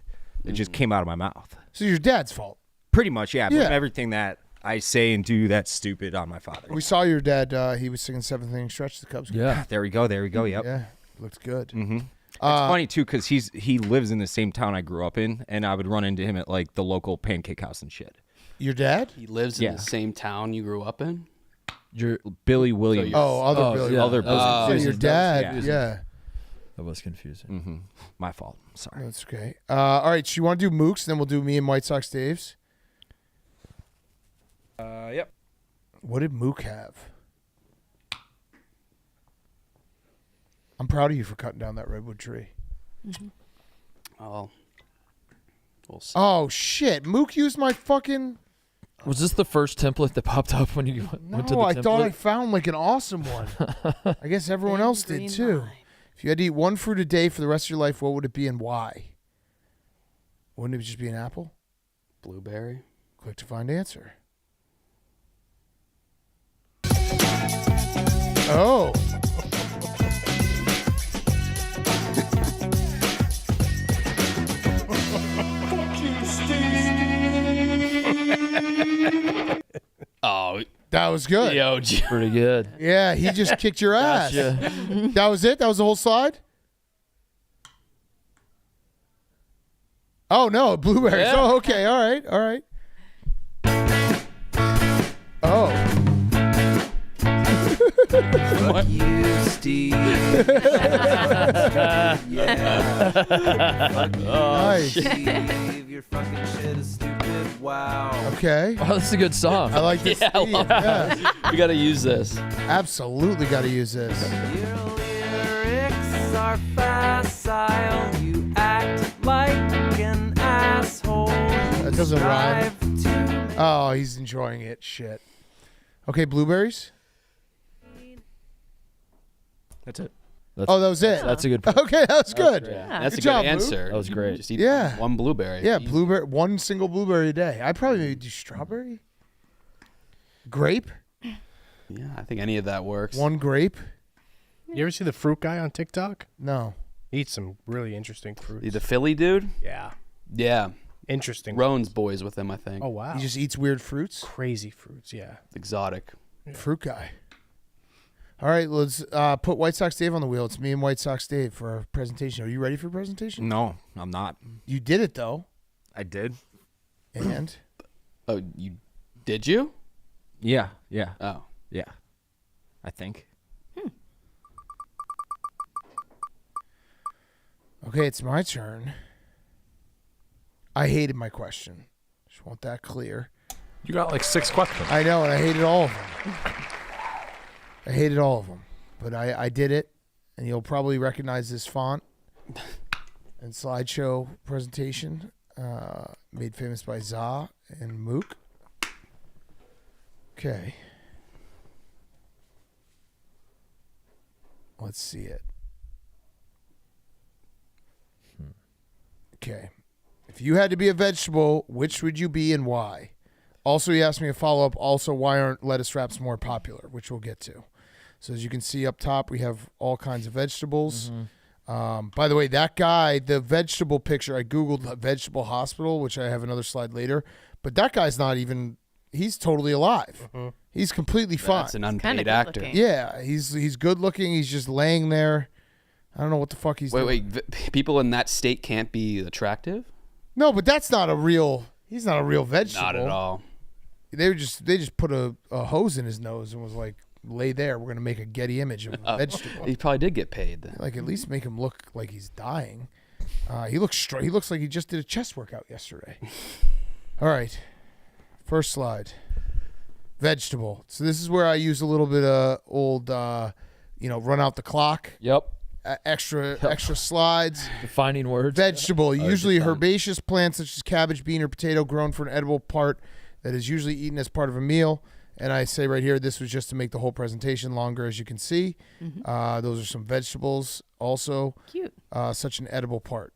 It just came out of my mouth. So your dad's fault. Pretty much, yeah. Yeah. But everything that I say and do that's stupid on my father. We saw your dad. He was singing seventh inning stretch to the Cubs. Yeah. There we go. Yep. Yeah. Looks good. Mm-hmm. It's funny too because he lives in the same town I grew up in, and I would run into him at like the local pancake house and shit. Your dad? He lives in the same town you grew up in? Your Billy Williams. Other Billy. yeah. Other Billy. So your dad. Yeah. Yeah. That was confusing. Mm-hmm. My fault. Sorry. That's okay. All right. So you want to do Mooks, then we'll do me and White Sox Dave's. Yep. What did Mook have? I'm proud of you for cutting down that redwood tree. Oh. We'll see. Oh shit! Mook used my fucking. Was this the first template that popped up when you went to the No, I template? thought I found like an awesome one. I guess everyone else did Green too. line. If you had to eat one fruit a day for the rest of your life, what would it be and why? Wouldn't it just be an apple? Blueberry? Click to find answer. Oh. Oh, That That was good. The OG. Pretty good. Yeah, he just kicked your ass. Gotcha. That was it? That was the whole slide? Oh, no, blueberries. Yeah. Oh, okay. All right. Oh. Fuck you, Steve. Yeah. Fuck you, Nice. Steve. Your fucking shit is stupid. Wow. Okay. Oh, this is a good song. I like this. Yeah, I theme. love Yeah. that. We got to use this. Absolutely got to use this. Your lyrics are facile. You act like an asshole. That doesn't rhyme. Oh, he's enjoying it. Shit. Okay, blueberries? That's it. That's, Oh, that was it. That's a good. Okay, that was good. That's Good a good job, Blue. answer. That was great. Just eat Yeah. one blueberry. Yeah, blueberry. One single blueberry a day. I'd probably maybe do strawberry. Grape? Yeah, I think any of that works. One grape? You ever see the fruit guy on TikTok? No. He eats some really interesting fruits. The Philly dude? Yeah. Yeah. Interesting. Roan's boys with him, I think. Oh, wow. He just eats weird fruits? Crazy fruits, yeah. Exotic. Fruit guy. All right, let's put White Sox Dave on the wheel. It's me and White Sox Dave for our presentation. Are you ready for presentation? No, I'm not. You did it, though. I did. And? Oh, did you? Yeah. Oh. Yeah. I think. Okay, it's my turn. I hated my question. Just want that clear. You got like 6 questions. I know, and I hated all of them. I hated all of them. But I did it, and you'll probably recognize this font and slideshow presentation made famous by Za and Mook. Okay. Let's see it. Okay. If you had to be a vegetable, which would you be and why? Also, he asked me a follow-up. Also, why aren't lettuce wraps more popular? Which we'll get to. So as you can see up top, we have all kinds of vegetables. By the way, that guy, the vegetable picture, I Googled vegetable hospital, which I have another slide later. But that guy's not even, he's totally alive. He's completely fine. That's an unpaid actor. Yeah, he's good looking. He's just laying there. I don't know what the fuck he's doing. Wait, people in that state can't be attractive? No, but that's not a real, he's not a real vegetable. Not at all. They just put a hose in his nose and was like, lay there. We're going to make a Getty image of a vegetable. He probably did get paid then. Like, at least make him look like he's dying. He looks straight. He looks like he just did a chest workout yesterday. All right. First slide. Vegetable. So this is where I use a little bit of old, run out the clock. Yep. Extra slides. Defining words. Vegetable. Usually herbaceous plants such as cabbage, bean, or potato grown for an edible part that is usually eaten as part of a meal. And I say right here, this was just to make the whole presentation longer, as you can see. Those are some vegetables also. Cute. Such an edible part.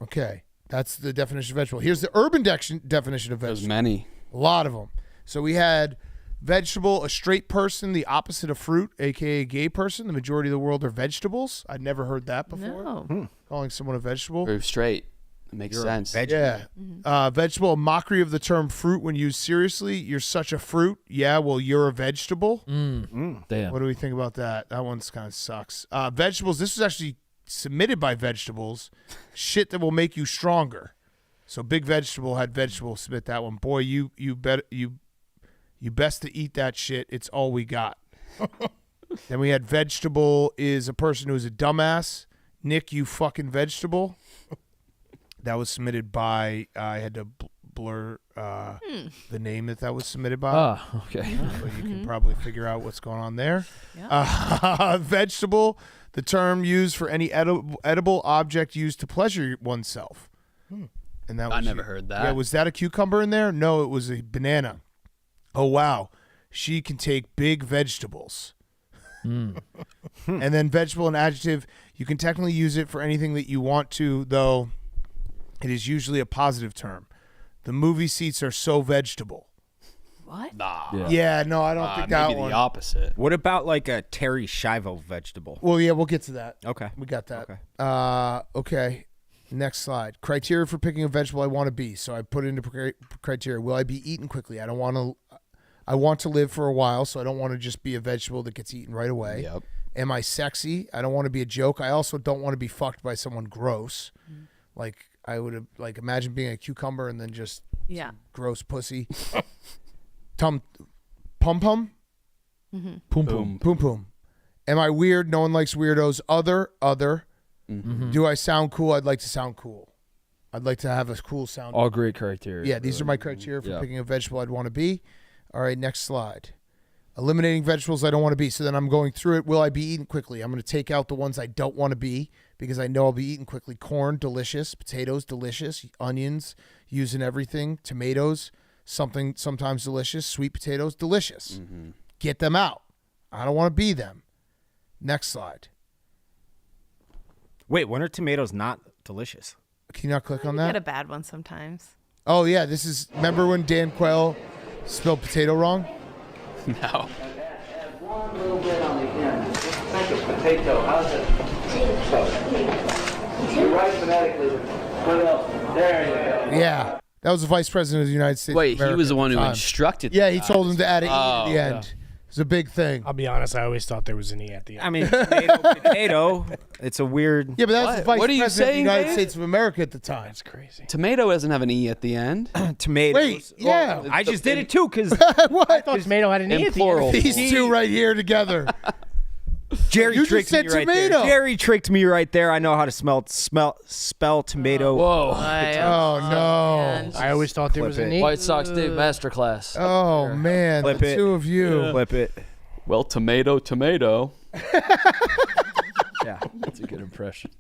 Okay. That's the definition of vegetable. Here's the urban definition of vegetable. There's many. A lot of them. So we had vegetable, a straight person, the opposite of fruit, a.k.a. gay person. The majority of the world are vegetables. I'd never heard that before. No. Calling someone a vegetable. Very straight. It makes sense. Yeah. Vegetable, a mockery of the term fruit when used seriously. You're such a fruit. Yeah, well, you're a vegetable. Damn. What do we think about that? That one's kind of sucks. Vegetables, this was actually submitted by Vegetables. Shit that will make you stronger. So Big Vegetable had Vegetable submit that one. Boy, you best to eat that shit. It's all we got. Then we had Vegetable is a person who is a dumbass. Nick, you fucking vegetable. That was submitted by, I had to blur the name that was submitted by. Ah, okay. But you can probably figure out what's going on there. Yeah. Vegetable, the term used for any edible object used to pleasure oneself. And that I was, never heard that. Yeah, was that a cucumber in there? No, it was a banana. Oh, wow. She can take big vegetables. And then vegetable and adjective, you can technically use it for anything that you want to, though it is usually a positive term. The movie seats are so vegetable. What? Nah. Yeah, no, I don't think that maybe one. the opposite. What about like a Terry Schiavo vegetable? Well, yeah, we'll get to that. Okay. We got that. Okay. Okay. Next slide. Criteria for picking a vegetable I want to be. So I put into criteria. Will I be eaten quickly? I don't want I want to live for a while, so I don't want to just be a vegetable that gets eaten right away. Yep. Am I sexy? I don't want to be a joke. I also don't want to be fucked by someone gross. Like I would have imagine being a cucumber and then just Yeah. gross pussy. Pum pum. Poom Poom poom. Am I weird? No one likes weirdos. Other. Do I sound cool? I'd like to sound cool. I'd like to have a cool sound. All great criteria. Yeah, these are my criteria for Yeah. picking a vegetable I'd want to be. All right, next slide. Eliminating vegetables I don't want to be. So then I'm going through it. Will I be eaten quickly? I'm going to take out the ones I don't want to be because I know I'll be eaten quickly. Corn, delicious. Potatoes, delicious. Onions, using everything. Tomatoes, sometimes delicious. Sweet potatoes, delicious. Get them out. I don't want to be them. Next slide. Wait, when are tomatoes not delicious? Can you not click on Get a that? bad one sometimes. Oh, yeah. This is, remember when Dan Quayle spelled potato wrong? No. One little bit on the end. Just think of potato. How's it? You're right phonetically. What else? There you go. Yeah. That was the Vice President of the United States. Wait, of America he was the at one who time. instructed. Yeah, the he guy. told him to add an E at the Oh. end. It's a big thing. I'll be honest, I always thought there was an E at the end. I mean, potato. It's a weird. Yeah, but that was the Vice What are you President of the saying, United man? States of America at the time. That's crazy. Tomato doesn't have an E at the end. Tomatoes. Wait, yeah. Well, I just did it too because What? I thought tomato had an E In at the plural. end. These two right here together. Jerry You just tricked said me right tomato. there. Jerry tricked me right there. I know how to spell tomato. Whoa. Oh, no. I always thought there was an E. White Sox Dave Masterclass. Oh, man. Flip The it. two of you. Flip it. Well, tomato. Yeah, That's a good impression.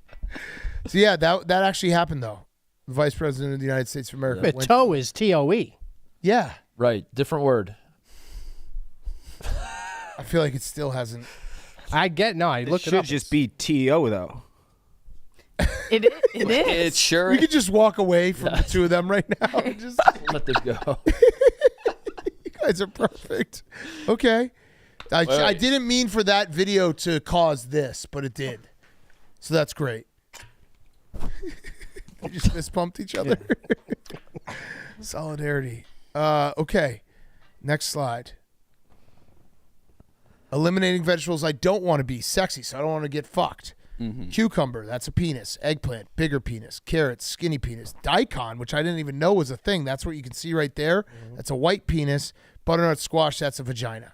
So, yeah, that actually happened, though. The Vice President of the United States of America. But went- toe is T-O-E. Yeah. Right. Different word. I feel like it still hasn't. I It looked should it up. just be T-O though. It is. It sure. We could just walk away from the two of them right now. And just, Let this go. you guys are perfect. Okay. I didn't mean for that video to cause this, but it did. So that's great. You just fist pumped each other. Solidarity. Okay. Next slide. Eliminating vegetables I don't want to be. Sexy, so I don't want to get fucked. Cucumber, that's a penis. Eggplant, bigger penis. Carrots, skinny penis. Daikon, which I didn't even know was a thing. That's what you can see right there. That's a white penis. Butternut squash, that's a vagina.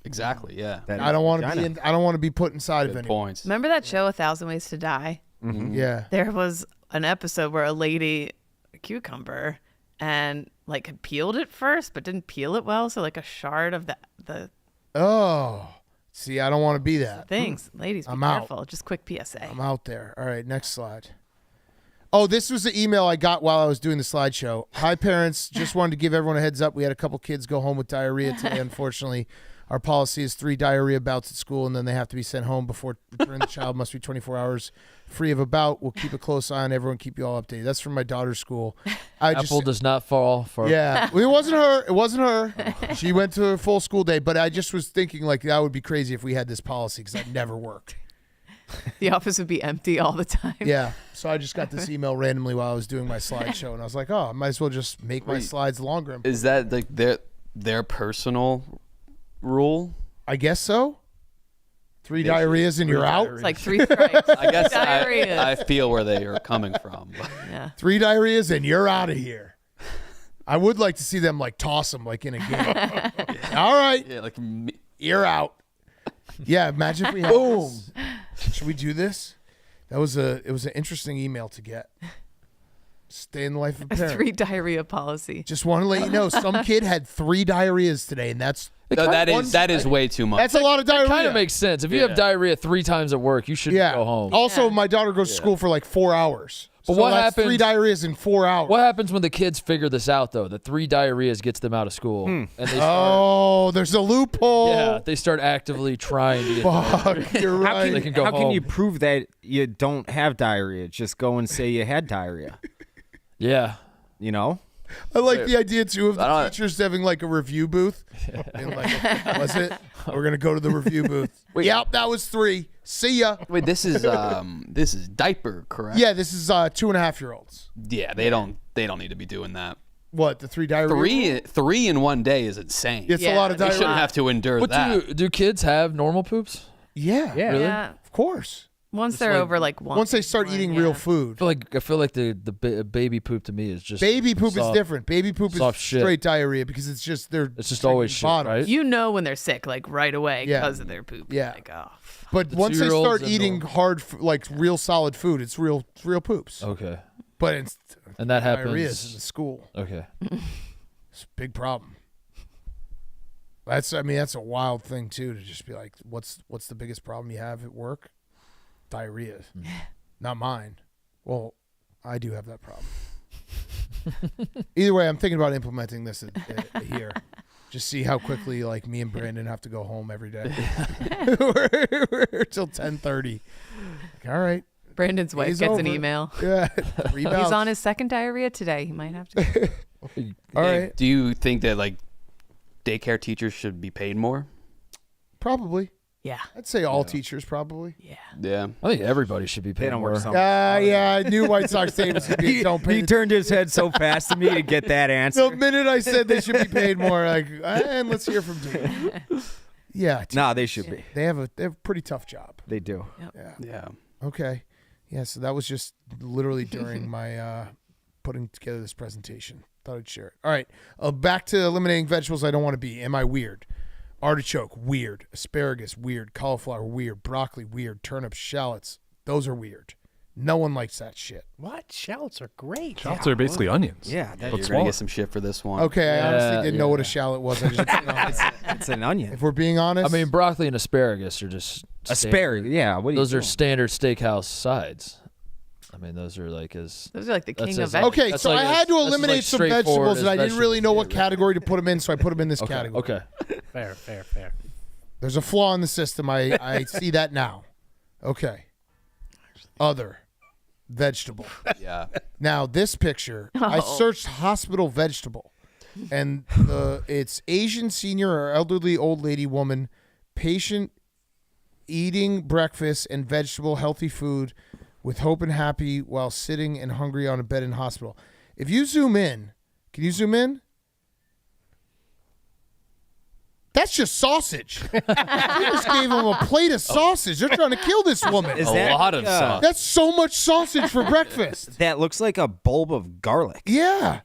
Exactly. Yeah. I don't want to be. I don't want to be put inside of Good anyone. points. Remember that show, 1,000 Ways to Die? Yeah. There was an episode where a lady, a cucumber, and like had peeled it first, but didn't peel it well. So like a shard of the Oh, see, I don't want to be that. things. Ladies, be I'm out. careful. Just quick PSA. I'm out there. All right, next slide. Oh, this was the email I got while I was doing the slideshow. Hi, parents. Just wanted to give everyone a heads up. We had a couple kids go home with diarrhea today, unfortunately. Our policy is 3 diarrhea bouts at school, and then they have to be sent home before return. The child must be 24 hours free of a bout. We'll keep a close eye on everyone, keep you all updated. That's from my daughter's school. Apple does not fall for. Yeah, it wasn't her. It wasn't her. She went to a full school day, but I just was thinking like that would be crazy if we had this policy because that never worked. The office would be empty all the time. Yeah, so I just got this email randomly while I was doing my slideshow, and I was like, oh, I might as well just make my Wait. slides longer. And Is that like their personal rule? I guess so. 3 diarrheas and you're out. It's like 3 strikes. I guess Diarrhea. I feel where they are coming from. Yeah. 3 diarrheas and you're out of here. I would like to see them like toss them like in a game. All right, Yeah, like you're out. Yeah, imagine if we had this. Should we do this? It was an interesting email to get. Stay in the life of a A parent. 3 diarrhea policy. Just want to let you know, some kid had 3 diarrheas today, and that's No, that is way too much. that's a lot of diarrhea. Kind of makes sense. If you have diarrhea 3 times at work, you shouldn't go home. Also, my daughter goes to school for like 4 hours. But So what that's happens? 3 diarrheas in 4 hours. What happens when the kids figure this out, though? That 3 diarrheas gets them out of school, and they start, Oh, there's a loophole. yeah, they start actively trying to get. Fuck, you're How right. can, They can go how can home. you prove that you don't have diarrhea? Just go and say you had diarrhea. Yeah, You know? I like the idea too of I the don't- teachers having like a review booth. Being like, was it? We're gonna go to the review booth. Yep, that was 3. See ya. Wait, this is diaper, correct? Yeah, this is 2.5-year-olds. Yeah, they don't need to be doing that. What, the 3 diarrhea? Three in one day is insane. It's a lot of diarrhea. They shouldn't have to endure But that. do kids have normal poops? Yeah. Really? Yeah. Of course. Once they're over like one. Once they start eating real food. I feel like the baby poop to me is just Baby poop is soft- different. Baby poop is soft shit. straight diarrhea because it's just It's just always shit, bottles. right? You know when they're sick, like right away Yeah. because of their poop. Yeah. Like, oh. But The once they 2-year-olds start and eating hard, like real solid food, it's real poops. Okay. But it's And that diarrhea happens is in the school. Okay. It's a big problem. That's a wild thing too, to just be like, what's the biggest problem you have at work? Diarrhea. Not mine. Well, I do have that problem. Either way, I'm thinking about implementing this here. Just see how quickly like me and Brandon have to go home every day. We're till 10:30. Like, all right. Brandon's wife Day's gets an over. email. Yeah. He's on his second diarrhea today. He might have to. All right. Do you think that like daycare teachers should be paid more? Probably. Yeah. I'd say all teachers probably. Yeah. I think everybody should be paid don't more. work something. Yeah, I knew White Sox Davis would be don't pay. He turned his head so fast to me to get that answer. The minute I said they should be paid more, like, and let's hear from Dave. Yeah. Nah, they should be. They have a pretty tough job. They do. Yeah. Okay. Yeah, so that was just literally during my putting together this presentation. Thought I'd share it. All right. Back to eliminating vegetables I don't want to be. Am I weird? Artichoke, weird. Asparagus, weird. Cauliflower, weird. Broccoli, weird. Turnips, shallots, those are weird. No one likes that shit. What? Shallots are great. Shallots are basically onions. Yeah, You're gonna get some shit for this one. Okay, I honestly didn't know what a shallot was. I just It's an onion. if we're being honest. I mean, broccoli and asparagus are just Asparagus, yeah. What are Those you are doing? standard steakhouse sides. I mean, those are like Those are like the king that's of as- vegetables. Okay, that's so like I as- had to that's eliminate like some straightforward vegetables, as and I didn't really know what vegetables. category to put them in, so I put them in this category. Okay. Fair. There's a flaw in the system. I see that now. Okay. Other vegetable. Yeah. Now this picture, I searched hospital vegetable, and it's Asian senior or elderly old lady woman, patient eating breakfast and vegetable healthy food with hope and happy while sitting and hungry on a bed in hospital. If you zoom in, can you zoom in? That's just sausage. You just gave them a plate of sausage. They're trying to kill this woman. Is A that lot of like, sauce. That's so much sausage for breakfast. That looks like a bulb of garlic. Yeah.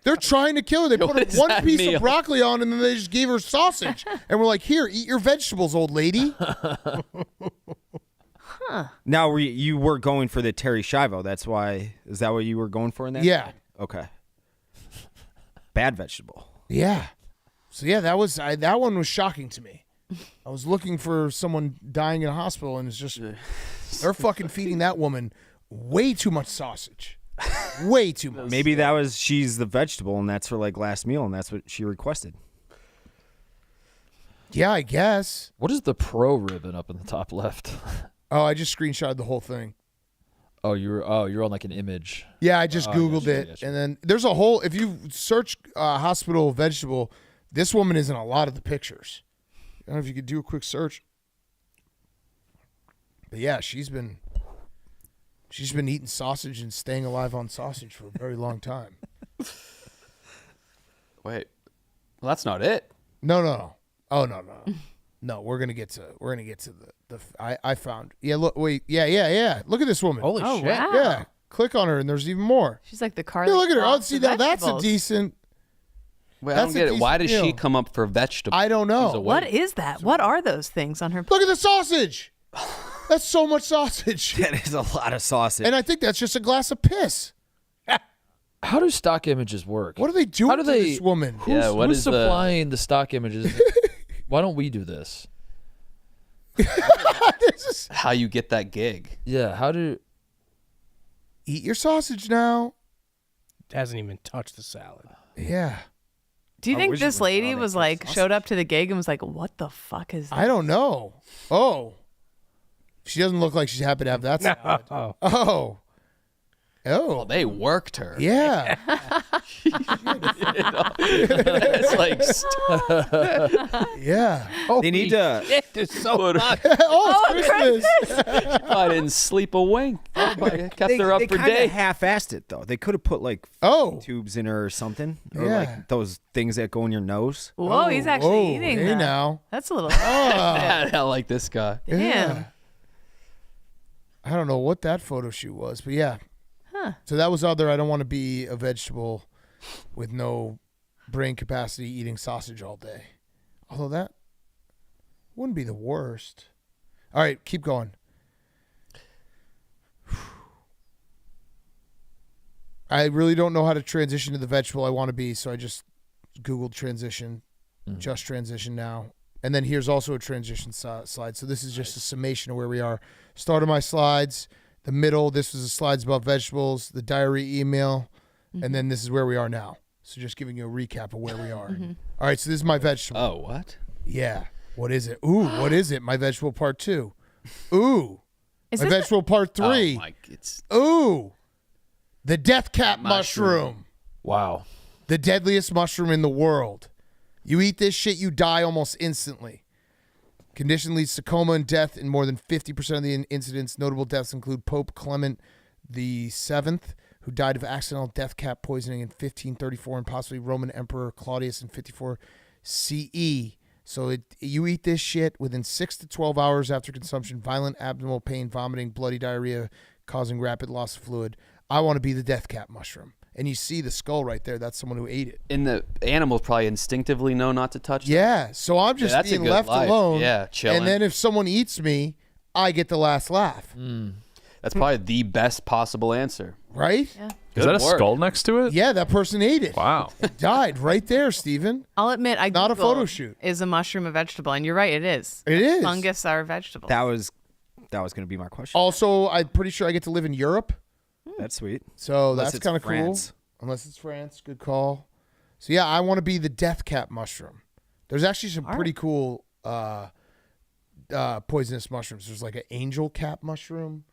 They're trying to kill her. They What put is one that piece meal? of broccoli on and then they just gave her sausage. And we're like, here, eat your vegetables, old lady. Now you were going for the Terry Schiavo. That's why. Is that what you were going for in that? Yeah. Okay. Bad vegetable. Yeah. So yeah, that one was shocking to me. I was looking for someone dying in a hospital, and it's just they're fucking feeding that woman way too much sausage, way too much. Maybe she's the vegetable, and that's her like last meal, and that's what she requested. Yeah, I guess. What is the pro ribbon up in the top left? Oh, I just screenshotted the whole thing. You're on like an image. Yeah, I just Googled gotcha, it, gotcha. and then there's a whole. If you search hospital vegetable, this woman is in a lot of the pictures. I don't know if you could do a quick search, but yeah, she's been eating sausage and staying alive on sausage for a very long time. Wait. Well, that's not it. No. Oh no. No, we're gonna get to the. I found. Yeah, look. Wait. Yeah. Look at this woman. Holy shit. Wow. Yeah. Click on her, and there's even more. She's like the Carly. Yeah, look at her. Oh, Claus see of now that's a vegetables. decent. Wait, I That's don't a get it. Why does decent she meal. come up for vegetables? I don't know. She's a What waiter. is that? What are those things on her? Look at the sausage. That's so much sausage. That is a lot of sausage. And I think that's just a glass of piss. How do stock images work? What are they doing How do to they? this woman? Who's supplying the stock images? Why don't we do this? How you get that gig? Yeah. How do? Eat your sausage now. Hasn't even touched the salad. Yeah. Do you I think wish you this would lady call that was for like sausage. showed up to the gig and was like, "What the fuck is that?" I don't know. Oh. She doesn't look like she's happy to have that salad. Oh. Oh. Oh, they worked her. Yeah. It's like, yeah. They need to. It's so much. Oh, it's Christmas. I didn't sleep a wink. I kept her up they for kinda days. half-assed it though. They could have put like tubes in her or something, or Yeah. like those things that go in your nose. Whoa, he's actually eating hey that. now. That's a little. Yeah, I like this guy. Damn. Yeah. I don't know what that photo shoot was, but yeah. Huh. So that was other. I don't want to be a vegetable with no brain capacity eating sausage all day. Although that wouldn't be the worst. All right, keep going. I really don't know how to transition to the vegetable I want to be, so I just Googled transition, just transition now. And then here's also a transition slide. So this is just a summation of where we are. Start of my slides, the middle, this was the slides about vegetables, the diary email, and then this is where we are now. So just giving you a recap of where we are. All right, so this is my vegetable. Oh, what? Yeah. What is it? Ooh, what is it? My vegetable part 2. Ooh. Is my this vegetable part 3. Oh, my, it's Ooh. The death cap mushroom. Wow. The deadliest mushroom in the world. You eat this shit, you die almost instantly. Condition leads to coma and death in more than 50% of the incidents. Notable deaths include Pope Clement VII, who died of accidental death cap poisoning in 1534, and possibly Roman Emperor Claudius in 54 CE. So you eat this shit within 6 to 12 hours after consumption, violent abdominal pain, vomiting, bloody diarrhea, causing rapid loss of fluid. I want to be the death cap mushroom. And you see the skull right there. That's someone who ate it. And the animals probably instinctively know not to touch them. Yeah, so I'm just that's a being good left life. alone. Yeah, chilling. And then if someone eats me, I get the last laugh. That's probably the best possible answer. Right? Yeah. Is that a work. skull next to it? Yeah, that person ate it. Wow. It died right there, Steven. I'll admit, I Not a Googled, photo shoot. Is a mushroom a vegetable? And you're right, it is. It is. Fungus are vegetables. That was going to be my question. Also, I'm pretty sure I get to live in Europe. That's sweet. So Unless that's it's kind of cool. France. Unless it's France. Good call. So yeah, I want to be the death cap mushroom. There's actually some pretty cool poisonous mushrooms. There's like an angel cap mushroom.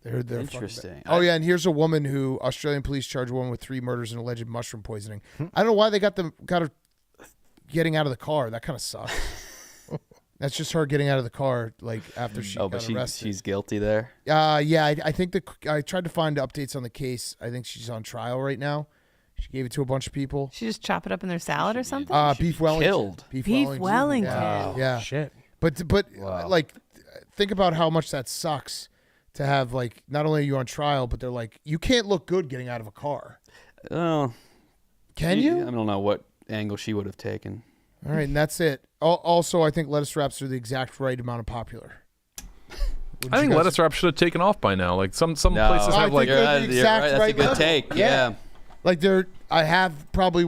They're Interesting. Oh yeah, and here's a woman who Australian police charge a woman with 3 murders and alleged mushroom poisoning. I don't know why they got her getting out of the car. That kind of sucks. That's just her getting out of the car, like after she got arrested. She's guilty there. Yeah, I think I tried to find updates on the case. I think she's on trial right now. She gave it to a bunch of people. She just chop it up in their salad or something? Beef Wellington. killed. Beef Wellington. Yeah. Shit. But like, think about how much that sucks to have, like, not only are you on trial, but they're like, you can't look good getting out of a car. Oh, Can you? I don't know what angle she would have taken. All right, and that's it. Also, I think lettuce wraps are the exact right amount of popular. I think lettuce wraps should have taken off by now. Like some places have like they're the exact That's right a good level. take. Yeah. Like I have probably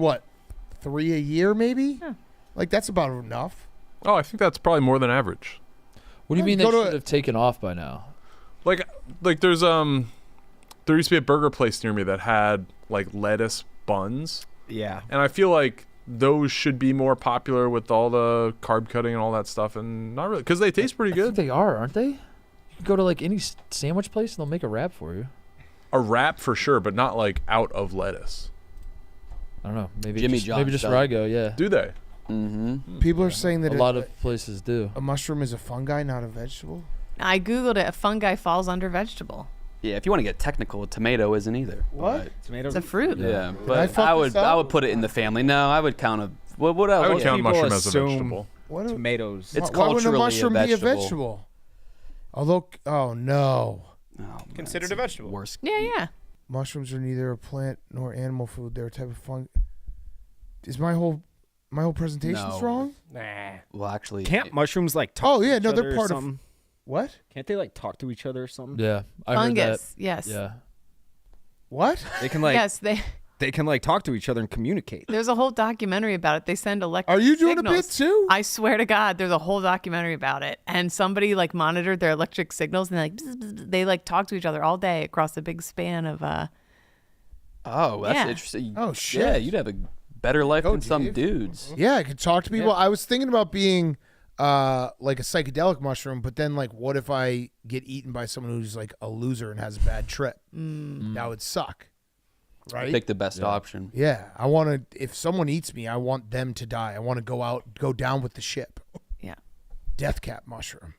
3 a year maybe. Like that's about enough. Oh, I think that's probably more than average. What do you mean they Go to should have taken off by now? Like there's there used to be a burger place near me that had like lettuce buns. Yeah. And I feel like those should be more popular with all the carb cutting and all that stuff, and not really because they taste pretty I good. think they are, aren't they? You can go to like any sandwich place and they'll make a wrap for you. A wrap for sure, but not like out of lettuce. I don't know. Maybe Jimmy just, John's maybe just does. where I go. Yeah. Do they? Mm-hmm. People are saying that A lot of places do. a mushroom is a fungi, not a vegetable. I Googled it. A fungi falls under vegetable. Yeah, if you want to get technical, a tomato isn't either. What? Tomatoes. It's a fruit. Yeah, I but fuck this up? I would put it in the family. No, I would count a what else? I would Most count people mushroom as a assume vegetable. What? Tomatoes. It's Why wouldn't a culturally mushroom be a vegetable. vegetable? Although, oh no, Oh, man, Considered it's a vegetable. Worst. Yeah. mushrooms are neither a plant nor animal food. They're a type of fungi. Is my whole presentation No. wrong? Nah. Well, actually, Can't mushrooms like talk Oh to yeah, each no, other they're or part of something? what? Can't they like talk to each other or something? Yeah. I heard Fungus. that. Yes. Yeah. What? They can like yes. they can like talk to each other and communicate. There's a whole documentary about it. They send electric Are you doing signals. a bit too? I swear to God, there's a whole documentary about it. And somebody like monitored their electric signals and they like bzz, bzz, bzz. They like talk to each other all day across a big span of Oh, that's Yeah. interesting. Oh, shit. Yeah, you'd have a better life Go, than some Dave. dudes. Yeah, I could talk to people. I was thinking about being like a psychedelic mushroom, but then like what if I get eaten by someone who's like a loser and has a bad trip? That would suck. Right? Pick the best option. Yeah, I want to. If someone eats me, I want them to die. I want to go down with the ship. Yeah. Death cap mushroom.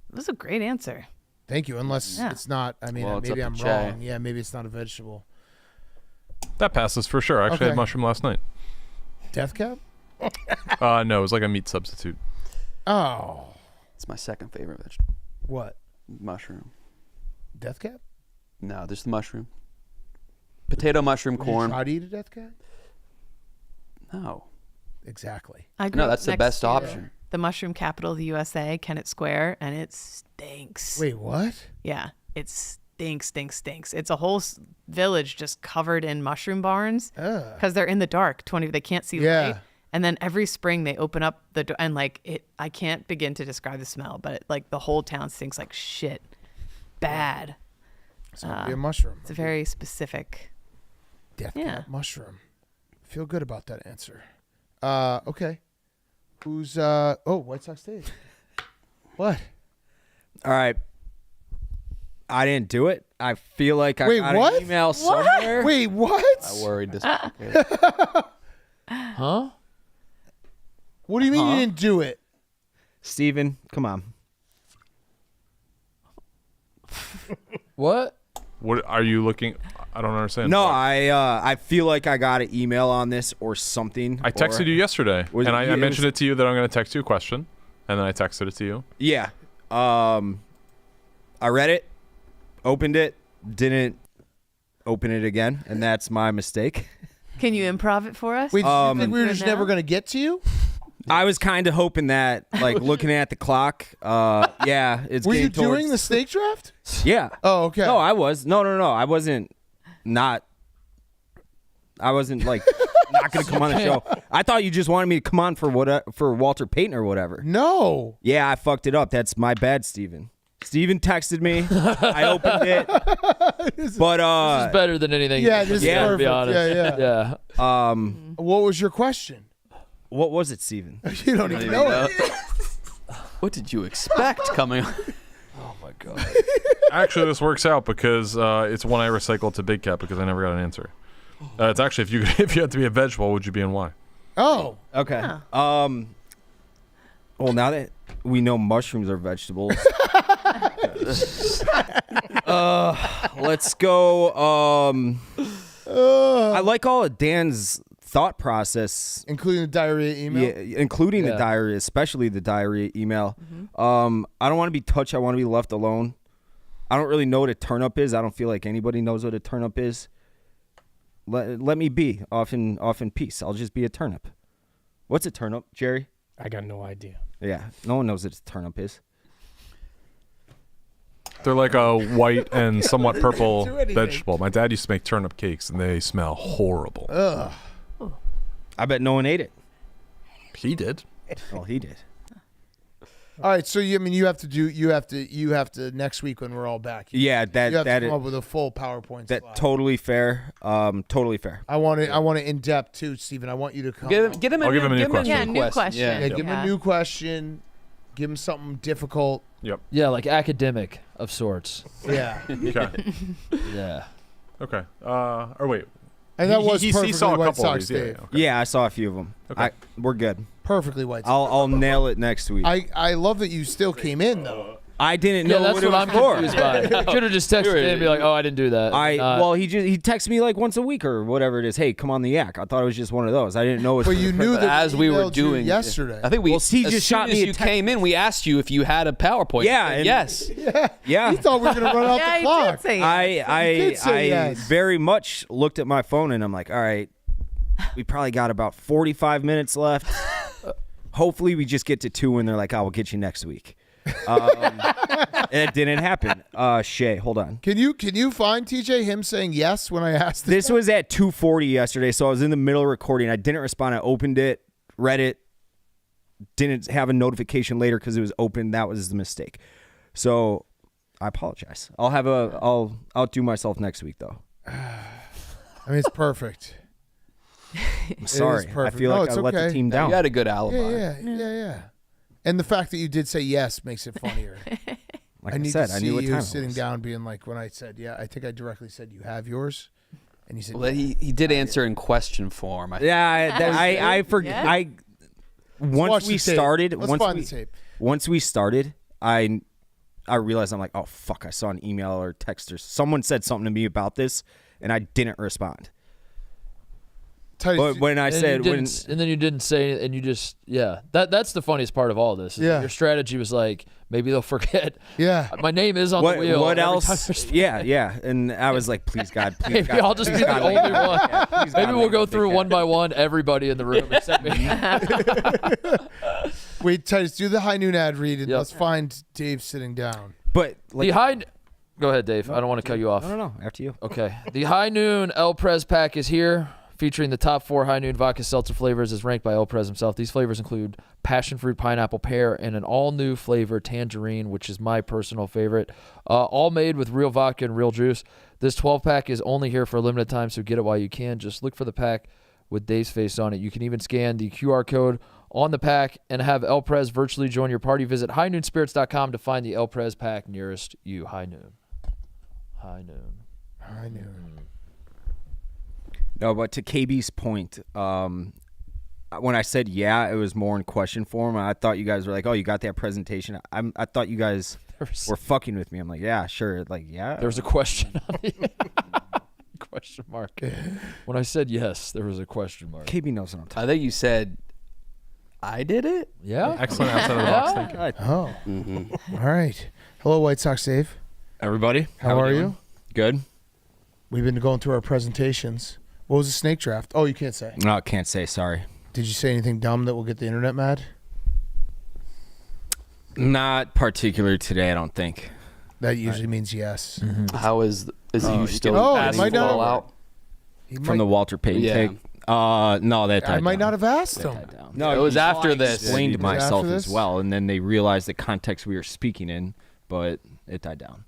That was a great answer. Thank you. Unless it's not. I mean, Well, it's maybe up I'm to Jay. wrong. Yeah, maybe it's not a vegetable. That passes for sure. I actually Okay. had mushroom last night. Death cap? No, it was like a meat substitute. Oh. It's my second favorite vegetable. What? Mushroom. Death cap? No, just the mushroom. Potato, mushroom, Would you corn. try to eat a death cap? No. Exactly. I grew No, up that's the next best to option. The mushroom capital of the USA, Kennett Square, and it stinks. Wait, what? Yeah, it stinks. It's a whole village just covered in mushroom barns because they're in the dark. They can't see light. And then every spring they open up the door and like it. I can't begin to describe the smell, but like the whole town stinks like shit, bad. So it'd be a mushroom. It's a very specific. Death cap mushroom. Feel good about that answer. Okay. Who's White Sox Dave? What? All right. I didn't do it. I feel like I Wait, got what? an email What? somewhere. Wait, what? I worried this. Huh? What do you mean you didn't do it? Steven, come on. What? What are you looking? I don't understand. No, What? I feel like I got an email on this or something. I texted you yesterday, Was and it- I it mentioned was- it to you that I'm going to text you a question, and then I texted it to you. Yeah. I read it, opened it, didn't open it again, and that's my mistake. Can you improv it for us? Wait, do you think we were Do it just now? never going to get to you? I was kind of hoping that, like, looking at the clock, yeah, it's Were getting you doing towards- the snake draft? Yeah. Oh, okay. No, I was. No. I wasn't not. I wasn't like not going to come on the show. I thought you just wanted me to come on for Walter Payton or whatever. No. Yeah, I fucked it up. That's my bad, Steven. Steven texted me. I opened it. But This is better than anything. Yeah, this is to perfect. be honest. Yeah. What was your question? What was it, Steven? You don't even know it. What did you expect coming? Oh my god. Actually, this works out because it's one I recycled to Big Cat because I never got an answer. It's actually if you had to be a vegetable, what would you be and why? Oh. Okay. Well, now that we know mushrooms are vegetables, let's go. I like all of Dan's thought process, including the diarrhea email. Yeah, including the diarrhea, especially the diarrhea email. I don't want to be touched. I want to be left alone. I don't really know what a turnip is. I don't feel like anybody knows what a turnip is. Let me be off in peace. I'll just be a turnip. What's a turnip, Jerry? I got no idea. Yeah, no one knows what a turnip is. They're like a white and somewhat purple do anything. vegetable. My dad used to make turnip cakes, and they smell horrible. Ugh. I bet no one ate it. He did. Well, he did. All right, so you have to next week when we're all back. Yeah, you have that to come up with a full PowerPoint. That slide. totally fair. Totally fair. I want it in depth too, Steven. I want you to come. Give him a new question. Yeah, new question. Yeah, give him a new question. Give him something difficult. Yep. Yeah, like academic of sorts. Yeah. Okay. Yeah. Okay. Or wait. And that He- was he perfectly saw a White couple of Sox, these, yeah, Dave. yeah, okay. Yeah, I saw a few of them. Okay. We're good. Perfectly White Sox. I'll nail it next week. I love that you still came in though. I didn't Yeah, know that's what it what was I'm for. confused by. Should have just texted him and be like, "Oh, I didn't do that." He texts me like once a week or whatever it is. Hey, come on the yak. I thought it was just one of those. I didn't know it. But you knew that as we were emailed you doing yesterday. I think we. Well, he as just soon shot as me a you text. came in, we asked you if you had a PowerPoint. Yeah, You said and- yes. Yeah. He thought we were gonna run out Yeah, the he clock. did say yes. He did say I yes. very much looked at my phone and I'm like, all right, we probably got about 45 minutes left. Hopefully we just get to 2 and they're like, we'll get you next week. It didn't happen. Shay, hold on. Can you find TJ him saying yes when I asked This was at 2:40 yesterday, so I was in the middle of recording. I didn't respond. I opened it, read it, didn't have a notification later because it was open. That was the mistake. So I apologize. I'll outdo myself next week though. I mean, it's perfect. I'm sorry. I perfect. feel No, like it's I let the okay. team down. You had a good alibi. Yeah. And the fact that you did say yes makes it funnier. Like I need said, to I see knew what you time it sitting was. down being like, when I said, yeah, I think I directly said, you have yours? And you said, Well, he did answer in question form. I forget. Yeah. watch the tape. Let's find the tape. Once we started, I realized I'm like, oh fuck, I saw an email or text or someone said something to me about this, and I didn't respond. But when I said and then you didn't say it, and you just that's the funniest part of all this. Yeah. Your strategy was like, maybe they'll forget. Yeah. My name is on the wheel. What Every else? time Yeah. And I was like, please God, please Maybe God. I'll just be please the God, only let one. me- yeah, please Maybe God, we'll let go me through take one by one, everybody in the room except me. Wait, Titus, do the high noon ad read, and let's find Dave sitting down. But Go ahead, Dave. I don't want to cut you off. No. After you. Okay. The High Noon El Prez pack is here, featuring the top 4 High Noon vodka seltzer flavors as ranked by El Prez himself. These flavors include passion fruit, pineapple, pear, and an all-new flavor, tangerine, which is my personal favorite. All made with real vodka and real juice. This 12-pack is only here for a limited time, so get it while you can. Just look for the pack with Dave's face on it. You can even scan the QR code on the pack and have El Prez virtually join your party. Visit highnoonspirits.com to find the El Prez pack nearest you. High Noon. High Noon. No, but to KB's point, when I said it was more in question form. I thought you guys were like, oh, you got that presentation. I thought you guys were fucking with me. I'm like, yeah, sure. Like, yeah. There was a question on the question mark. When I said yes, there was a question mark. KB knows what I'm talking I think you said I did it. Yeah. Excellent outside of the box thinking. Oh. Mm-hmm. All right. Hello, White Sox Dave. Everybody, How are you? Good. We've been going through our presentations. What was the snake draft? Oh, you can't say. No, can't say. Sorry. Did you say anything dumb that will get the internet mad? Not particular today, I don't think. That usually means yes. How is you still Oh, it asking might not- fall out? From the Walter Payton Yeah. take. No, that I died might down. not have asked him. No, It was he after this. explained It was myself after as this? well, and then they realized the context we were speaking in, but it died down.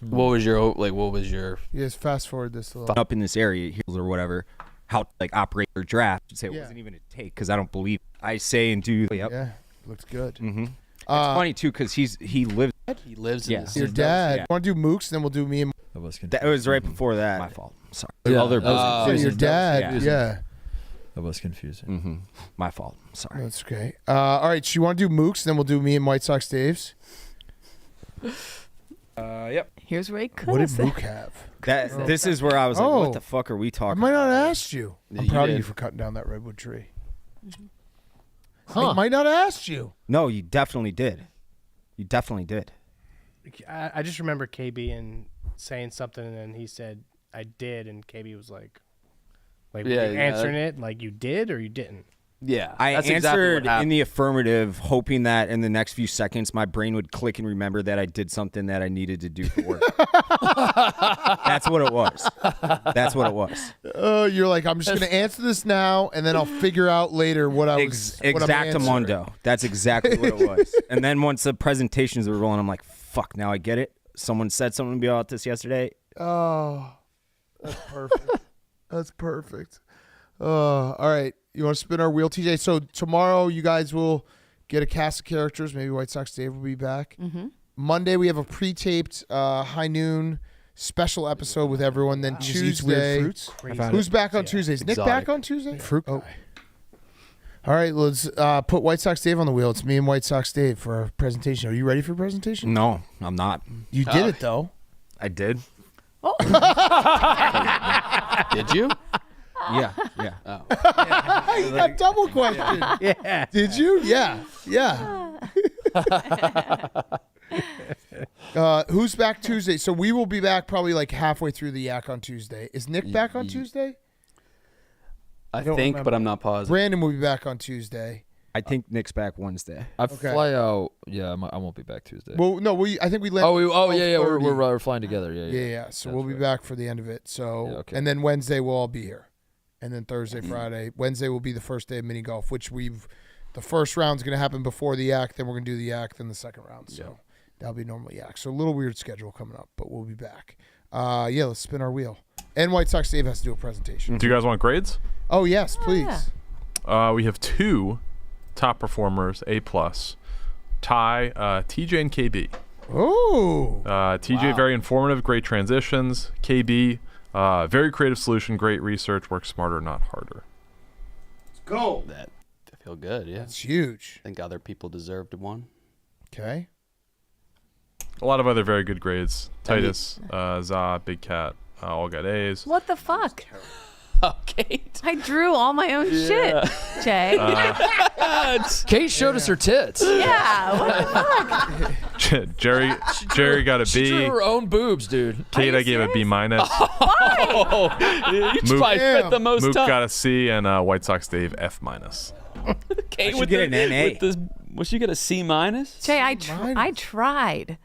What was your Yes, fast forward this a little. Up in this area or whatever, how like operate your draft. I'd say it wasn't even a take because I don't believe. I say and do. Yep. Yeah, looks good. Mm-hmm. It's funny too because he lives. He lives in Yeah. this. Your dad. Want to do Mooks? Then we'll do me and. That was right before that. My fault. Sorry. Yeah, Other that was business. your dad. Yeah. That was confusing. Mm-hmm. My fault. Sorry. That's okay. All right. So you want to do Mooks? Then we'll do me and White Sox Dave's. Yep. Here's where he could What did have said. Mook have? This is where I was like, Oh. what the fuck are we I talking might not about? have asked you. Yeah, I'm you proud of did. you for cutting down that redwood tree. Huh. I might not have asked you. No, you definitely did. You definitely did. I just remember KB and saying something, and then he said, I did, and KB was like were you answering it like you did or you didn't? Yeah, I that's exactly what answered happened. in the affirmative, hoping that in the next few seconds my brain would click and remember that I did something that I needed to do for work. That's what it was. That's what it was. You're like, I'm just going to answer this now, and then I'll figure out later what I was. what I'm answering. Exactamundo. That's exactly what it was. And then once the presentations were rolling, I'm like, fuck, now I get it. Someone said something about this yesterday. Oh, that's perfect. That's perfect. All right. You want to spin our wheel, TJ? So tomorrow you guys will get a cast of characters. Maybe White Sox Dave will be back. Mm-hmm. Monday we have a pre-taped High Noon special episode with everyone. Then Just eats weird Tuesday, fruits? who's back on Tuesdays? Nick Exotic. back on Tuesday? Fruit Oh. All right, let's put White Sox Dave on the wheel. It's me and White Sox Dave for our presentation. Are you ready for your presentation? No, I'm not. You did it though. I did. Did you? Yeah. Oh. You got double question. Yeah. Did you? Yeah. Yeah. Who's back Tuesday? So we will be back probably like halfway through the yak on Tuesday. Is Nick back on Tuesday? I don't think, remember. but I'm not positive. Brandon will be back on Tuesday. I think Nick's back Wednesday. I Okay. fly out. Yeah, I won't be back Tuesday. Well, no, I think we left. Yeah. 12:30. We're flying together. Yeah. Yeah. So That's we'll be right. back for the end of it. So Yeah, okay. and then Wednesday we'll all be here, and then Thursday, Friday, Wednesday will be the first day of mini golf, which the first round's going to happen before the yak. Then we're going to do the yak, then the second round. So that'll be normal yak. So a little weird schedule coming up, but we'll be back. Let's spin our wheel. And White Sox Dave has to do a presentation. Do you guys want grades? Oh yes, please. We have 2 top performers, A+. tie, TJ and KB. Ooh. TJ, very informative, great transitions. KB, very creative solution, great research, work smarter, not harder. Let's go. That I feel good, yeah. That's huge. I think other people deserved one. Okay. A lot of other very good grades. Titus, Za, Big Cat, all got A's. What the fuck? Oh, Kate. I drew all my own shit, Jay. Kate showed us her tits. Yeah, what the fuck? Jerry got a B. She drew her own boobs, dude. Kate, I gave a B-. Oh, you probably spent the most Mook time. got a C, and White Sox Dave F-. Kate should get an NA. With this, was she get a C-? Jay, I tried.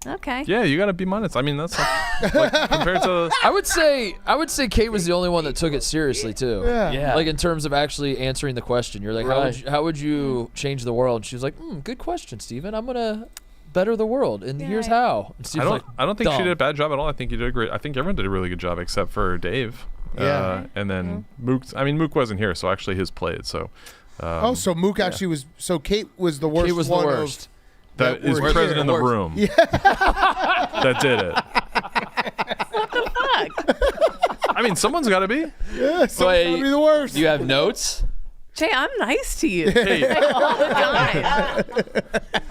Okay. Yeah, you got a B-. I mean, that's like, compared to. I would say Kate was the only one that took it seriously too. Yeah. Like in terms of actually answering the question. You're like, how would you change the world? She was like, good question, Steven. I'm gonna better the world, and here's how. And I don't think she did a bad job at all. I think you did great. I think everyone did a really good job except for Dave. Yeah. And then Mook. I mean, Mook wasn't here, so actually his played. So. So Mook actually was. So Kate was the worst. Kate was one the worst. That is present in the room. Yeah. That did it. What the fuck? I mean, someone's got to be. Yeah, someone's gotta be the worst. Do you have notes? Jay, I'm nice to you Kate. all the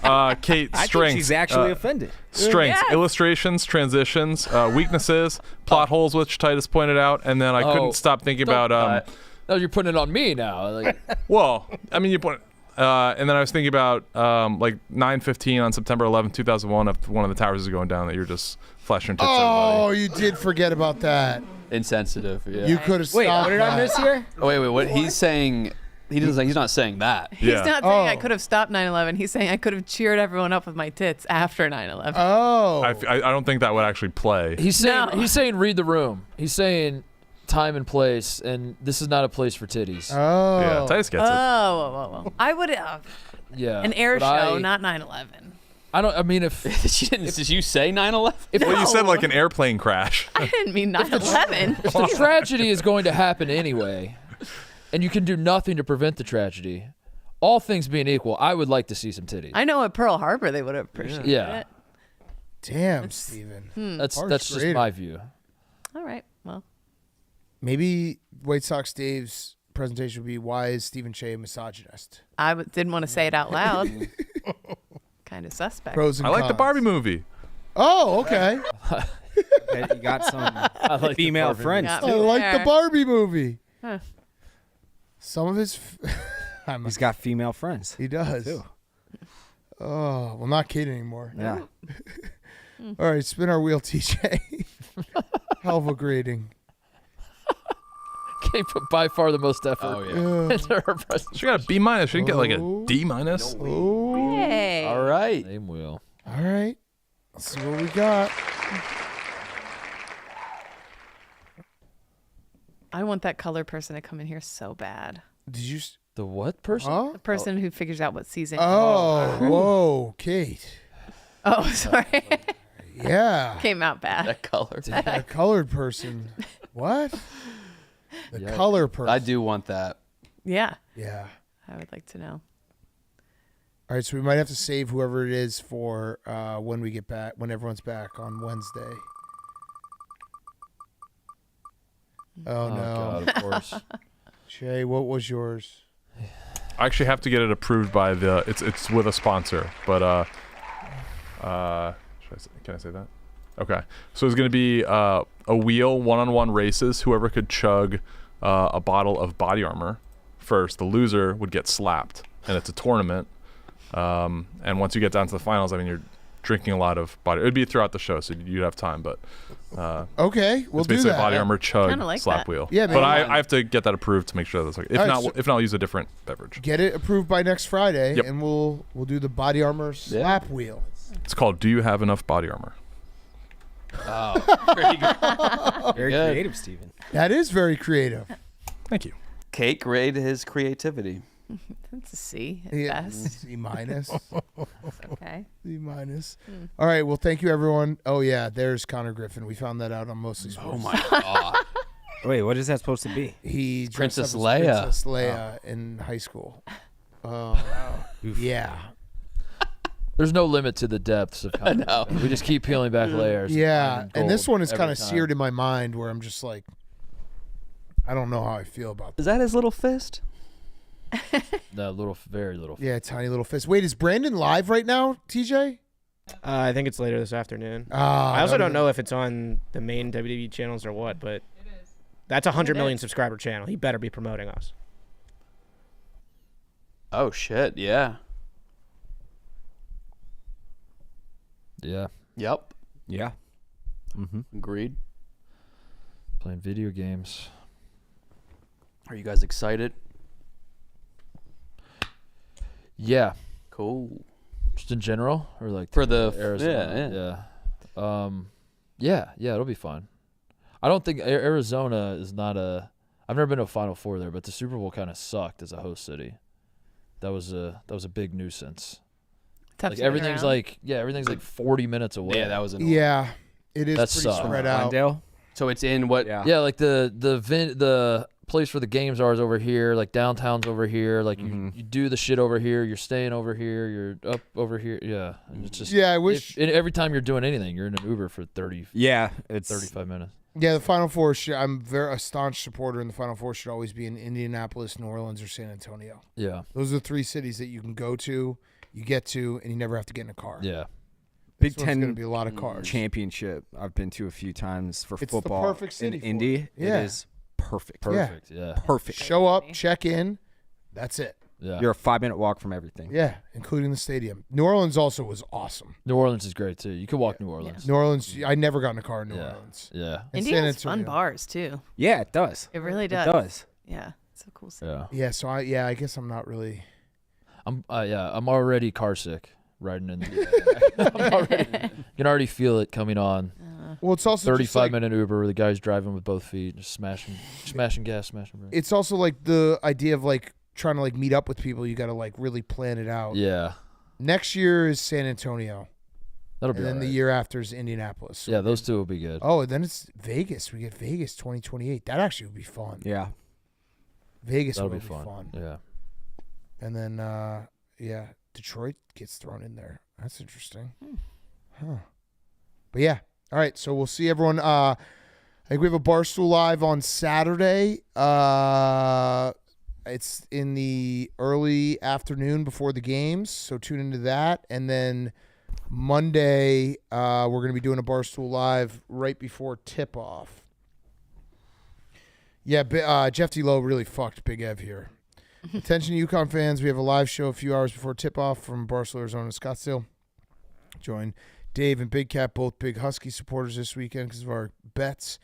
time. Kate, I strengths. think she's actually offended. Strengths, Yes. illustrations, transitions, weaknesses, plot holes, which Titus pointed out, and then I couldn't stop thinking about. No, you're putting it on me now. Like, Well, I mean, you point. And then I was thinking about like 9:15 on September 11th, 2001, if one of the towers is going down, that you're just flashing tits at Oh, everybody. you did forget about that. Insensitive. Yeah. You could have stopped. Wait, what did I that. miss here? Oh, wait. What he's saying? He's not saying that. He's Yeah. not saying I could have stopped 9/11. He's saying I could have cheered everyone up with my tits after 9/11. Oh. I don't think that would actually play. he's saying read the room. He's saying time and place, and this is not a place for titties. Oh. Yeah, Titus gets it. Whoa. I would have Yeah, an air but show, not 9/11. I don't. I mean, if Did you say 9/11? Well, you said like an airplane crash. I didn't mean 9/11. if the tragedy is going to happen anyway, and you can do nothing to prevent the tragedy, all things being equal, I would like to see some titties. I know at Pearl Harbor they would have appreciated Yeah. it. Damn, Steven. That's Harsh just grader. my view. All right. Well, Maybe White Sox Dave's presentation would be, why is Stephen Shea a misogynist? I didn't want to say it out loud. Kind of suspect. Pros and I like the cons. Barbie movie. Oh, okay. You got some female friends. Got I me like the there. Barbie movie. Huh. Some of his... He's got female friends. He does. Too. Oh, well, not Kate anymore. Yeah. All right, spin our wheel, TJ. Hell of a grading. Kate put by far the most effort into her presentation. She got a B-. She didn't get like a D-. Oh. Hey. All right. Same wheel. All right. Let's see what we got. I want that color person to come in here so bad. Did you... The what person? Huh? The person who figures out what season. Oh, whoa, Kate. Oh, sorry. Yeah. Came out bad. That color. A colored person. What? The Yeah. color person. I do want that. Yeah. Yeah. I would like to know. All right, so we might have to save whoever it is for when we get back, when everyone's back on Wednesday. Oh, no. God, of course. Shay, what was yours? I actually have to get it approved by the. It's with a sponsor, but can I say that? Okay, so it's gonna be a wheel, one-on-one races. Whoever could chug a bottle of body armor first, the loser would get slapped, and it's a tournament. And once you get down to the finals, I mean, you're drinking a lot of body. It would be throughout the show, so you'd have time, but. Okay, we'll it's do basically that. body armor, chug, Kinda like slap that. wheel. Yeah, but maybe. I have to get that approved to make sure that's okay. If All right, not, so- if not, I'll use a different beverage. Get it approved by next Friday, Yep. and we'll do the body armor slap wheel. It's called "Do You Have Enough Body Armor?" Oh, pretty good. Very Good. creative, Steven. That is very creative. Thank you. Kate graded his creativity. That's a C at Yeah, best. C minus. Okay. C minus. All right. Well, thank you, everyone. Oh yeah, there's Connor Griffin. We found that out on Mostly Sports. Oh my god. Wait, what is that supposed to be? He dressed Princess up as Leia. Princess Leia in high school. Oh, yeah. There's no limit to the depths of content. No. We just keep peeling back layers. Yeah, finding and this gold one is every kind of time. seared in my mind where I'm just like, I don't know how I feel about this. Is that his little fist? No, very little. Yeah, tiny little fist. Wait, is Brandon live right now, TJ? I think it's later this afternoon. Ah, I also that don't would've- know if it's on the main WWE channels or what, but that's a 100 million subscriber channel. He better be promoting us. Oh shit! Yeah. Yeah. Yep. Yeah. Mm-hmm. Agreed. Playing video games. Are you guys excited? Yeah. Cool. Just in general, or like For the Arizona. Yeah. It'll be fun. I don't think Arizona is not a. I've never been to a Final Four there, but the Super Bowl kind of sucked as a host city. That was a big nuisance. Tough Like to get everything's around. everything's like 40 minutes away. Yeah, that was annoying. Yeah, it is That pretty sucked. spread out. Glendale? So it's in what? Yeah, like the place where the games are is over here, like downtown's over here, like you do the shit over here, you're staying over here, you're up over here. Yeah. And it's just Yeah, I wish- and every time you're doing anything, you're in an Uber for 35 minutes. Yeah, the Final Four. I'm a staunch supporter, and the Final Four should always be in Indianapolis, New Orleans, or San Antonio. Yeah. Those are the three cities that you can go to, you get to, and you never have to get in a car. Yeah. Big This one's Ten gonna be a lot of cars. championship. I've been to a few times for It's the football. perfect city in for Indy. it. Yeah. It is perfect. Perfect. Yeah. Perfect. Show up, check in, that's it. Yeah. You're a 5-minute walk from everything. Yeah, including the stadium. New Orleans also was awesome. New Orleans is great too. You could walk New Orleans. New Orleans, I never got in a car in New Orleans. Yeah. And India San has fun Antonio. bars too. Yeah, it does. It really does. It does. Yeah, it's a cool city. Yeah. Yeah, so I guess I'm not really. I'm already car sick riding in. You can already feel it coming on. Well, it's also just 35-minute Uber where the guy's driving with both feet, just smashing gas, smashing brakes. It's also like the idea of like trying to like meet up with people. You got to like really plan it out. Yeah. Next year is San Antonio. That'll be And then all the right. year after is Indianapolis. So Yeah, those two will be good. Oh, and then it's Vegas. We get Vegas 2028. That actually would be fun. Yeah. Vegas That'll will be fun. Yeah. And then Detroit gets thrown in there. That's interesting. Huh. But yeah. All right, so we'll see everyone. I think we have a Barstool Live on Saturday. It's in the early afternoon before the games, so tune into that. And then Monday, we're going to be doing a Barstool Live right before tip-off. Yeah, Jeff D. Lowe really fucked Big Ev here. Attention UConn fans, we have a live show a few hours before tip-off from Barstool, Arizona, and Scottsdale. Join Dave and Big Cat, both big Husky supporters this weekend because of our bets.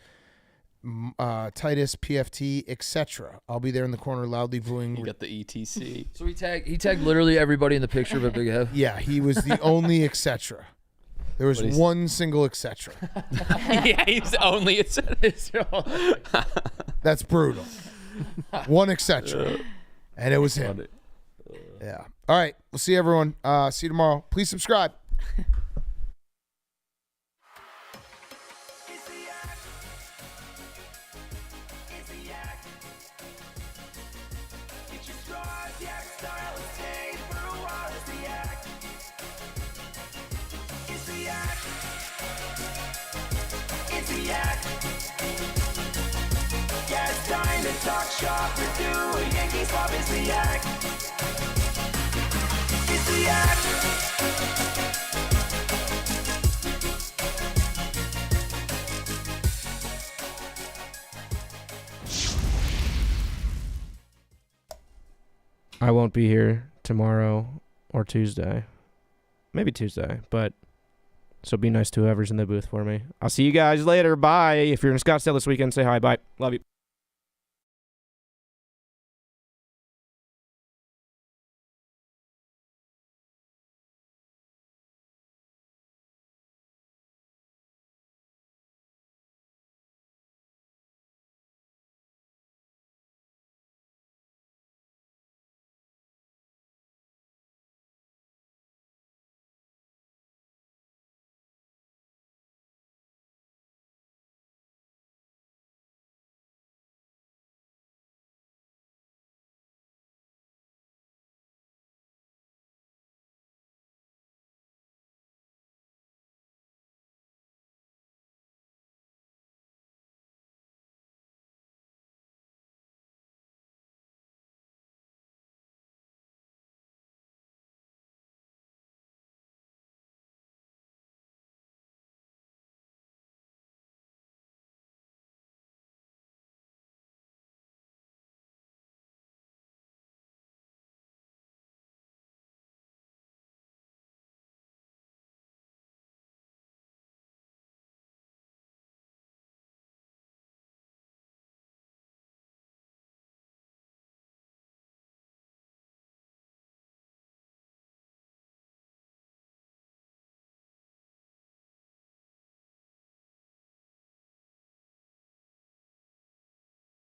Titus, PFT, etc. I'll be there in the corner loudly booing. You got the ETC. So he tagged literally everybody in the picture but Big Ev. Yeah, he was the only etc. There was one single etc. Yeah, he's only That's brutal. One etc. And it was him. Yeah. All right. We'll see everyone. See you tomorrow. Please subscribe. Talk shop or do a Yankees pop is the yak. It's the yak. I won't be here tomorrow or Tuesday. Maybe Tuesday, but so be nice to whoever's in the booth for me. I'll see you guys later. Bye. If you're in Scottsdale this weekend, say hi. Bye. Love you.